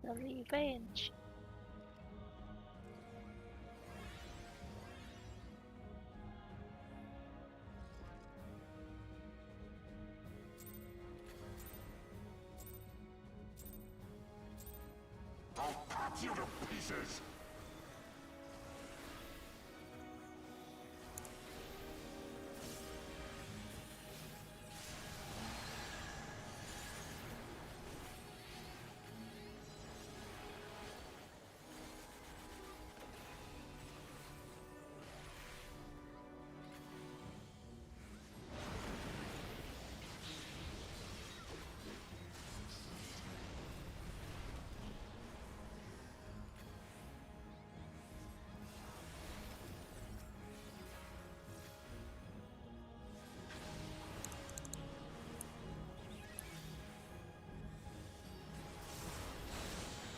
The revenge. I'll cut you to pieces.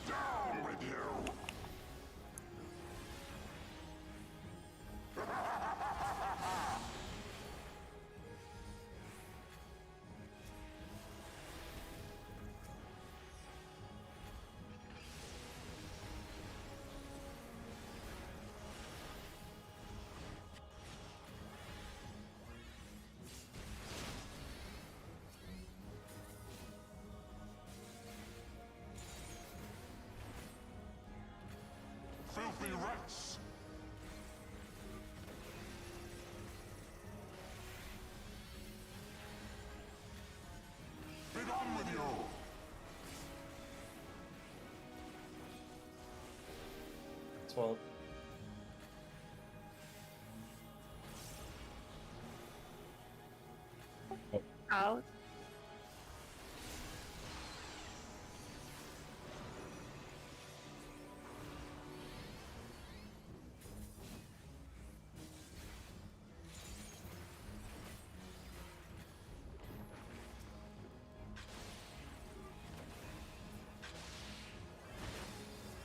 Down with you. Filthy rats. Be gone with you. Swallowed. Out.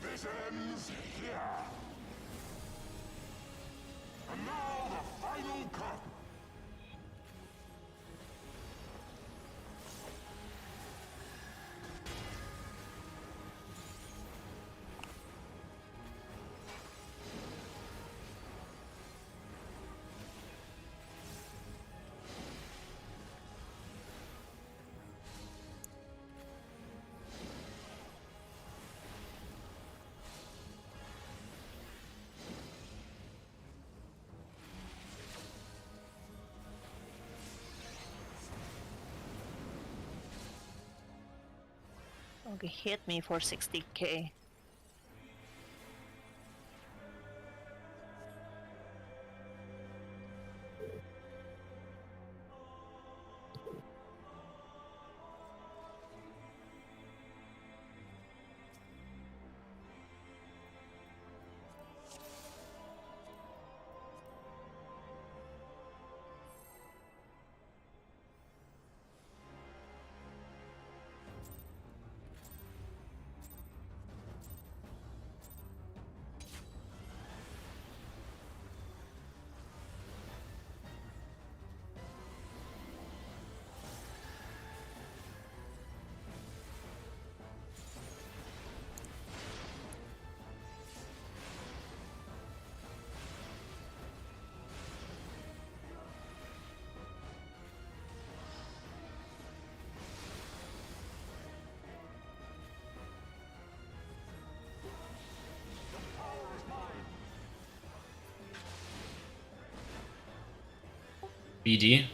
This ends here. And now the final cut. Okay, hit me for 60k. BD.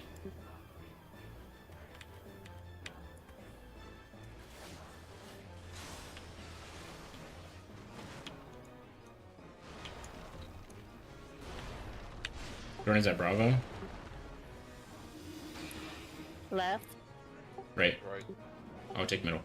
Jordan's at Bravo. Left. Right. Right. I'll take middle.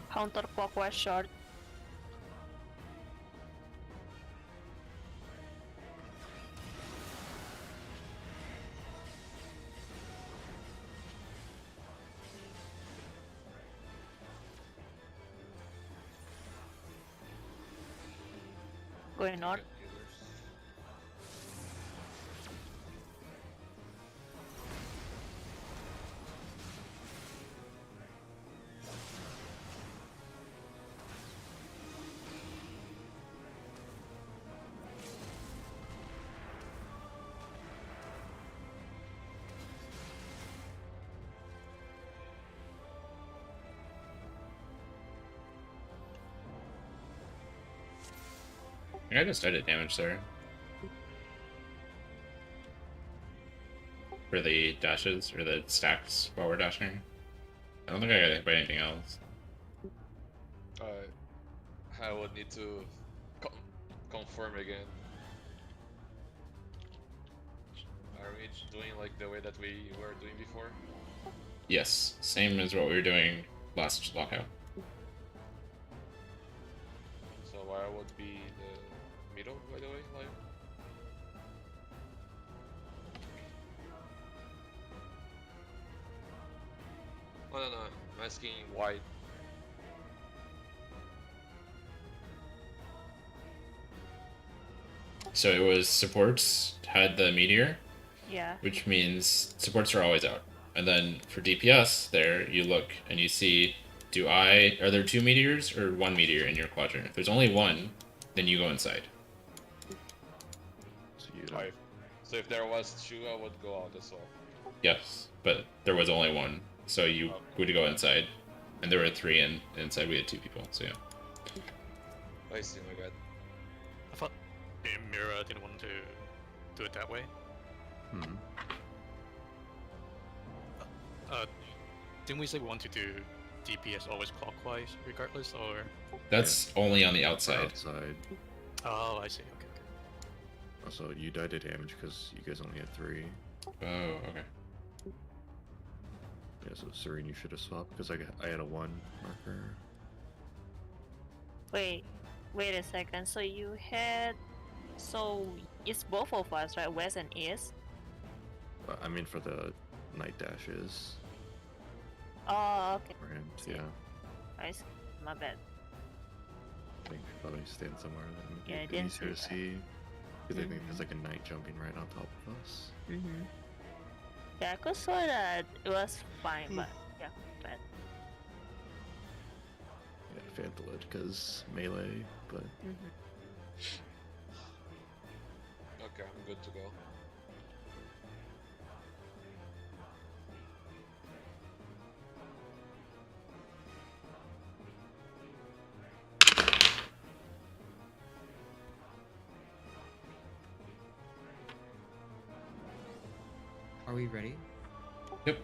Counterclockwise short. Going north. Get healers. I think I just started damage there. For the dashes, or the stacks while we're dashing. I don't think I got hit by anything else. I would need to confirm again. Are we doing like the way that we were doing before? Yes, same as what we were doing last lockout. So where would be the middle, by the way, Lion? Oh no, I'm asking wide. So it was supports had the meteor, Yeah. which means supports are always out. And then for DPS, there you look and you see, are there 2 meteors or 1 meteor in your quadrant? If there's only 1, then you go inside. So you Right. So if there was 2, I would go out as well. Yes, but there was only 1, so you Okay. would go inside. And there were 3 and inside we had 2 people, so yeah. I see, my bad. I thought the mirror didn't want to do it that way. Hmm. Didn't we say we want to do DPS always clockwise, regardless, or? That's only on the outside. Outside. Oh, I see. Okay, okay. Also, you died to damage because you guys only had 3. Oh, okay. Yeah, so Serene, you should have swapped because I had a 1 marker. Wait a second. So you had, so it's both of us, right? West and East. I mean, for the night dashes. Oh, okay. for him. See. Yeah, I see. My bad. I think probably stand somewhere that would be Yeah, I a bit didn't easier to see that. see. Because I think Mhm. there's like a knight jumping right on top of us. Mm-hmm. Yeah, I could saw that it was fine, but yeah, bad. Yeah, Phantom it because melee, but Mm-hmm. Okay, I'm good to go. Are we ready? Yep.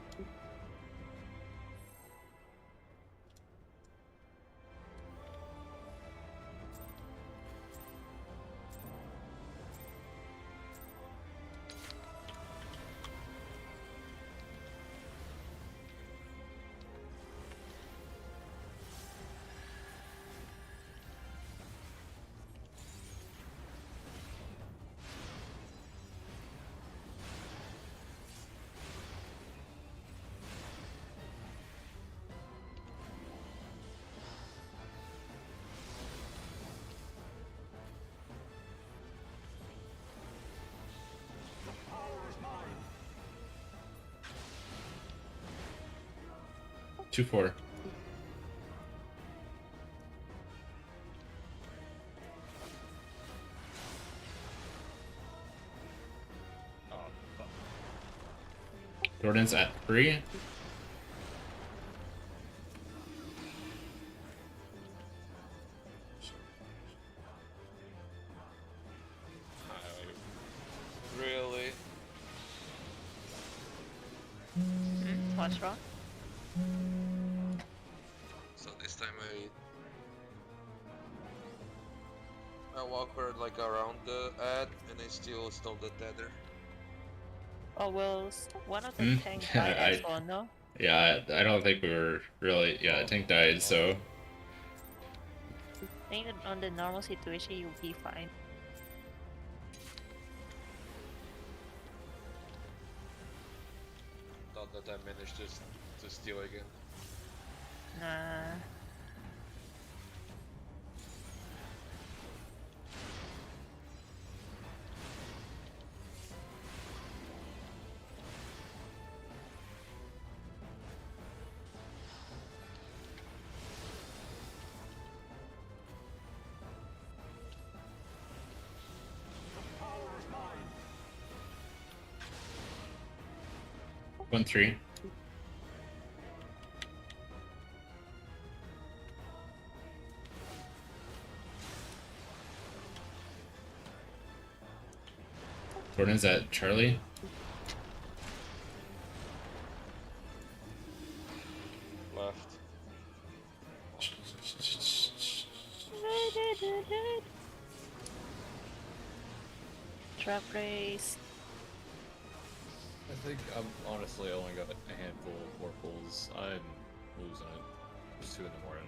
Power is mine. 2-4. Oh, fuck. Jordan's at 3. Really? What's wrong? So this time I walked like around the ad and I still stole the tether. Oh, well, one of the Hmm? tank died as I well, no? yeah, I don't think we were really. Yeah, I think died. So I think that on the normal situation, you'll be fine. Not that I managed to steal again. Nah. Power is mine. 1-3. Jordan's at Charlie. Left. Trap race. I think I've honestly only got a handful of more pulls. I'm losing it. It's 2 in the morning.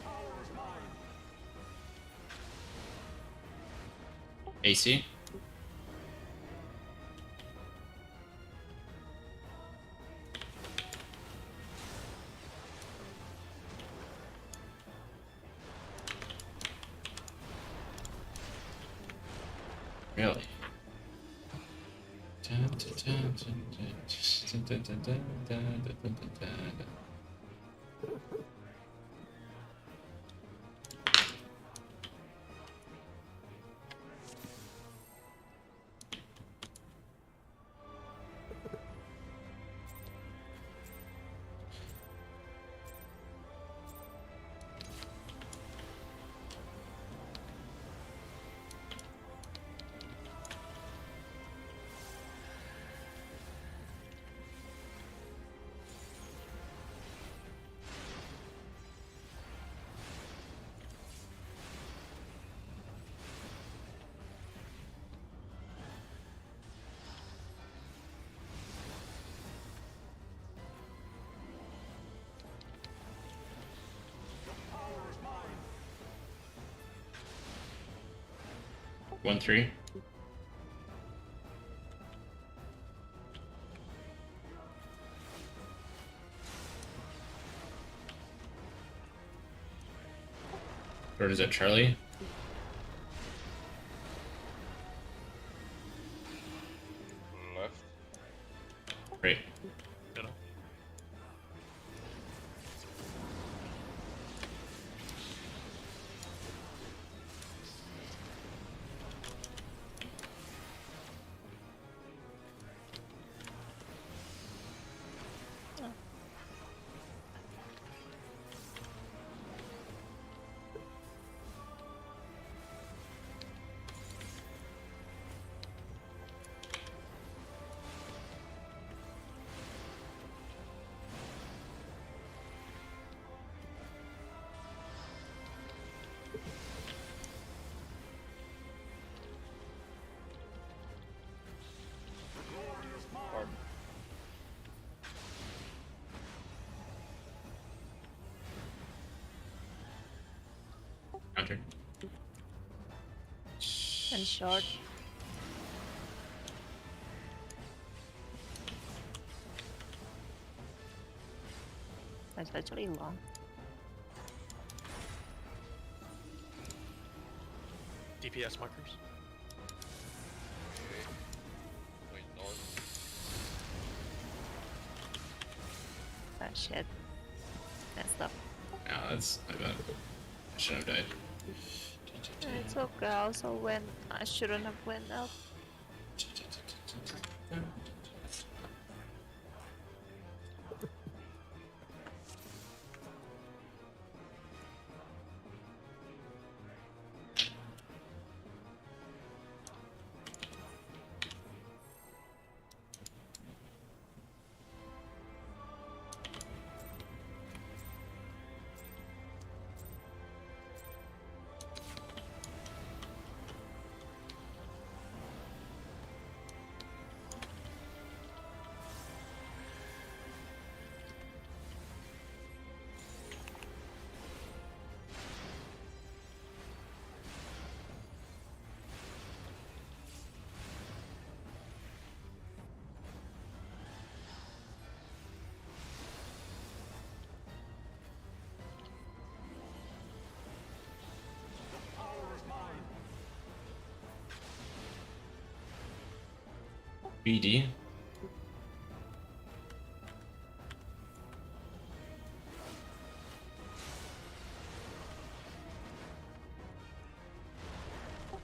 Power is mine. AC. Really? 1-3. Or is it Charlie? Left. Great. Middle. Hard. Counter. And short. That's actually long. DPS markers. Okay. Wait, north. Ah shit. Messed up. Yeah, that's my bad. I shouldn't have died. It's okay, I also went. I shouldn't have went up. BD.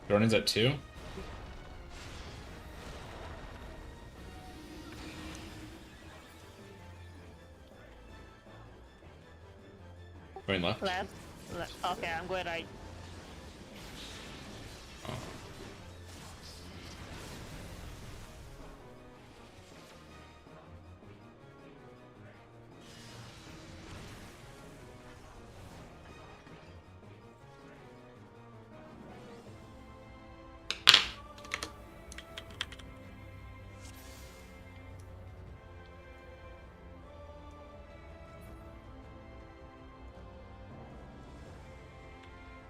Jordan's at 2. Going left. Left. Okay, I'm going right. Oh.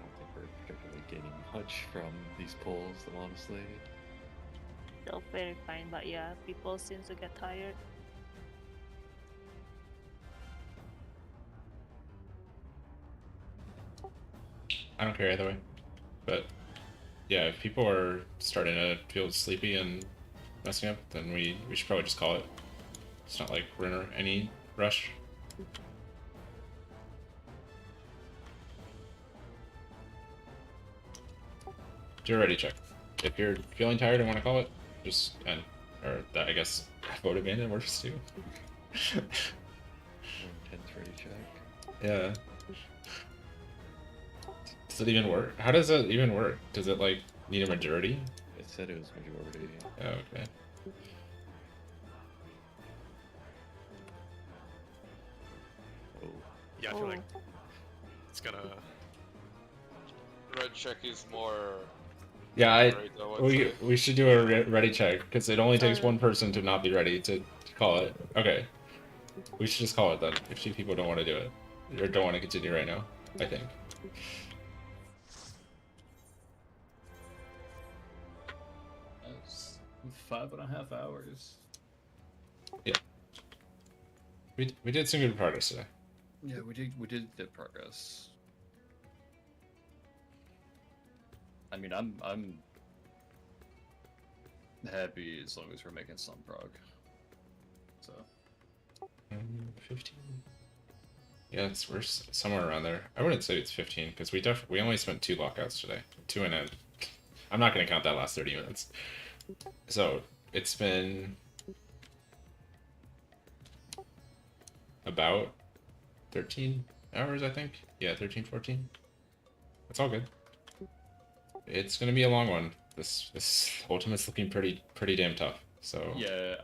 I don't think we're particularly gaining much from these pulls, honestly. Still very fine, but yeah, people seem to get tired. I don't care either way. But yeah, if people are starting to feel sleepy and messing up, then we should probably just call it. It's not like we're in any rush. Do a ready check. If you're feeling tired and want to call it, just end. Or that, I guess vote abandon works too. More intense ready check. Yeah. Does it even work? How does it even work? Does it like need a majority? It said it was majority. Oh, okay. Oh, Yeah, I feel like it's gonna. Red check is more. Yeah, Right, I would say. we should do a ready check because it only takes Uh, one person to not be ready to call it. Okay, we should just call it then if two people don't want to do it or don't want to continue right now. I think. 5.5 hours. We did some good progress today. Yeah, we did get progress. I mean, I'm happy as long as we're making some prog. So 15. Yeah, we're somewhere around there. I wouldn't say it's 15 because we only spent 2 lockouts today, 2 and a. I'm not gonna count that last 30 minutes. So it's been about 13 hours, I think. Yeah, 13, 14. That's all good. It's gonna be a long one. This ultimate's looking pretty damn tough. So yeah,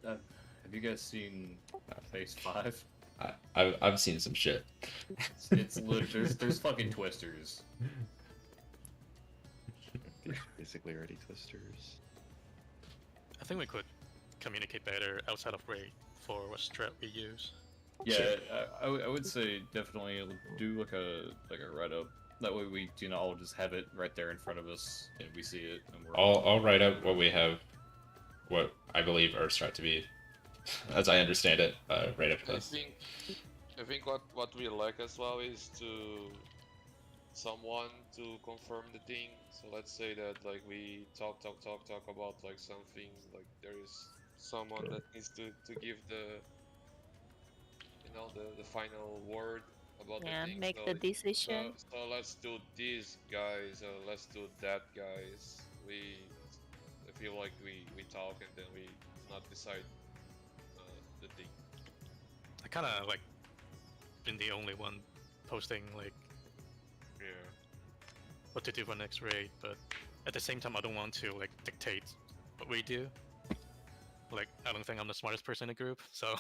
have you guys seen Phase 5? I've seen some shit. It's literally there's fucking twisters. These basically already twisters. I think we could communicate better outside of raid for what strat we use. Yeah, Sure. I would say definitely do like a write up. That way we all just have it right there in front of us and we see it. And we're I'll write up what we have, what I believe our strat to be, as I understand it, right after I this. think what we lack as well is someone to confirm the thing. So let's say that like we talk about like something, like there is someone that needs to give the the final word about the Yeah, thing. make So the decision. so let's do this, guys. Let's do that, guys. I feel like we talk and then we not decide the thing. I kind of like been the only one posting like Yeah. what to do for next raid, but at the same time I don't want to like dictate what we do. Like I don't think I'm the smartest person in the group, so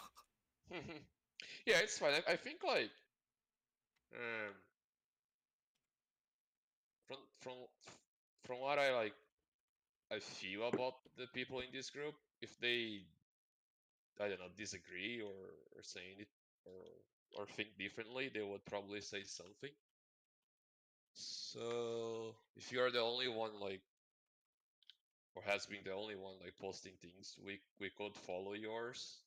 Yeah, it's fine. I think like um from from what I feel about the people in this group, if they I don't know disagree or saying it or think differently, they would probably say something. So if you are the only one like or has been the only one like posting things, we could follow yours.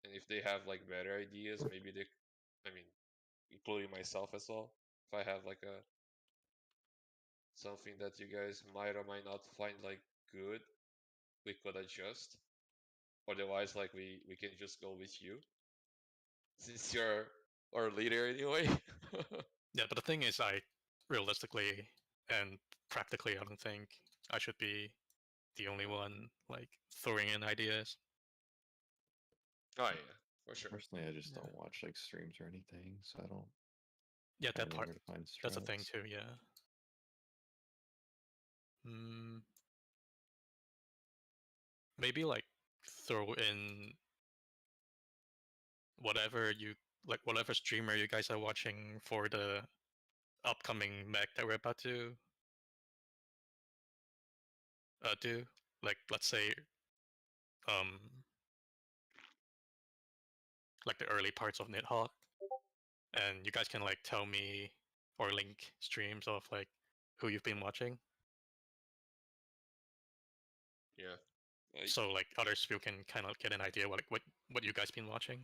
And if they have like better ideas, maybe they I mean including myself as well. If I have like a something that you guys might or might not find like good, we could adjust. Otherwise, like we can just go with you, since you're our leader anyway. yeah. But the thing is, I realistically and practically, I don't think I should be the only one like throwing in ideas. Oh yeah, for sure. Personally, I just Yeah. don't watch like streams or anything, so I don't Yeah, kinda that know part. where to find That's a thing strats. too. Yeah. Mm, maybe like throw in whatever you like, whatever streamer you guys are watching for the upcoming mech that we're about to do. Like, let's say, um, like the early parts of Nidhogg, and you guys can like tell me or link streams of like who you've been watching, Yeah. Like, so like other people can kind of get an idea what you guys been watching.